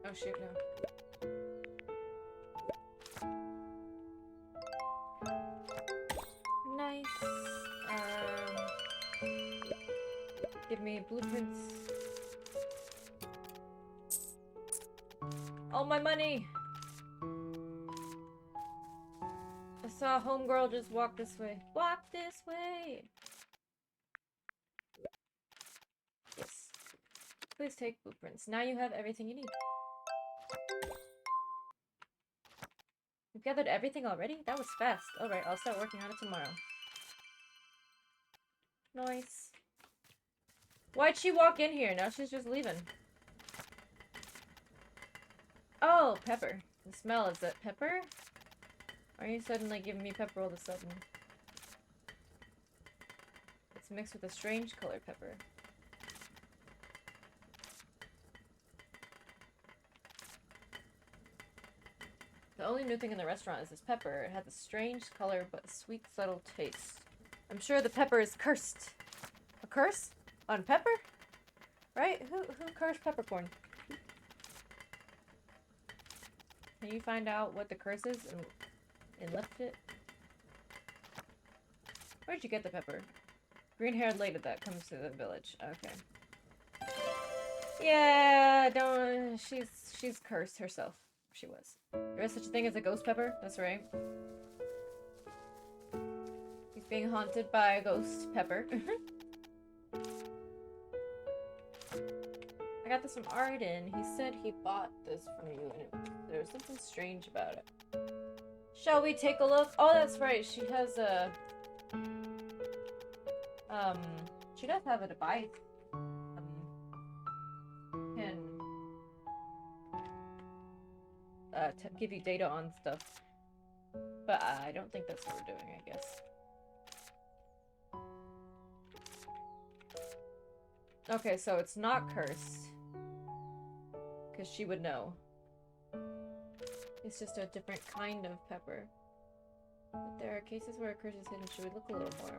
Oh shoot, no. Nice. Give me blueprints. All my money! I saw a homegirl just walk this way. Walk this way! Yes. Please take blueprints. Now you have everything you need. You've gathered everything already? That was fast. Alright, I'll start working on it tomorrow. Nice. Why'd she walk in here? Now she's just leaving. Oh, pepper. The smell, is that pepper? Why are you suddenly giving me pepper all of a sudden? It's mixed with a strange colored pepper. The only new thing in the restaurant is this pepper. It has a strange color but sweet, subtle taste. I'm sure the pepper is cursed. A curse? On pepper? Right? Who cursed peppercorn? Can you find out what the curse is and lift it? Where'd you get the pepper? Green-haired lady that comes to the village. Okay. Yeah, don't. She's cursed herself. She was. There is such a thing as a ghost pepper. That's right. He's being haunted by a ghost pepper. I got this from Arden. He said he bought this from you, and there was something strange about it. Shall we take a look? Oh, that's right. She has a. She does have a device. Can give you data on stuff, but I don't think that's what we're doing. I guess. Okay, so it's not cursed, because she would know. It's just a different kind of pepper. But there are cases where a curse is hidden. Should we look a little more?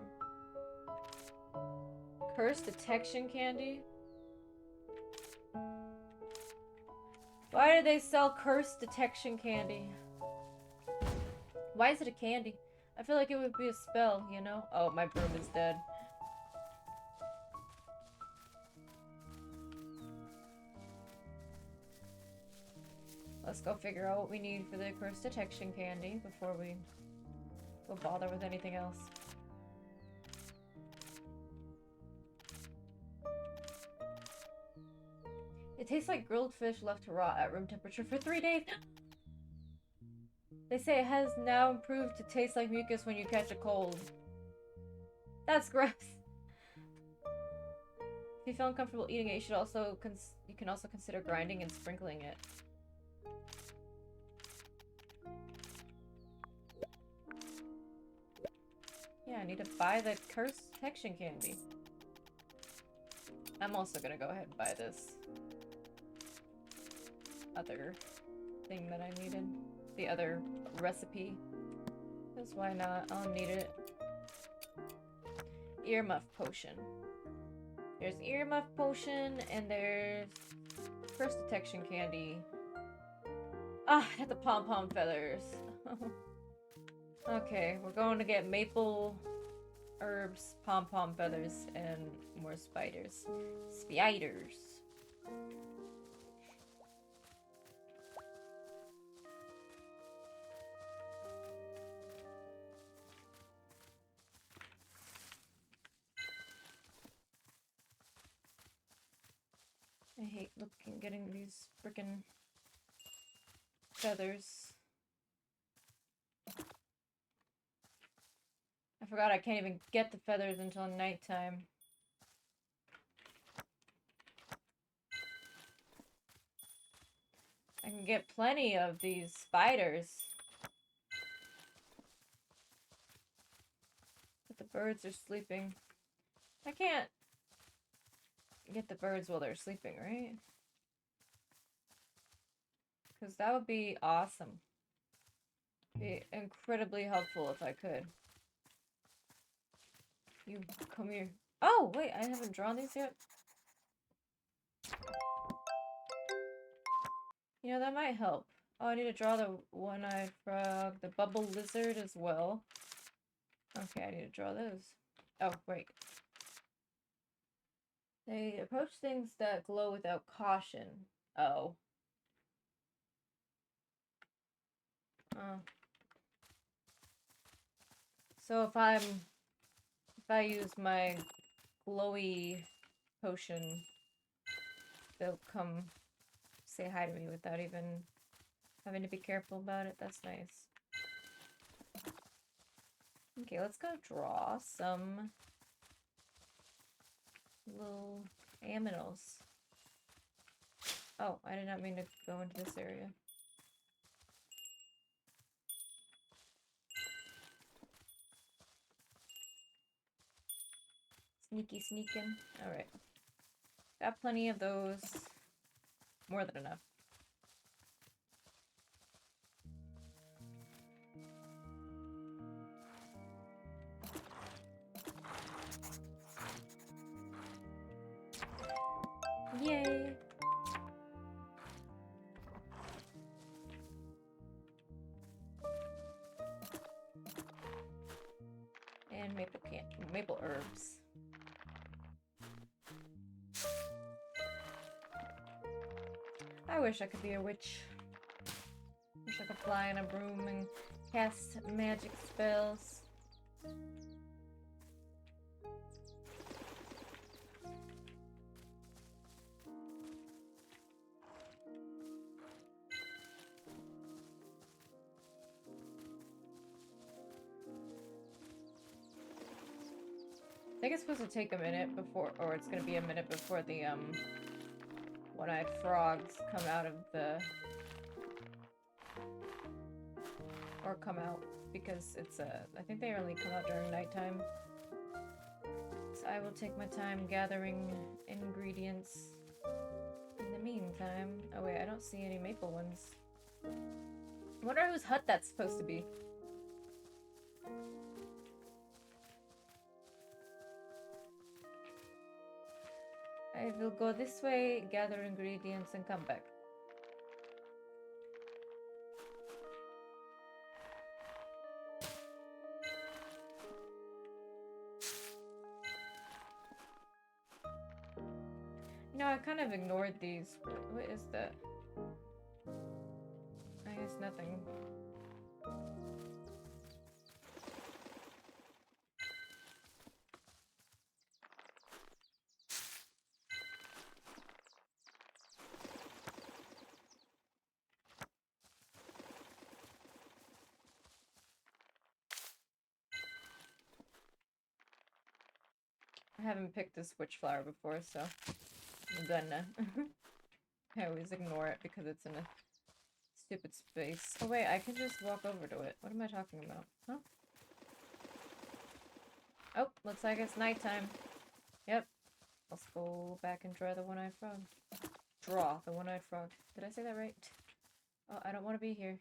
Curse detection candy? Why do they sell curse detection candy? Why is it a candy? I feel like it would be a spell, you know? Oh, my broom is dead. Let's go figure out what we need for the curse detection candy before we go bother with anything else. It tastes like grilled fish left to rot at room temperature for 3 days. They say it has now improved to taste like mucus when you catch a cold. That's gross. If you feel uncomfortable eating it, you can also consider grinding and sprinkling it. Yeah, I need to buy the curse detection candy. I'm also gonna go ahead and buy this other thing that I needed. The other recipe. Because why not? I'll need it. Earmuff potion. There's earmuff potion and there's curse detection candy. Ah, I had the pom-pom feathers. Okay, we're going to get maple herbs, pom-pom feathers, and more spiders. Spiders. I hate getting these frickin' feathers. I forgot I can't even get the feathers until nighttime. I can get plenty of these spiders. But the birds are sleeping. I can't get the birds while they're sleeping, right? Because that would be awesome. Be incredibly helpful if I could. You come here. Oh, wait, I haven't drawn these yet. You know, that might help. Oh, I need to draw the one-eyed frog, the bubble lizard as well. Okay, I need to draw those. Oh, wait. They approach things that glow without caution. Oh. So if I use my glowy potion, they'll come say hi to me without even having to be careful about it. That's nice. Okay, let's go draw some little aminos. Oh, I did not mean to go into this area. Sneaky sneaking. Alright. Got plenty of those. More than enough. Yay! And maple herbs. I wish I could be a witch. Wish I could fly on a broom and cast magic spells. I think it's supposed to take a minute before, or it's gonna be a minute before the, one-eyed frogs come out of the... or come out, because it's, I think they only come out during nighttime. So I will take my time gathering ingredients. In the meantime... Oh wait, I don't see any maple ones. I wonder whose hut that's supposed to be. I will go this way, gather ingredients, and come back. You know, I kind of ignored these. What is that? I guess nothing. I haven't picked this witch flower before, so I'm gonna. I always ignore it because it's in a stupid space. Oh wait, I can just walk over to it. What am I talking about? Huh? Oh, looks like it's nighttime. Yep. Let's go back and draw the one-eyed frog. Draw the one-eyed frog. Did I say that right? Oh, I don't want to be here.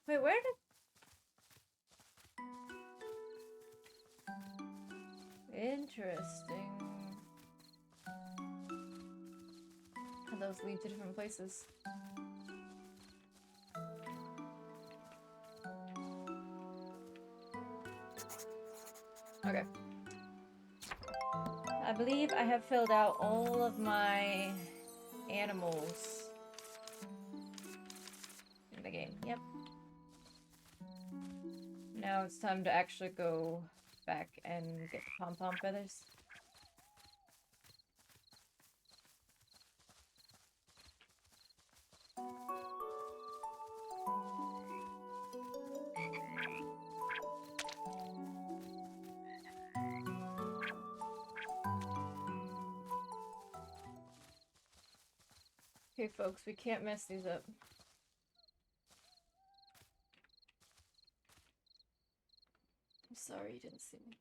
Wait, where did... Interesting. How those lead to different places. Okay. I believe I have filled out all of my animals in the game. Yep. Now it's time to actually go back and get the pom-pom feathers. Okay, folks, we can't mess these up. I'm sorry you didn't see me.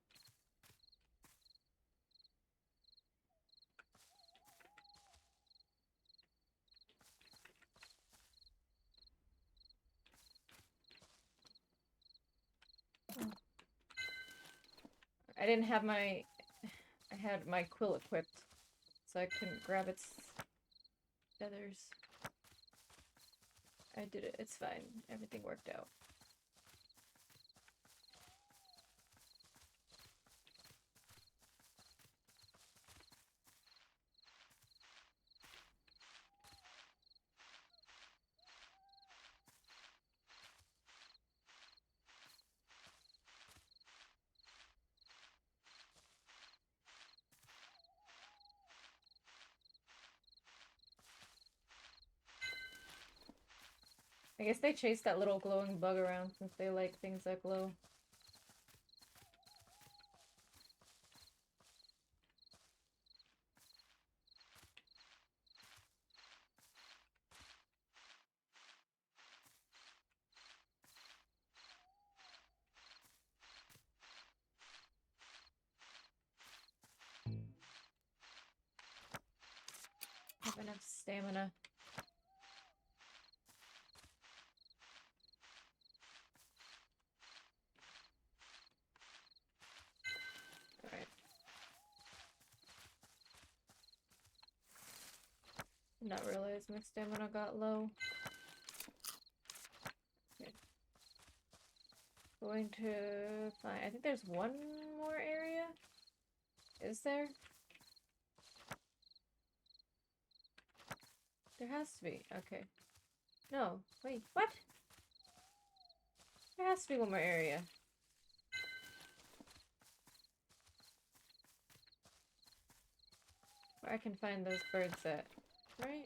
I didn't have my... I had my quill equipped, so I couldn't grab its feathers. I did it. It's fine. Everything worked out. I guess they chase that little glowing bug around since they like things that glow. have enough stamina. Alright. Did not realize my stamina got low. Okay. Going to find. I think there's one more area. Is there? There has to be. Okay. No. Wait. What? There has to be one more area. Where I can find those birds at. Right?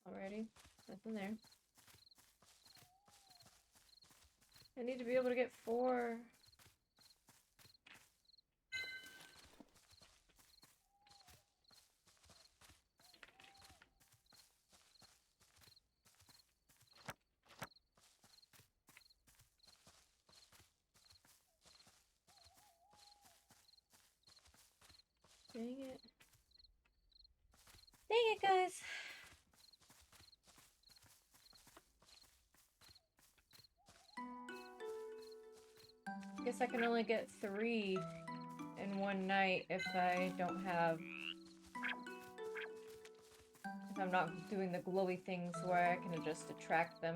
Alrighty. Nothing there. I need to be able to get 4. Dang it. Dang it, guys. Guess I can only get 3 in one night if I don't have... If I'm not doing the glowy things where I can just attract them.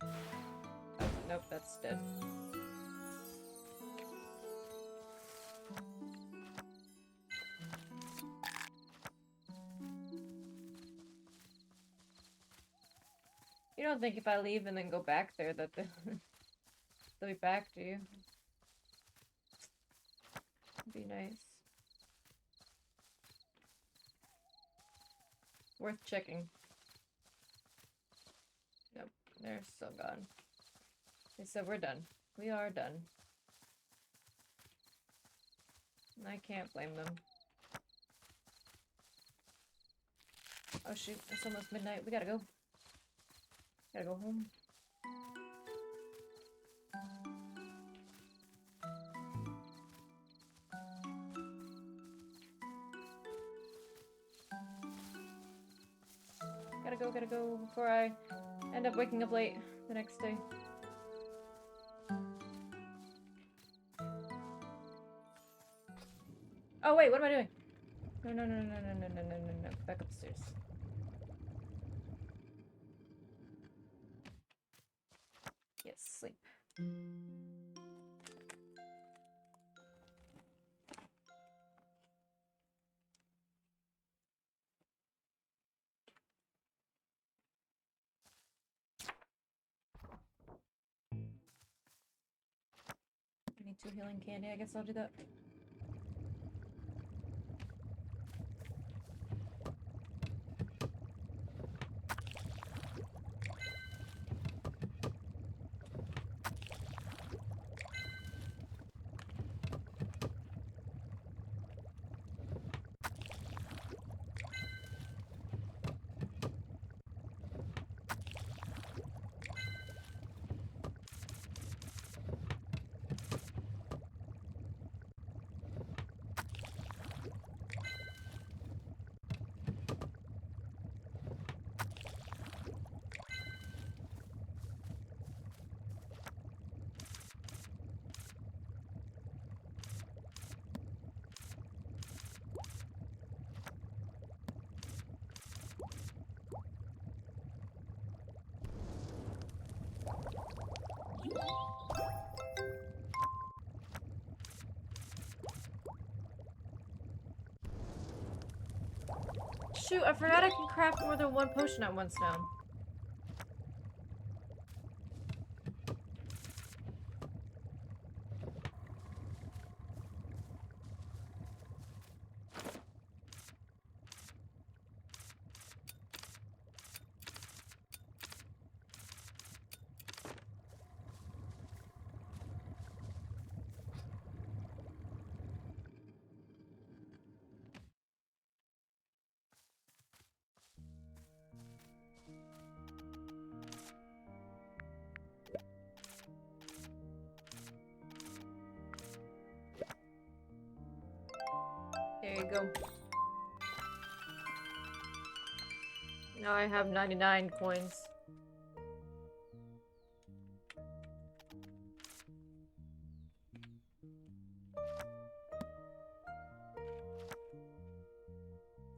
Oh, nope, that's dead. You don't think if I leave and then go back there that they'll be back, do you? Be nice. Worth checking. Nope, they're still gone. They said we're done. We are done. And I can't blame them. Oh shoot, it's almost midnight. We gotta go. Gotta go home. Gotta go before I end up waking up late the next day. Oh wait, what am I doing? No. Back upstairs. Yes, sleep. I need 2 healing candy. I guess I'll do that. Shoot, I forgot I can craft more than 1 potion at once now. go. Now I have 99 coins.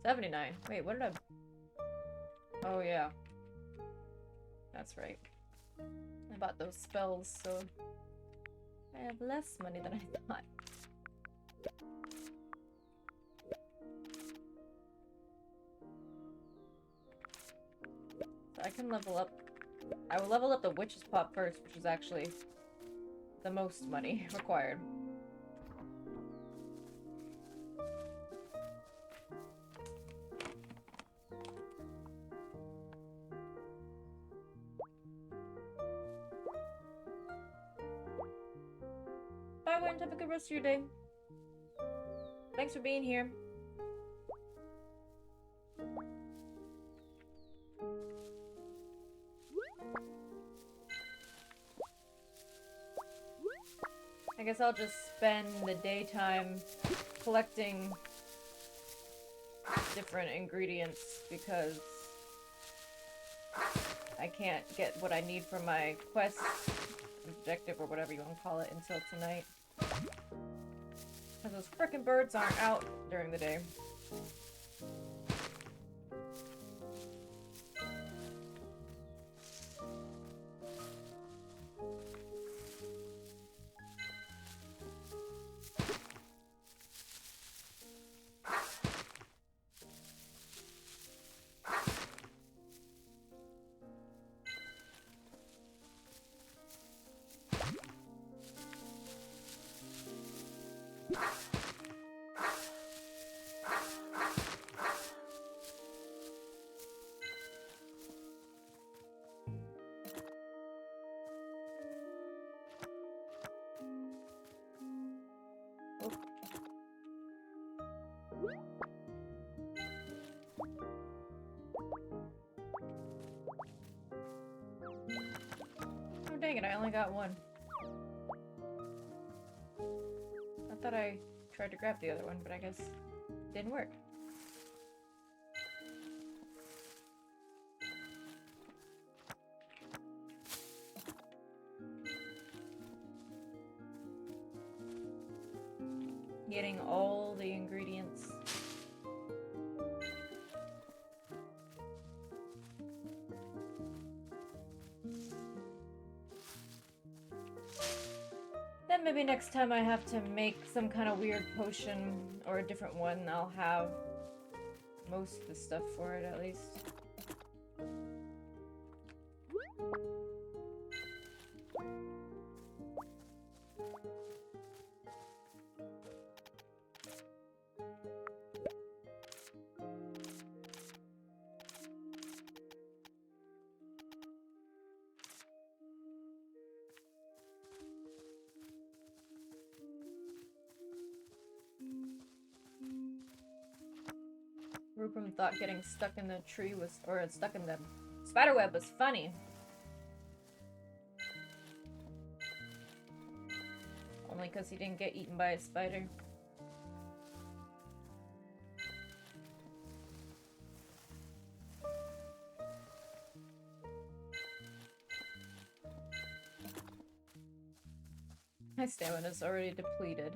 $79. Wait, what did I... Oh, yeah. That's right. I bought those spells, so... I have less money than I thought. So I can level up... I will level up the Witch's Pot first, which is actually the most money required. Bye, Wind. Have a good rest of your day. Thanks for being here. I guess I'll just spend the daytime collecting different ingredients because I can't get what I need for my quest objective or whatever you want to call it until tonight. Because those frickin' birds aren't out during the day. Oh dang it, I only got one. I thought I tried to grab the other one, but I guess it didn't work. Getting all the ingredients. Then maybe next time I have to make some kind of weird potion or a different one, I'll have most of the stuff for it at least. Rupam thought getting stuck in the tree was, or stuck in the spiderweb was funny. Only because he didn't get eaten by a spider. My stamina's already depleted.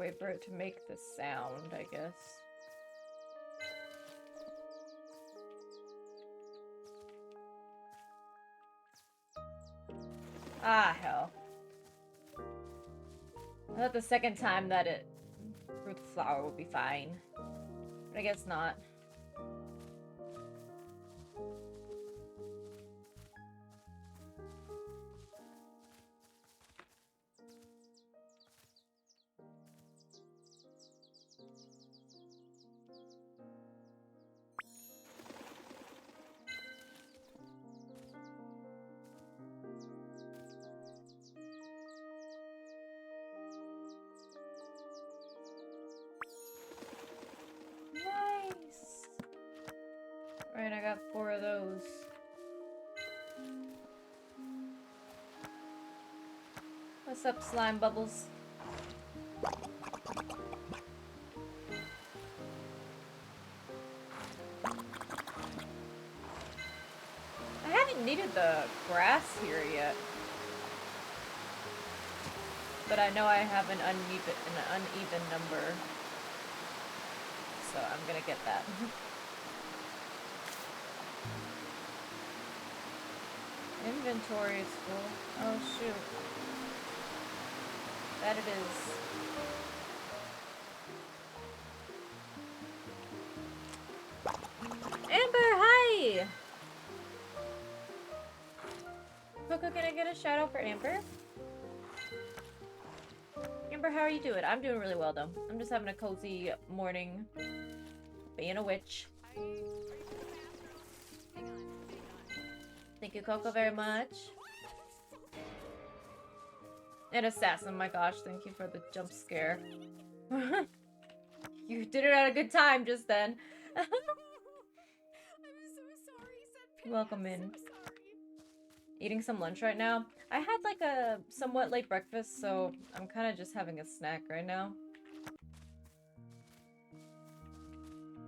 wait for it to make the sound, I guess. Ah, hell. I thought the second time that it grew the flower would be fine. But I guess not. Nice. Alright, I got 4 of those. What's up, slime bubbles? I haven't needed the grass here yet. But I know I have an uneven number. So I'm gonna get that. Inventory is full. Oh shoot. That it is. Amber, hi! Coco, can I get a shout out for Amber? Amber, how are you doing? I'm doing really well though. I'm just having a cozy morning. Being a witch. Thank you, Coco, very much. And Assassin, my gosh, thank you for the jump scare. You did it at a good time just then. I'm so sorry, Welcome in. Eating some lunch right now. I had like a somewhat late breakfast, so I'm kind of just having a snack right now.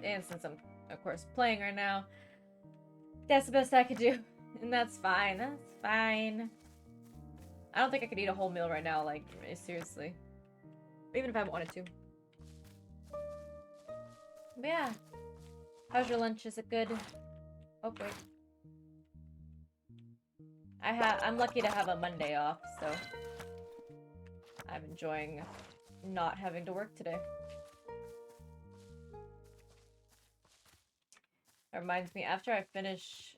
And since I'm, of course, playing right now, that's the best I could do. And that's fine. That's fine. I don't think I could eat a whole meal right now, like, seriously. Even if I wanted to. But yeah. How's your lunch? Is it good? Oh, wait. I'm lucky to have a Monday off, so I'm enjoying not having to work today. That reminds me, after I finish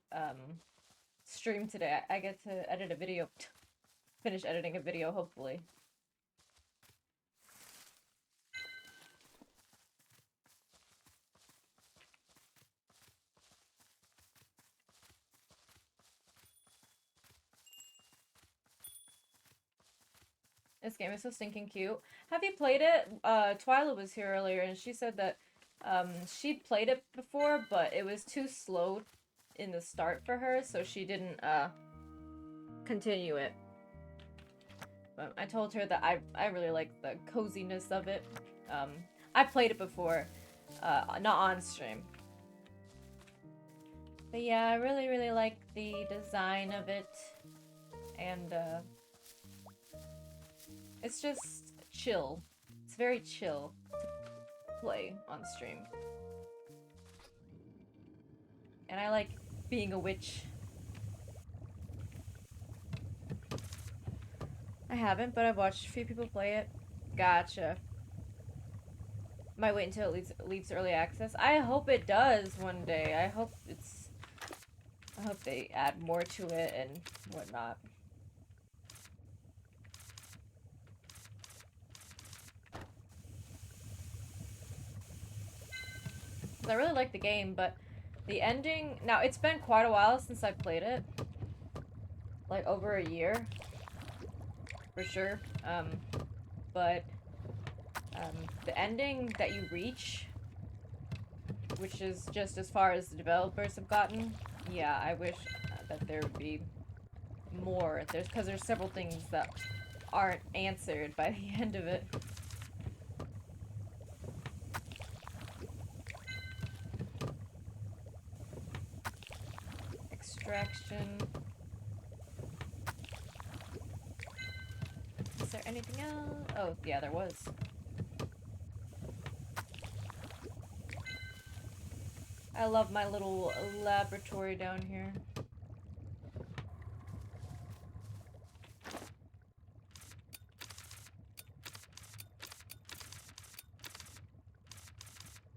stream today, I get to edit a video. Finish editing a video, hopefully. This game is so stinking cute. Have you played it? Twyla was here earlier and she said that she'd played it before, but it was too slow in the start for her, so she didn't continue it. But I told her that I really like the coziness of it. I played it before, not on stream. But yeah, I really, really like the design of it. And it's just chill. It's very chill to play on stream. And I like being a witch. I haven't, but I've watched a few people play it. Gotcha. Might wait until it leaves early access. I hope it does one day. I hope they add more to it and whatnot. I really like the game, but the ending... Now, it's been quite a while since I played it. Like, over a year. For sure. But the ending that you reach, which is just as far as the developers have gotten, yeah, I wish that there would be more. Because there's several things that aren't answered by the end of it. Extraction. Is there anything else? Oh, yeah, there was. I love my little laboratory down here.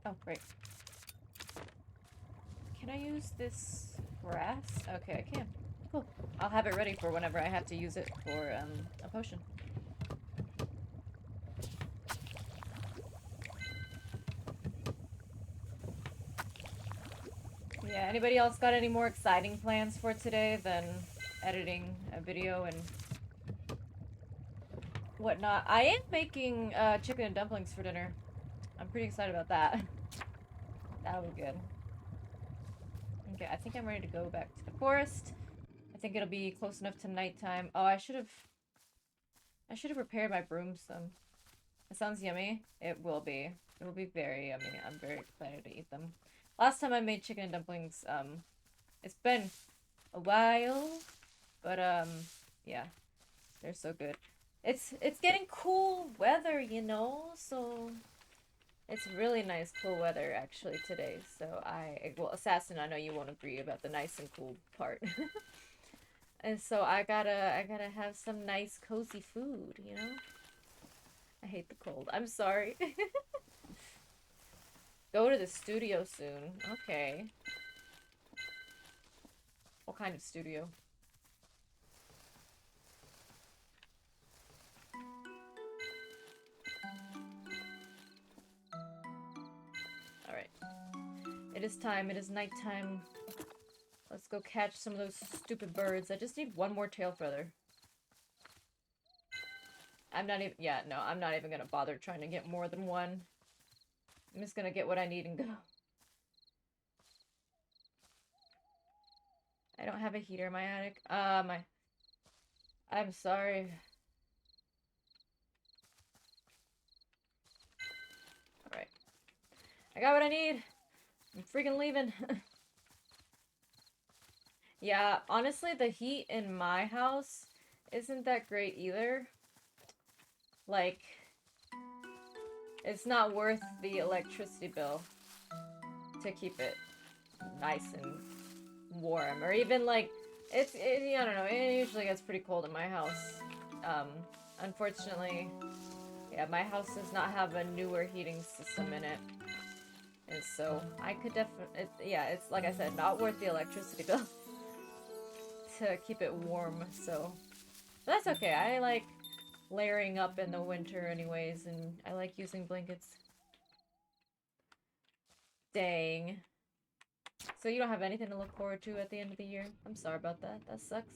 Oh, great. Can I use this grass? Okay, I can. Cool. I'll have it ready for whenever I have to use it for a potion. Yeah, anybody else got any more exciting plans for today than editing a video and whatnot? I am making chicken and dumplings for dinner. I'm pretty excited about that. That'll be good. Okay, I think I'm ready to go back to the forest. I think it'll be close enough to nighttime. Oh, I should have prepared my broomstone. It sounds yummy. It will be. It will be very yummy. I'm very excited to eat them. Last time I made chicken and dumplings, it's been a while, but yeah, they're so good. It's getting cool weather, you know, so it's really nice cool weather actually today. So well, Assassin, I know you won't agree about the nice and cool part. And so I gotta have some nice cozy food, you know? I hate the cold. I'm sorry. Go to the studio soon. Okay. What kind of studio? Alright. It is time. It is nighttime. Let's go catch some of those stupid birds. I just need one more tail feather. I'm not even... Yeah, no, I'm not even gonna bother trying to get more than one. I'm just gonna get what I need and go. I don't have a heater in my attic. I'm sorry. Alright. I got what I need. I'm freaking leaving. Yeah, honestly, the heat in my house isn't that great either. Like, it's not worth the electricity bill to keep it nice and warm. Or even, like, I don't know, it usually gets pretty cold in my house. Unfortunately, yeah, my house does not have a newer heating system in it. And so, I could definitely, yeah, it's, like I said, not worth the electricity bill to keep it warm, so. But that's okay, I like layering up in the winter anyways, and I like using blankets. Dang. So you don't have anything to look forward to at the end of the year? I'm sorry about that. That sucks.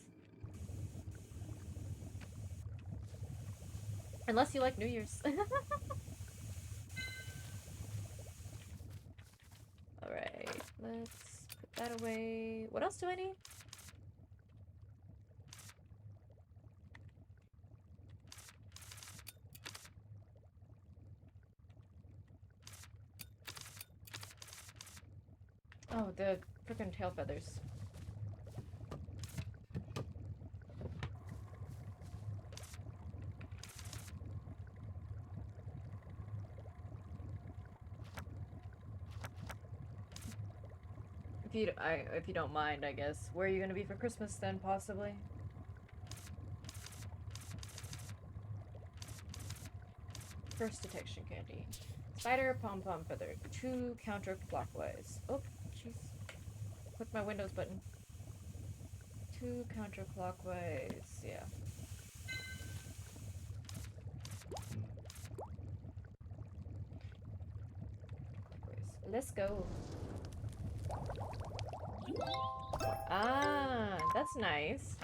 Unless you like New Year's. Alright, let's put that away. What else do I need? Oh, the frickin' tail feathers. If you don't mind, I guess. Where are you gonna be for Christmas then, possibly? First detection candy. Spider, pom-pom feather. 2 counterclockwise. Oh, jeez. Click my Windows button. 2 counterclockwise, yeah. Let's go. Ah, that's nice.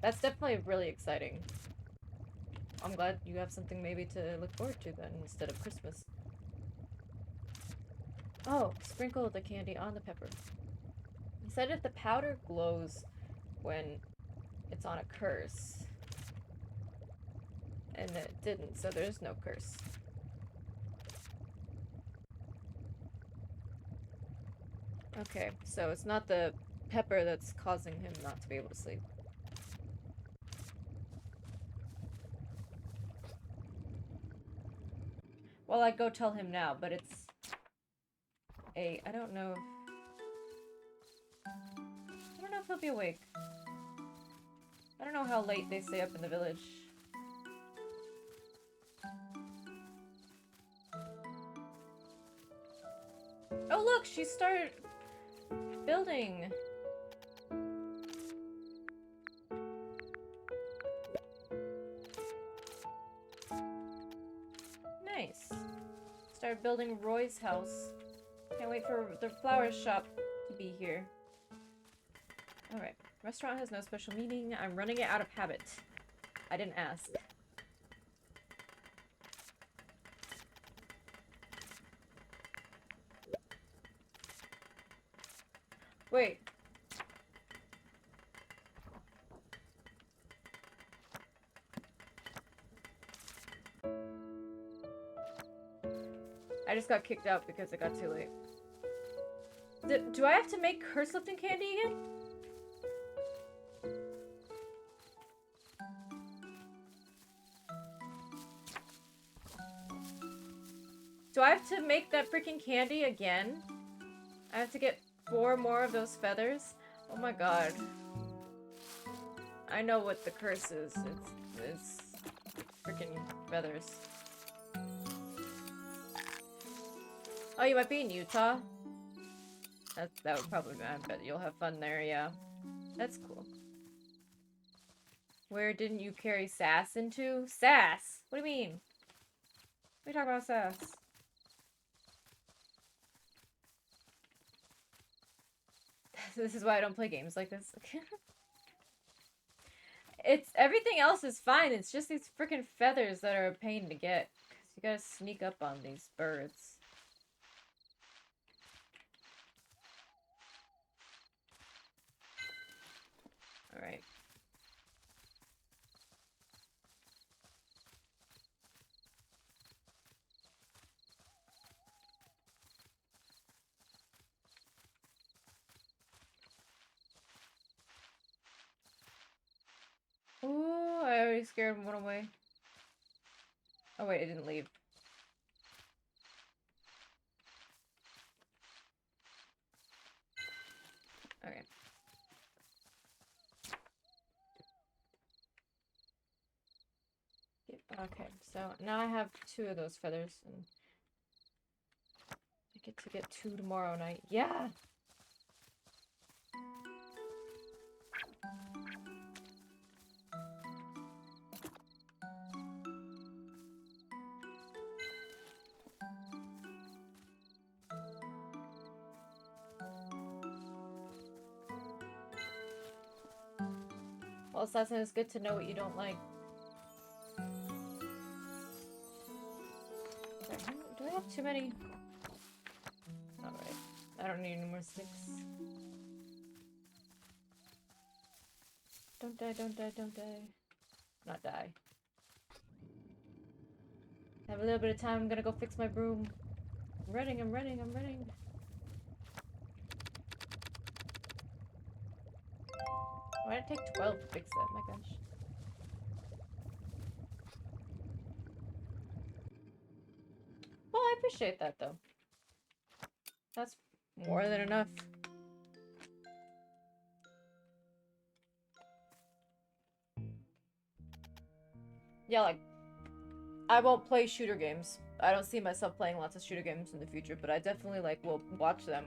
That's definitely really exciting. I'm glad you have something maybe to look forward to then instead of Christmas. Oh, sprinkle the candy on the pepper. He said if the powder glows when it's on a curse. And it didn't, so there's no curse. Okay, so it's not the pepper that's causing him not to be able to sleep. Well, I'd go tell him now, but it's 8. I don't know if he'll be awake. I don't know how late they stay up in the village. Oh look, she started building. Nice. Started building Roy's house. Can't wait for the flower shop to be here. Alright. Restaurant has no special meaning. I'm running it out of habit. I didn't ask. Wait. I just got kicked out because it got too late. Do I have to make curse lifting candy again? Do I have to make that freaking candy again? I have to get 4 more of those feathers? Oh my god. I know what the curse is. It's freaking feathers. Oh, you might be in Utah? That would probably be, I bet you'll have fun there, yeah. That's cool. Where didn't you carry Sass into? Sass? What do you mean? What are you talking about, Sass? This is why I don't play games like this. It's everything else is fine. It's just these freaking feathers that are a pain to get. Cause you gotta sneak up on these birds. All right. Ooh, I already scared one away. Oh wait, it didn't leave. Okay. Okay, so now I have 2 of those feathers, and I get to get 2 tomorrow night. Yeah! Well, Assassin, it's good to know what you don't like. Do I have too many? Alright. I don't need any more sticks. Don't die, don't die, don't die. Not die. Have a little bit of time, I'm gonna go fix my broom. I'm running, I'm running, I'm running. Why did it take 12 to fix that? My gosh. Well, I appreciate that though. That's more than enough. Yeah, like, I won't play shooter games. I don't see myself playing lots of shooter games in the future, but I definitely, like, will watch them.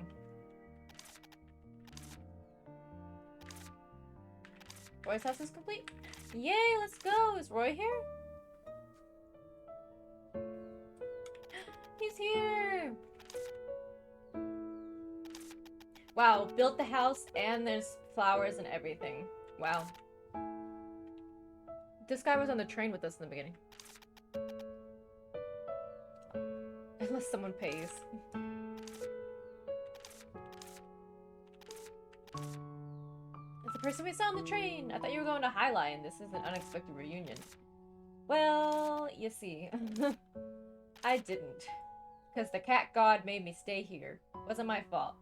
Roy's house is complete. Yay, let's go! Is Roy here? He's here! Wow, built the house and there's flowers and everything. Wow. This guy was on the train with us in the beginning. Unless someone pays. It's the person we saw on the train! I thought you were going to Highline. This is an unexpected reunion. Well, you see. I didn't. Because the cat god made me stay here. Wasn't my fault.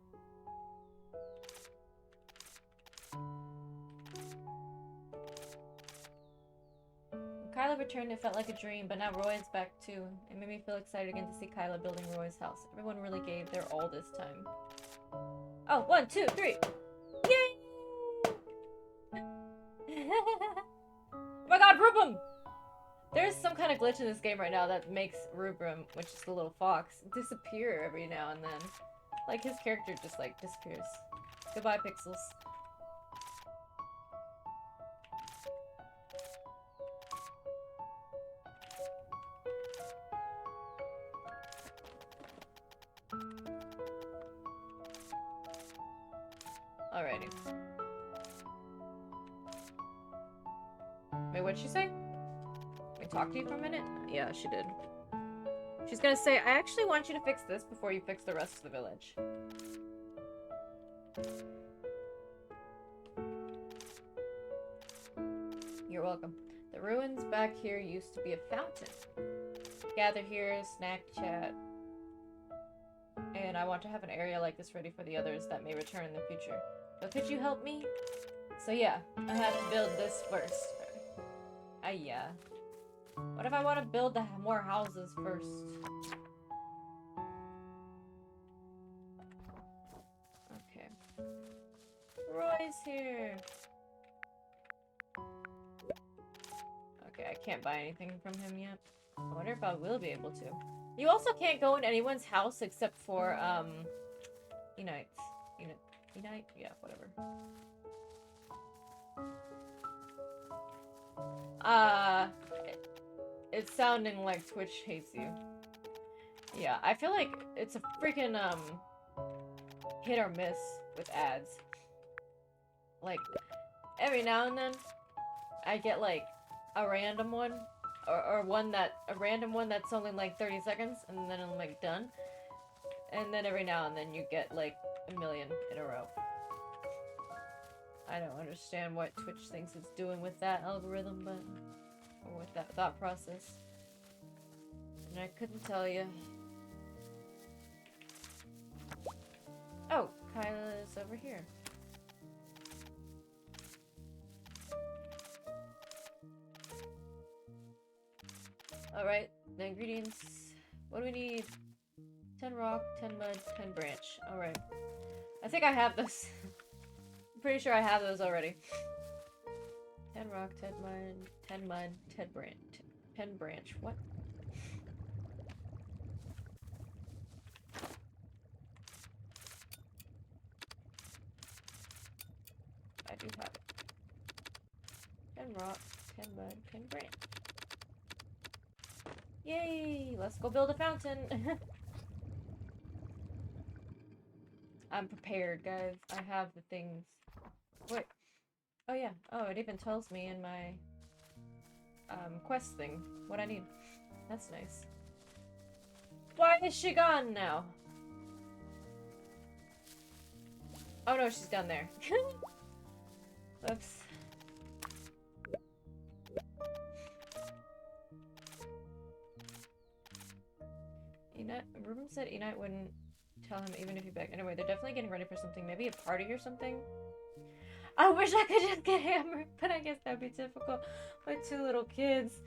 Okay. Kyla returned, it felt like a dream, but now Roy is back too. It made me feel excited again to see Kyla building Roy's house. Everyone really gave their all this time. Oh, 1, 2, 3! Yay! Oh my god, Rubrum! There's some kind of glitch in this game right now that makes Rubrum, which is the little fox, disappear every now and then. Like, his character just, like, disappears. Goodbye, Pixels. Alrighty. Wait, what'd she say? Can I talk to you for a minute? Yeah, she did. She's gonna say, I actually want you to fix this before you fix the rest of the village. You're welcome. The ruins back here used to be a fountain. Gather here, snack, chat. And I want to have an area like this ready for the others that may return in the future. But could you help me? So yeah, I have to build this first. Yeah. What if I want to build more houses first? Okay. Roy's here. Okay, I can't buy anything from him yet. I wonder if I will be able to. You also can't go in anyone's house except for, Unite? Yeah, whatever. It's sounding like Twitch hates you. Yeah, I feel like it's a freaking, hit or miss with ads. Like, every now and then, I get, like, a random one, or a random one that's only, like, 30 seconds, and then I'm, like, done. And then every now and then you get, like, a million in a row. I don't understand what Twitch thinks it's doing with that algorithm, but... or with that thought process. And I couldn't tell you. Oh, Kyla is over here. Alright, the ingredients. What do we need? 10 rock, 10 mud, 10 branch. Alright. I think I have this. I'm pretty sure I have those already. 10 rock, 10 mud, 10 mud, 10 branch. 10 branch. What? I do have it. 10 rock, 10 mud, 10 branch. Yay! Let's go build a fountain! I'm prepared, guys. I have the things. Wait. Oh, yeah. Oh, it even tells me in my quest thing what I need. That's nice. Why is she gone now? Oh no, she's down there. Whoops. Ruben said Enite wouldn't tell him even if he begged. Anyway, they're definitely getting ready for something. Maybe a party or something? I wish I could just get hammered, but I guess that'd be difficult with 2 little kids.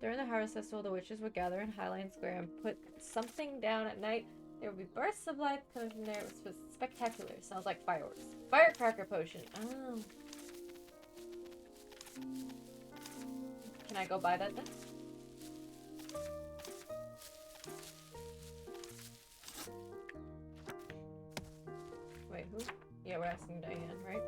During the Harvest Festival, the witches would gather in Highline Square and put something down at night. There would be bursts of light coming from there. It was spectacular. Sounds like fireworks. Firecracker potion. Oh. Can I go buy that then? Wait, who? Yeah, we're asking Diane, right?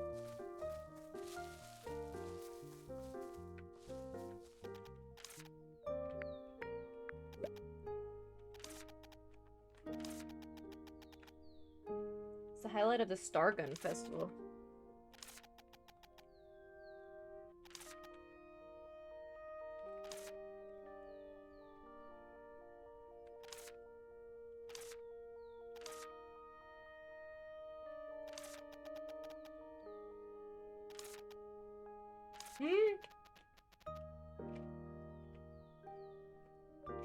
It's the highlight of the Stargun Festival.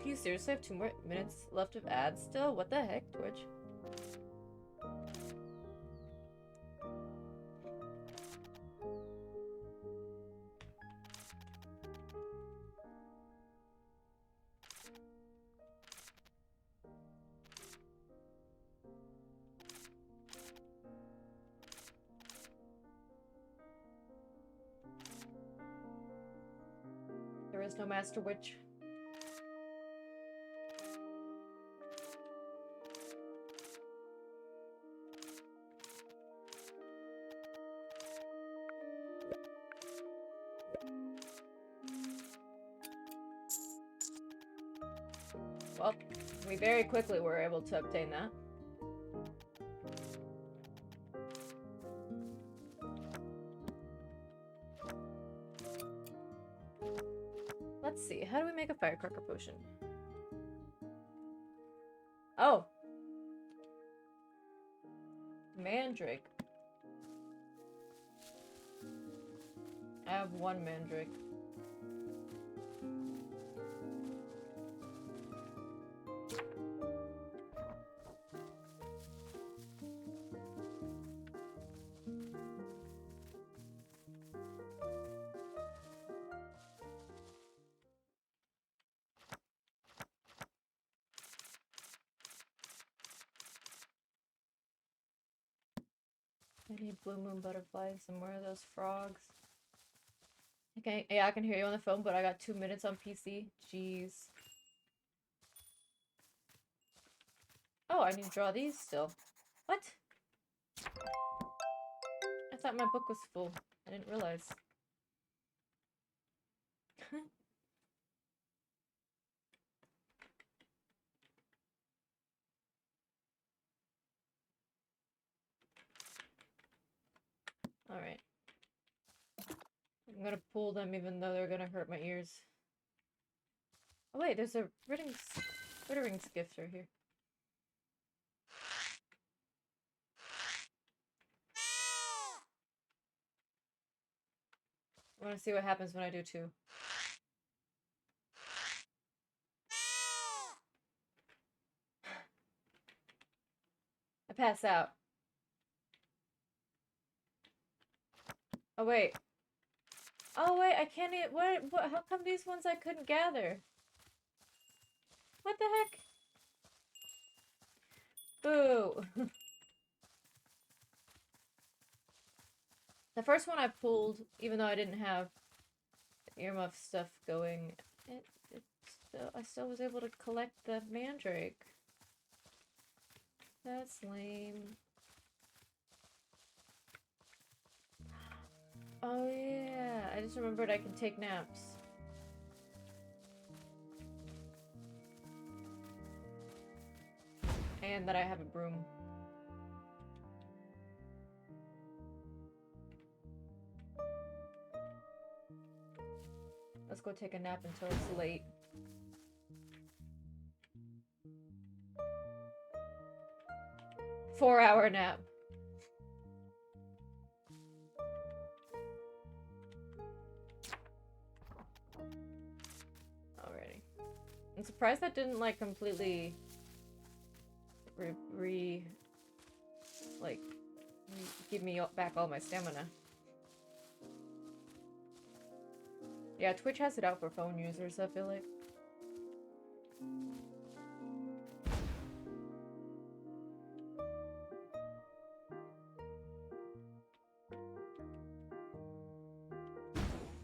You seriously have 2 more minutes left of ads still? What the heck, Twitch? is no Master Witch. Well, we very quickly were able to obtain that. Let's see, how do we make a firecracker potion? Oh! Mandrake. I have one mandrake. I need blue moon butterflies and where are those frogs? Okay, yeah, I can hear you on the phone, but I got 2 minutes on PC. Jeez. Oh, I need to draw these still. What? I thought my book was full. I didn't realize. Alright. I'm gonna pull them even though they're gonna hurt my ears. Oh wait, there's a Ritterings gift right here. I wanna see what happens when I do 2. I pass out. Oh wait. Oh wait, I can't eat. What? How come these ones I couldn't gather? What the heck? Boo. The first one I pulled, even though I didn't have earmuff stuff going, I still was able to collect the mandrake. That's lame. Oh yeah, I just remembered I can take naps. And that I have a broom. Let's go take a nap until it's late. Four-hour nap. Alrighty. I'm surprised that didn't like completely give me back all my stamina. Yeah, Twitch has it out for phone users, I feel like.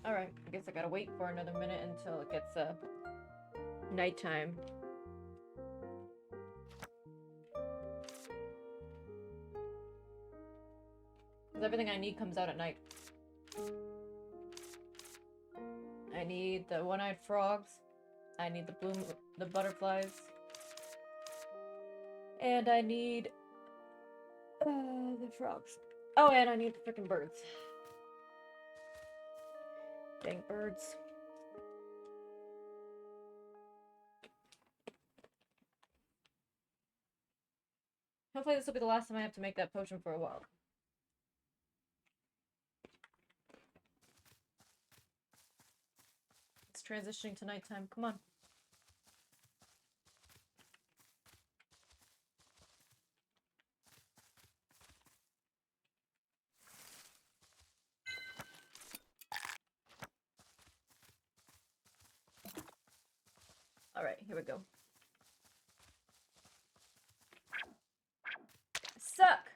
Alright, I guess I gotta wait for another minute until it gets nighttime. Because everything I need comes out at night. I need the one-eyed frogs. I need the butterflies. And I need the frogs. Oh, and I need the freaking birds. Dang birds. Hopefully this will be the last time I have to make that potion for a while. It's transitioning to nighttime. Come on. Alright, here we go. Suck!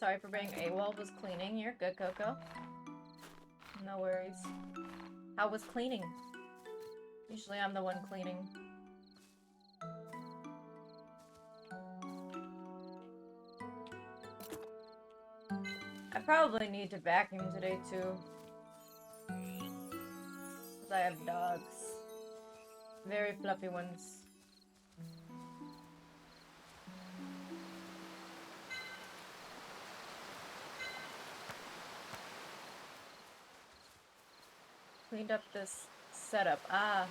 Sorry for being AWOL. Was cleaning. You're good, Coco. No worries. How was cleaning? Usually I'm the one cleaning. I probably need to vacuum today too. Because I have dogs. Very fluffy ones. Cleaned up this setup. Ah.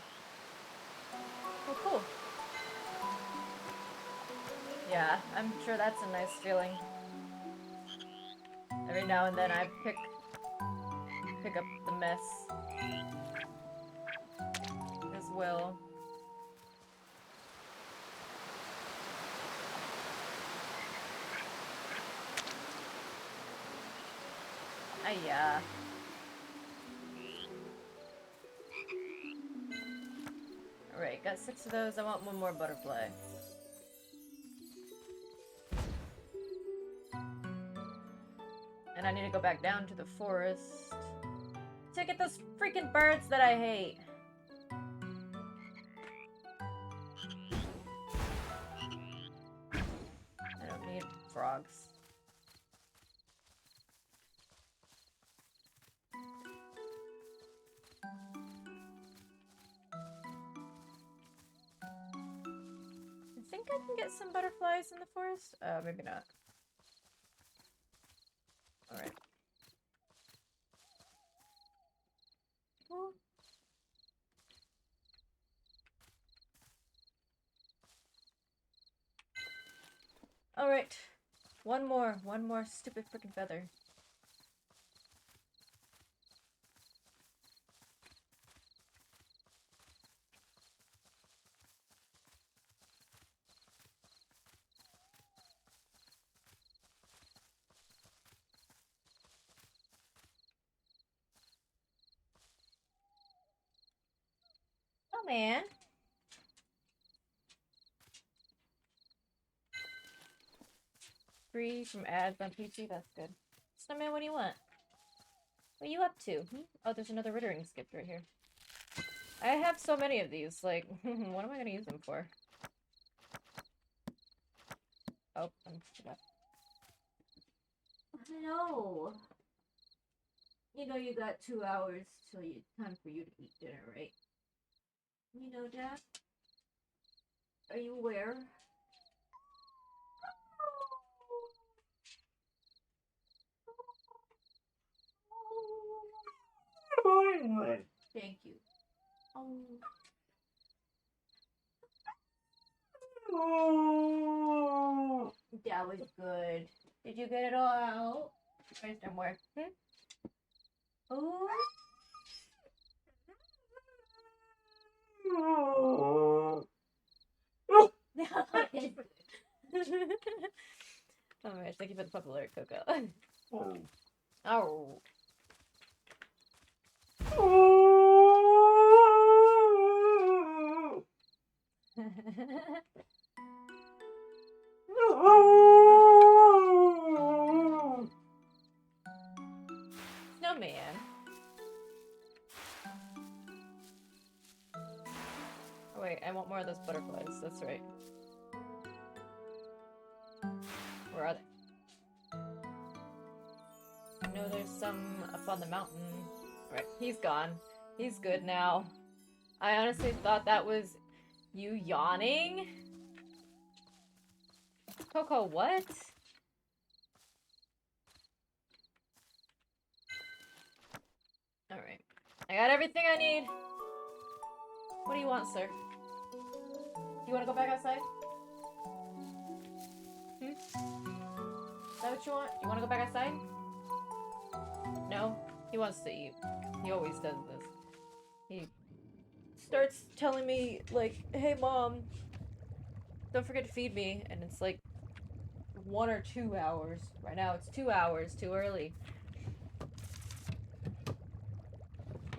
Oh, cool. Yeah, I'm sure that's a nice feeling. Every now and then I pick up the mess as well. Yeah. Alright, got 6 of those. I want one more butterfly. And I need to go back down to the forest to get those freaking birds that I hate. I don't need frogs. I think I can get some butterflies in the forest. Maybe not. Alright. Alright. One more stupid freaking feather. Oh man. Free from ads on PC, that's good. Snowman, what do you want? What are you up to? Oh, there's another Rittering gift right here. I have so many of these, like, what am I gonna use them for? Oh, I forgot. Hello. You know you got 2 hours till time for you to eat dinner, right? You know that? Are you aware? Thank you. Oh. That was good. Did you get it all out? There's no more. Oh. Alright, thank you for the pup alert, Coco. Oh. Snowman. Oh wait, I want more of those butterflies, that's right. Where are they? I know there's some up on the mountain. Right, he's gone. He's good now. I honestly thought that was you yawning. Coco, what? Alright. I got everything I need. What do you want, sir? You want to go back outside? Is that what you want? You want to go back outside? No? He wants to eat. He always does this. He starts telling me, like, hey mom, don't forget to feed me. And it's like 1 or 2 hours. Right now it's 2 hours, too early.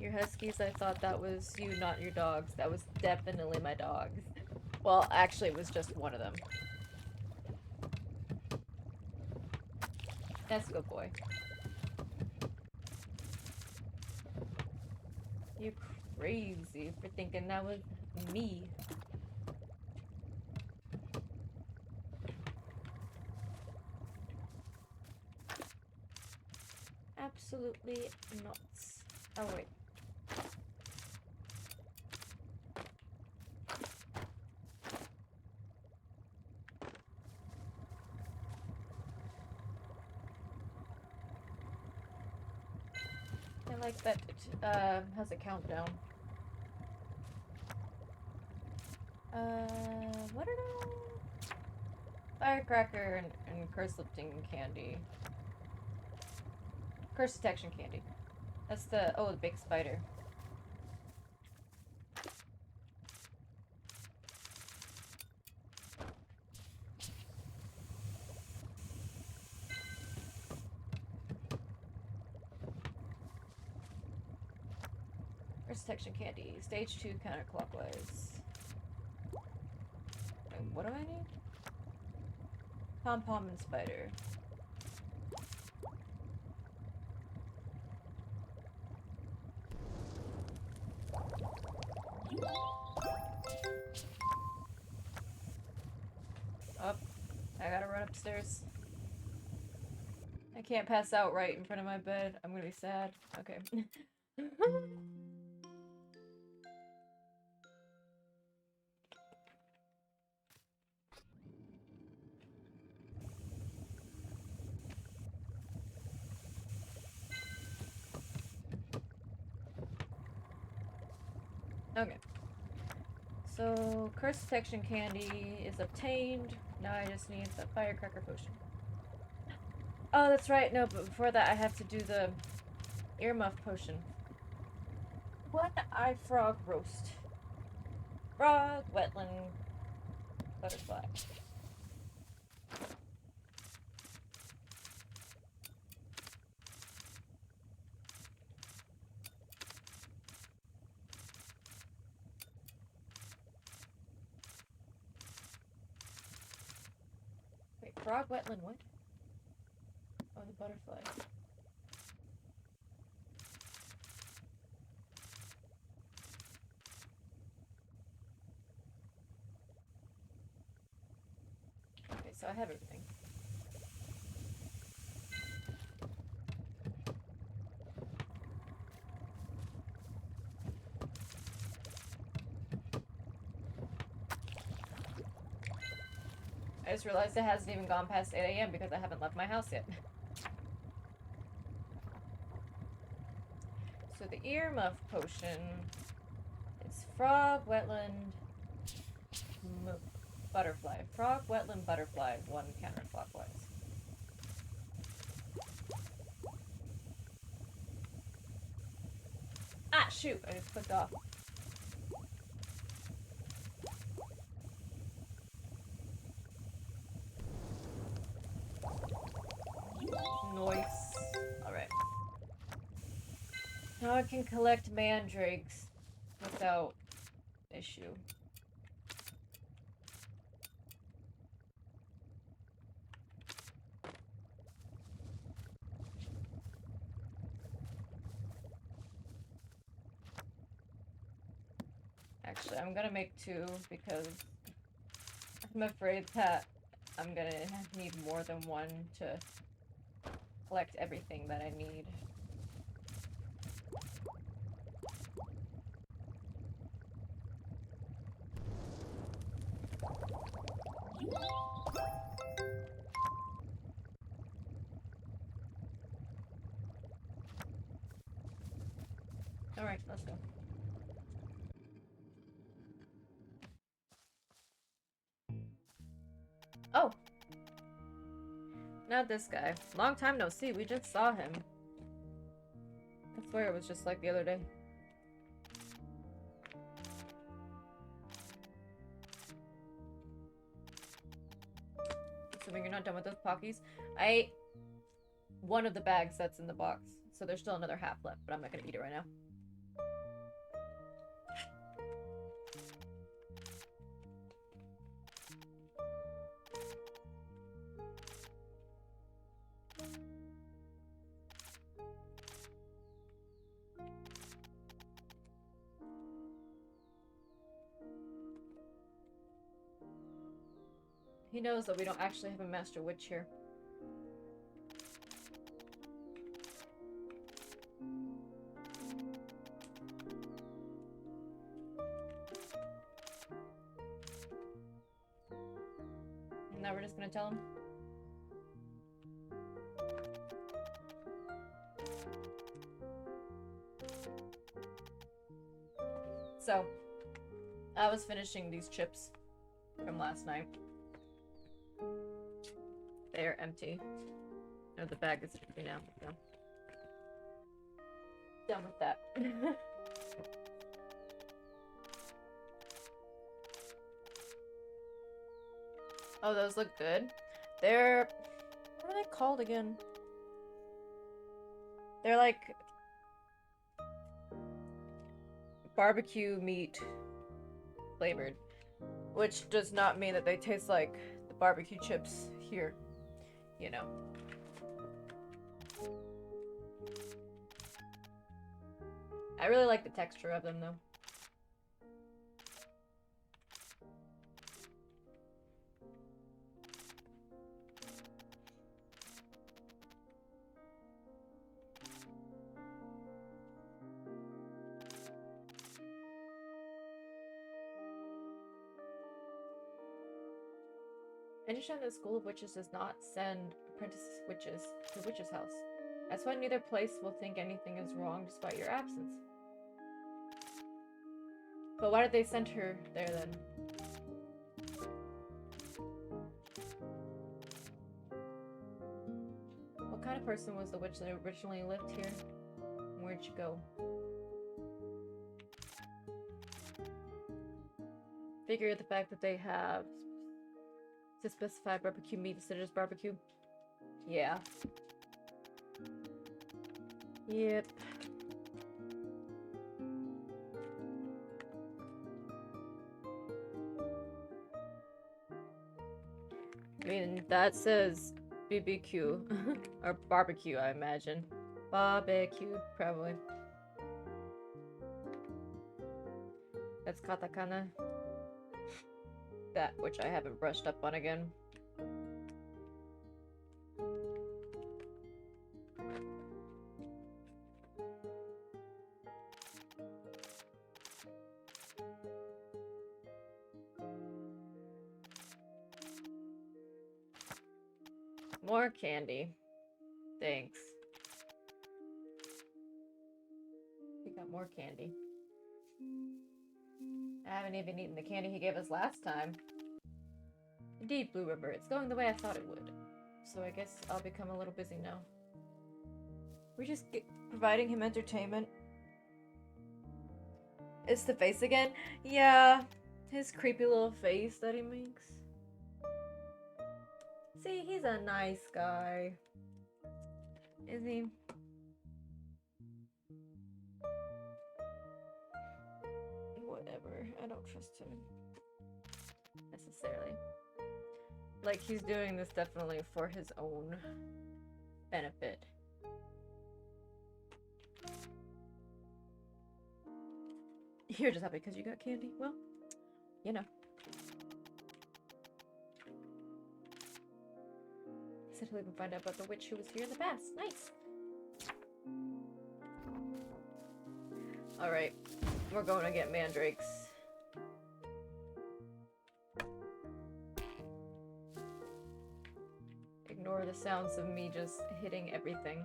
Your huskies, I thought that was you, not your dogs. That was definitely my dogs. Well, actually, it was just one of them. That's a good boy. You're crazy for thinking that was me. Absolutely nuts. Oh, wait. I like that it has a countdown. What are firecracker and curse lifting candy. Curse detection candy. That's the the big spider. Curse detection candy. Stage 2 counterclockwise. Wait, what do I need? Pom-pom and spider. Up. I gotta run upstairs. I can't pass out right in front of my bed. I'm gonna be sad. Okay. Okay. So, curse detection candy is obtained. Now I just need the firecracker potion. Oh, that's right. No, but before that I have to do the earmuff potion. One-eye frog roast. Frog, wetland, butterfly. Wait, frog, wetland, what? Oh, the butterfly. Okay, so I have everything. I just realized it hasn't even gone past 8 a.m. because I haven't left my house yet. So the earmuff potion is frog, wetland, butterfly. Frog, wetland, butterfly. One counterclockwise. Ah, shoot! I just clicked off. Nice. Alright. Now I can collect mandrakes without issue. Actually, I'm gonna make 2 because I'm afraid that I'm gonna need more than 1 to collect everything that I need. Alright, let's go. Oh! Not this guy. Long time no see, we just saw him. I swear it was just like the other day. Assuming you're not done with those Pockies. I ate one of the bags that's in the box, so there's still another half left, but I'm not gonna eat it right now. He knows that we don't actually have a Master Witch here. And now we're just gonna tell him. So, I was finishing these chips from last night. They are empty. No, the bag is empty now. So. Done with that. Oh, those look good. They're... what are they called again? They're like... barbecue meat flavored. Which does not mean that they taste like the barbecue chips here. You know. I really like the texture of them though. I understand that the School of Witches does not send apprentice witches to the witch's house. That's why neither place will think anything is wrong despite your absence. But why did they send her there then? What kind of person was the witch that originally lived here? Where'd she go? Figure the fact that they have to specify barbecue meat instead of just barbecue. Yeah. Yep. I mean, that says BBQ. Or barbecue, I imagine. Barbecue, probably. That's katakana. That which I haven't brushed up on again. More candy. Thanks. We got more candy. I haven't even eaten the candy he gave us last time. Indeed, Blue River, it's going the way I thought it would. So I guess I'll become a little busy now. We're just providing him entertainment. It's the face again? Yeah, his creepy little face that he makes. See, he's a nice guy. Is he? Whatever, I don't trust him. Necessarily. Like, he's doing this definitely for his own benefit. You're just happy because you got candy? Well, you know. He said he'll even find out about the witch who was here in the past. Nice! Alright, we're going to get mandrakes. Ignore the sounds of me just hitting everything.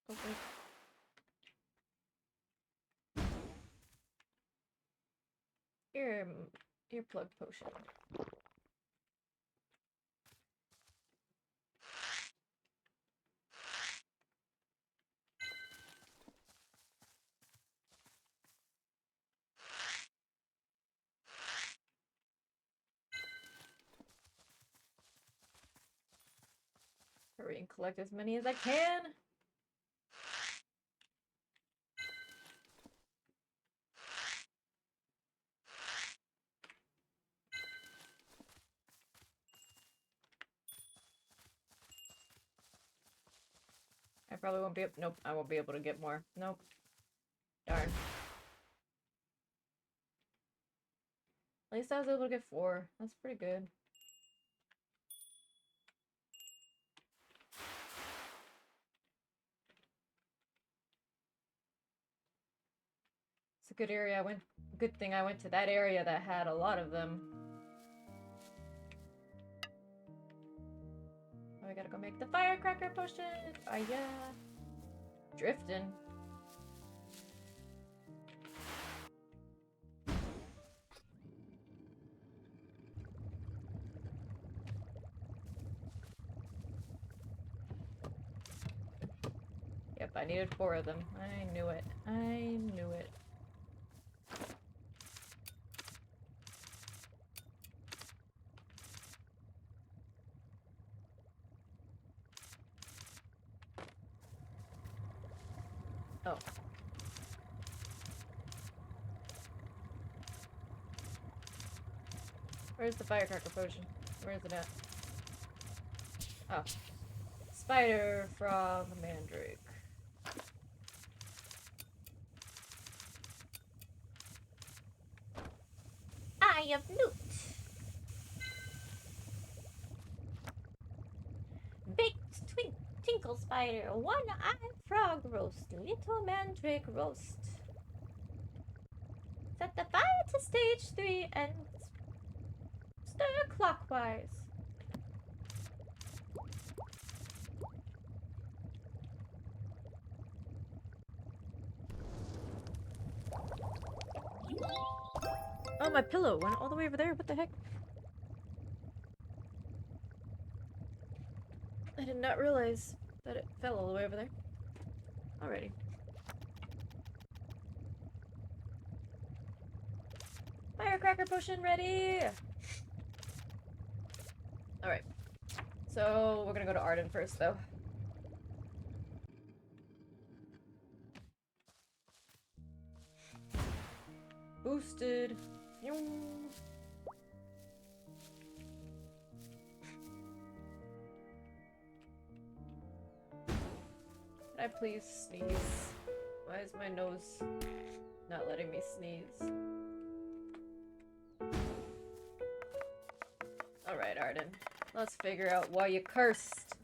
Okay. Earplug potion. Hurry and collect as many as I can. I probably won't be able. Nope, I won't be able to get more. Nope. Darn. At least I was able to get 4. That's pretty good. It's a good area. Good thing I went to that area that had a lot of them. Oh, I gotta go make the firecracker potion. Oh yeah. Drifting. Yep, I needed 4 of them. I knew it. I knew it. Oh. Where's the firecracker potion? Where is it at? Oh. Spider, frog, mandrake. Eye of Newt. Baked tinkle spider, one-eyed frog roast, little mandrake roast. Set the fire to stage 3 and stir clockwise. Oh, my pillow went all the way over there. What the heck? I did not realize that it fell all the way over there. Alrighty. Firecracker potion ready! Alright. So, we're gonna go to Arden first, though. Boosted. Can I please sneeze? Why is my nose not letting me sneeze? Alright, Arden. Let's figure out why you cursed.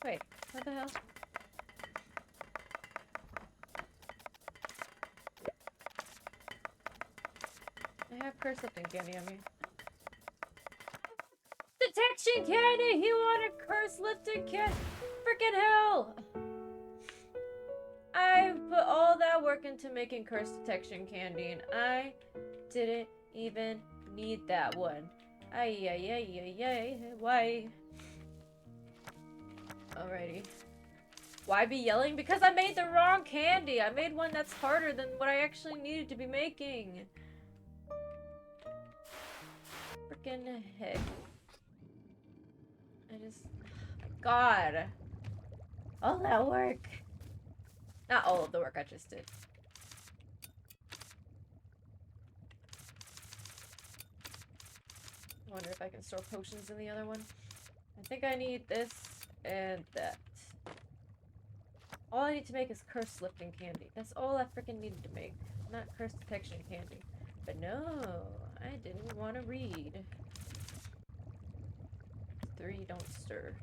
Wait, what the hell? I have curse lifting candy on me. Detection candy! He wanted curse lifting candy! Freaking hell! I put all that work into making curse detection candy and I didn't even need that one. Ay, ay, ay, ay, ay. Why? Alrighty. Why be yelling? Because I made the wrong candy! I made one that's harder than what I actually needed to be making. Freaking heck. I just... Oh my god. All that work. Not all of the work I just did. I wonder if I can store potions in the other one. I think I need this and that. All I need to make is curse lifting candy. That's all I freaking needed to make. Not curse detection candy. But no, I didn't want to read. 3 don't stir.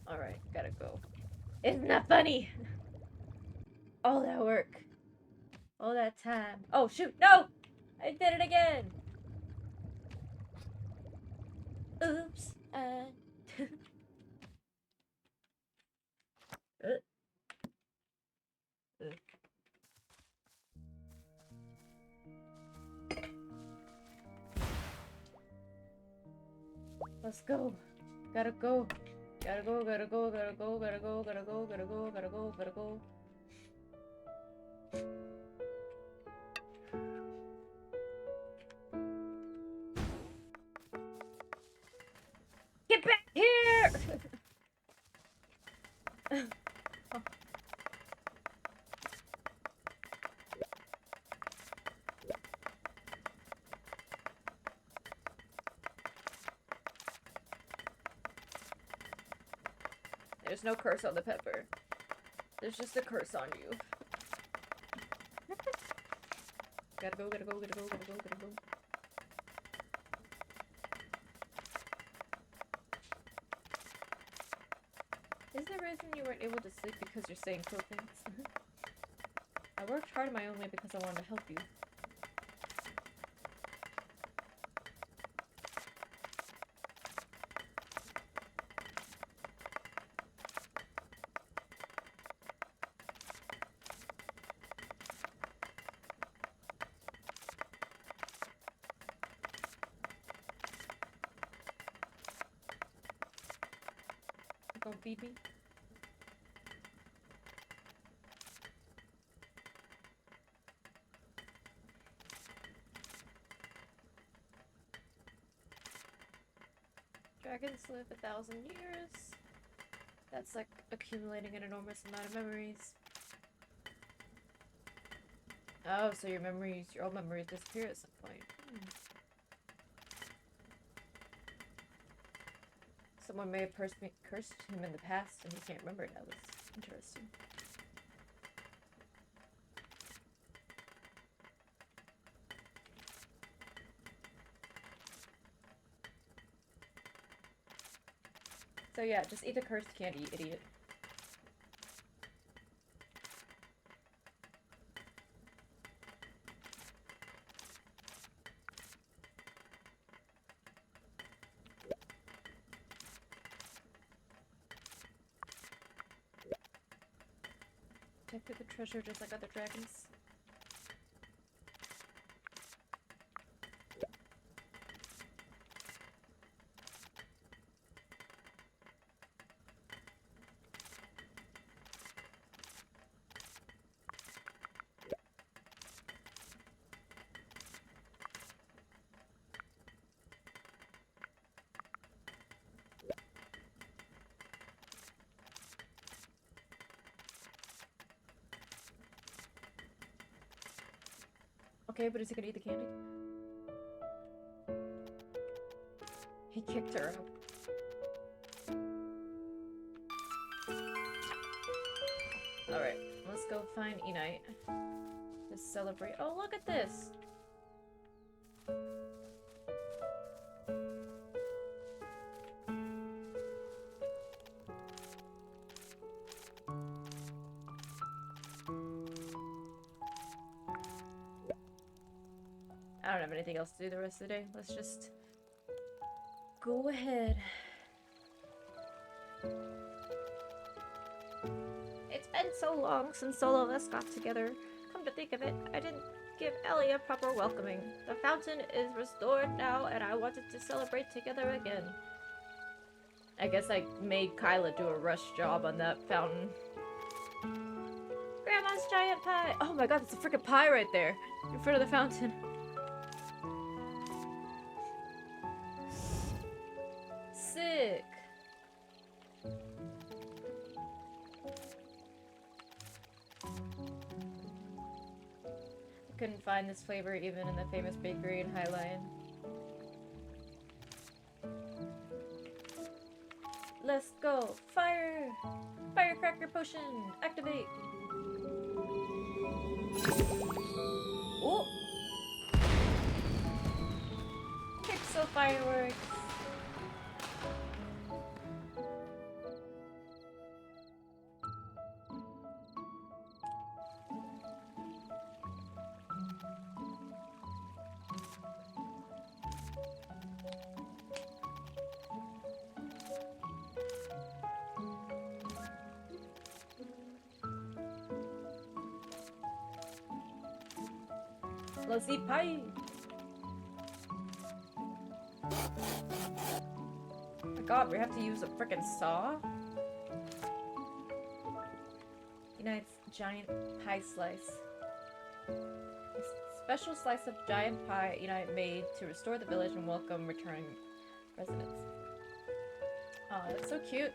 Alright, gotta go. Isn't that funny? All that work. All that time. Oh, shoot. No! I did it again! Oops. Let's go. Gotta go. Gotta go, gotta go, gotta go, gotta go, gotta go, gotta go, gotta go, gotta go. Get back! There's no curse on the pepper. There's just a curse on you. Gotta go, gotta go, gotta go, gotta go, gotta go. Is the reason you weren't able to sleep because you're saying cool things? I worked hard in my own way because I wanted to help you. Don't feed me. Dragons live 1,000 years. That's like accumulating an enormous amount of memories. Oh, so your old memories disappear at some point. Someone may have cursed him in the past and he can't remember it now. That's interesting. So yeah, just eat the cursed candy, idiot. Protect the treasure just like other dragons. Okay, but is he gonna eat the candy? He kicked her out. Alright, let's go find Enite. To celebrate. Oh, look at this! I don't have anything else to do the rest of the day. Let's just go ahead. It's been so long since all of us got together. Come to think of it, I didn't give Ellie a proper welcoming. The fountain is restored now, and I wanted to celebrate together again. I guess I made Kyla do a rush job on that fountain. Grandma's giant pie! Oh my god, that's a freaking pie right there! In front of the fountain. Sick! I couldn't find this flavor even in the famous bakery in High Lion. Let's go! Fire! Firecracker potion! Activate! Oh! Pixel fireworks! Let's eat pie! Oh my god, we have to use a frickin' saw? Unite's giant pie slice. A special slice of giant pie Unite made to restore the village and welcome returning residents. Oh, that's so cute.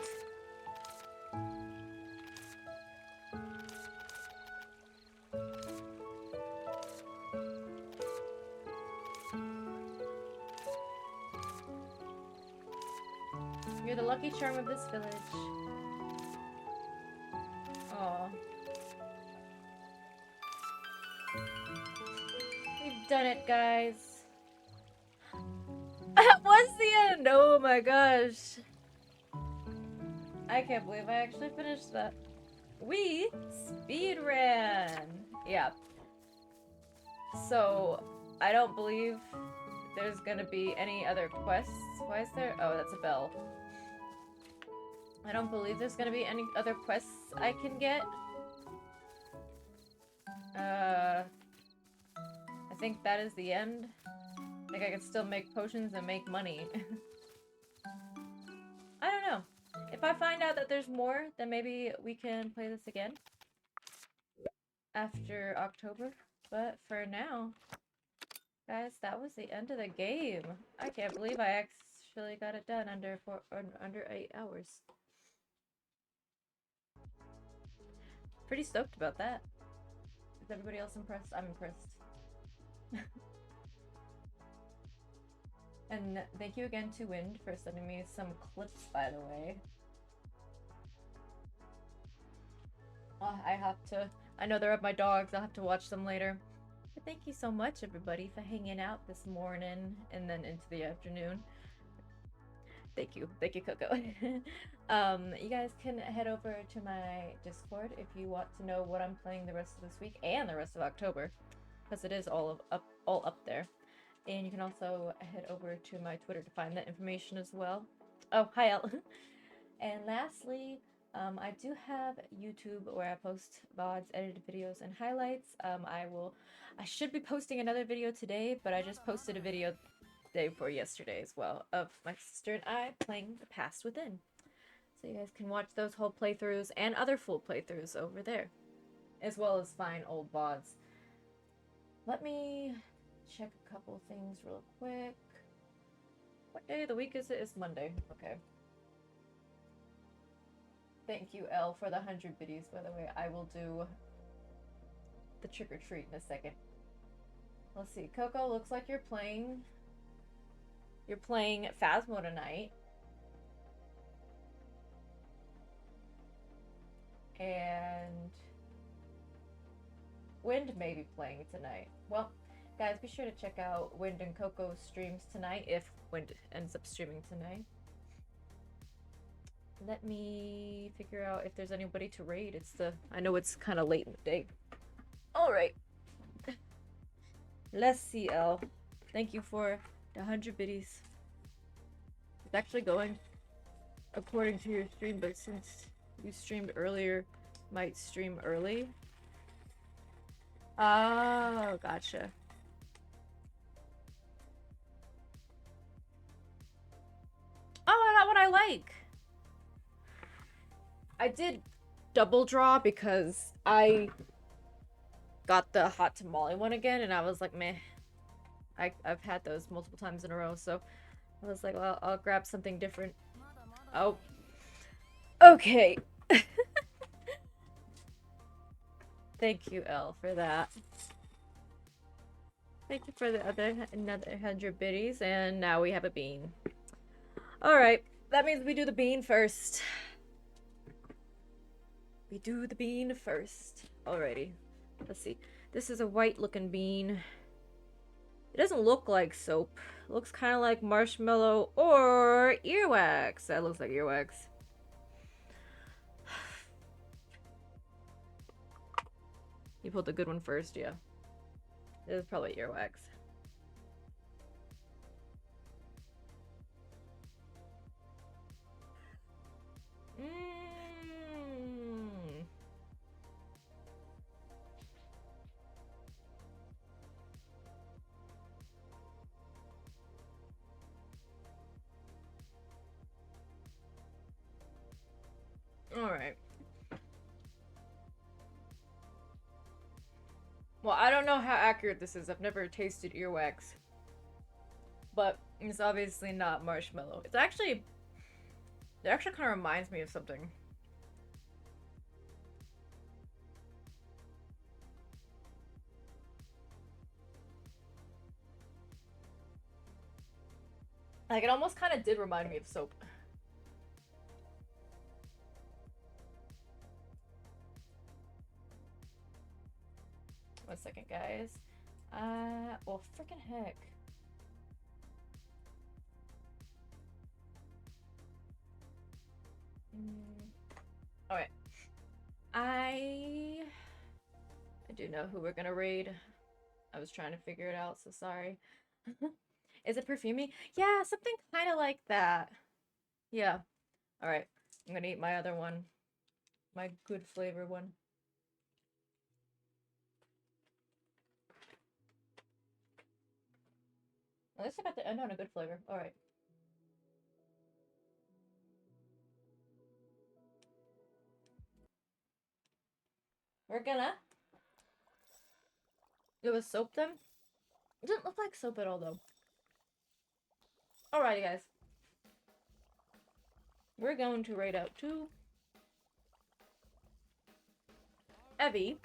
You're the lucky charm of this village. done it, guys. That was the end! Oh my gosh. I can't believe I actually finished that. We speed ran. Yeah. So, I don't believe there's gonna be any other quests. Why is there? Oh, that's a bell. I don't believe there's gonna be any other quests I can get. I think that is the end. I think I can still make potions and make money. I don't know. If I find out that there's more, then maybe we can play this again after October. But for now, guys, that was the end of the game. I can't believe I actually got it done under under 8 hours. Pretty stoked about that. Is everybody else impressed? I'm impressed. And thank you again to Wind for sending me some clips, by the way. Oh, I know they're of my dogs, I'll have to watch them later. But thank you so much, everybody, for hanging out this morning and then into the afternoon. Thank you, Coco. You guys can head over to my Discord if you want to know what I'm playing the rest of this week and the rest of October, because it is all up there. And you can also head over to my Twitter to find that information as well. Oh, hi, El. And lastly, I do have YouTube where I post VODs, edited videos, and highlights. I should be posting another video today, but I just posted a video the day before yesterday as well of my sister and I playing The Past Within. So you guys can watch those whole playthroughs and other full playthroughs over there, as well as find old VODs. Let me check a couple things real quick. What day of the week is it? It's Monday. Okay. Thank you, Elle, for the 100 biddies, by the way. I will do the trick or treat in a second. Let's see. Coco, looks like you're playing Phasmo tonight. And Wind may be playing tonight. Well, guys, be sure to check out Wind and Coco's streams tonight if Wind ends up streaming tonight. Let me figure out if there's anybody to raid. I know it's kind of late in the day. All right. Let's see, Elle. Thank you for the 100 biddies. It's actually going according to your stream, but since you streamed earlier, might stream early. Oh, gotcha. Oh, not what I like. I did double draw because I got the hot tamale one again, and I was like, meh. I've had those multiple times in a row, so I was like, well, I'll grab something different. Oh. Okay. Thank you, Elle, for that. Thank you for another 100 biddies, and now we have a bean. Alright, that means we do the bean first. We do the bean first. Alrighty. Let's see. This is a white looking bean. It doesn't look like soap. It looks kind of like marshmallow or earwax. That looks like earwax. You pulled the good one first, yeah. This is probably earwax. Alright. Well, I don't know how accurate this is. I've never tasted earwax. But it's obviously not marshmallow. It actually kind of reminds me of something. Like, it almost kind of did remind me of soap. 1 second, guys. Well, freaking heck. Alright. I do know who we're gonna raid. I was trying to figure it out, so sorry. Is it perfumey? Yeah, something kind of like that. Yeah. Alright. I'm gonna eat my other one. My good flavor one. At least I got the end on a good flavor. Alright. We're gonna do a soap then. It doesn't look like soap at all though. Alrighty guys. We're going to raid out to Evie.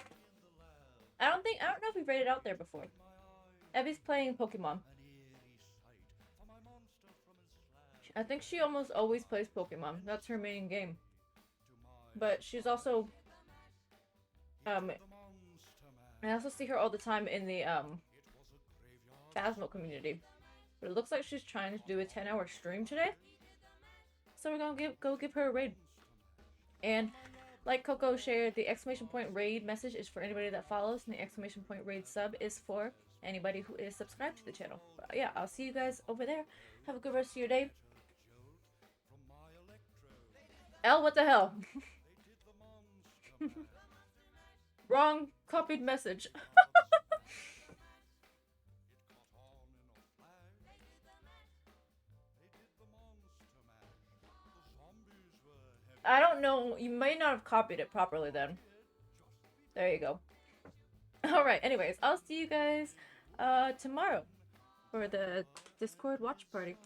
I don't know if we've raided out there before. Evie's playing Pokemon. I think she almost always plays Pokemon. That's her main game. But she's also I also see her all the time in the Phasmo community. But it looks like she's trying to do a 10-hour stream today. So we're gonna go give her a raid. And like Coco shared, the exclamation point raid message is for anybody that follows, and the exclamation point raid sub is for anybody who is subscribed to the channel. But yeah, I'll see you guys over there. Have a good rest of your day. L, what the hell? Wrong copied message. I don't know. You may not have copied it properly then. There you go. Alright, anyways, I'll see you guys tomorrow for the Discord watch party.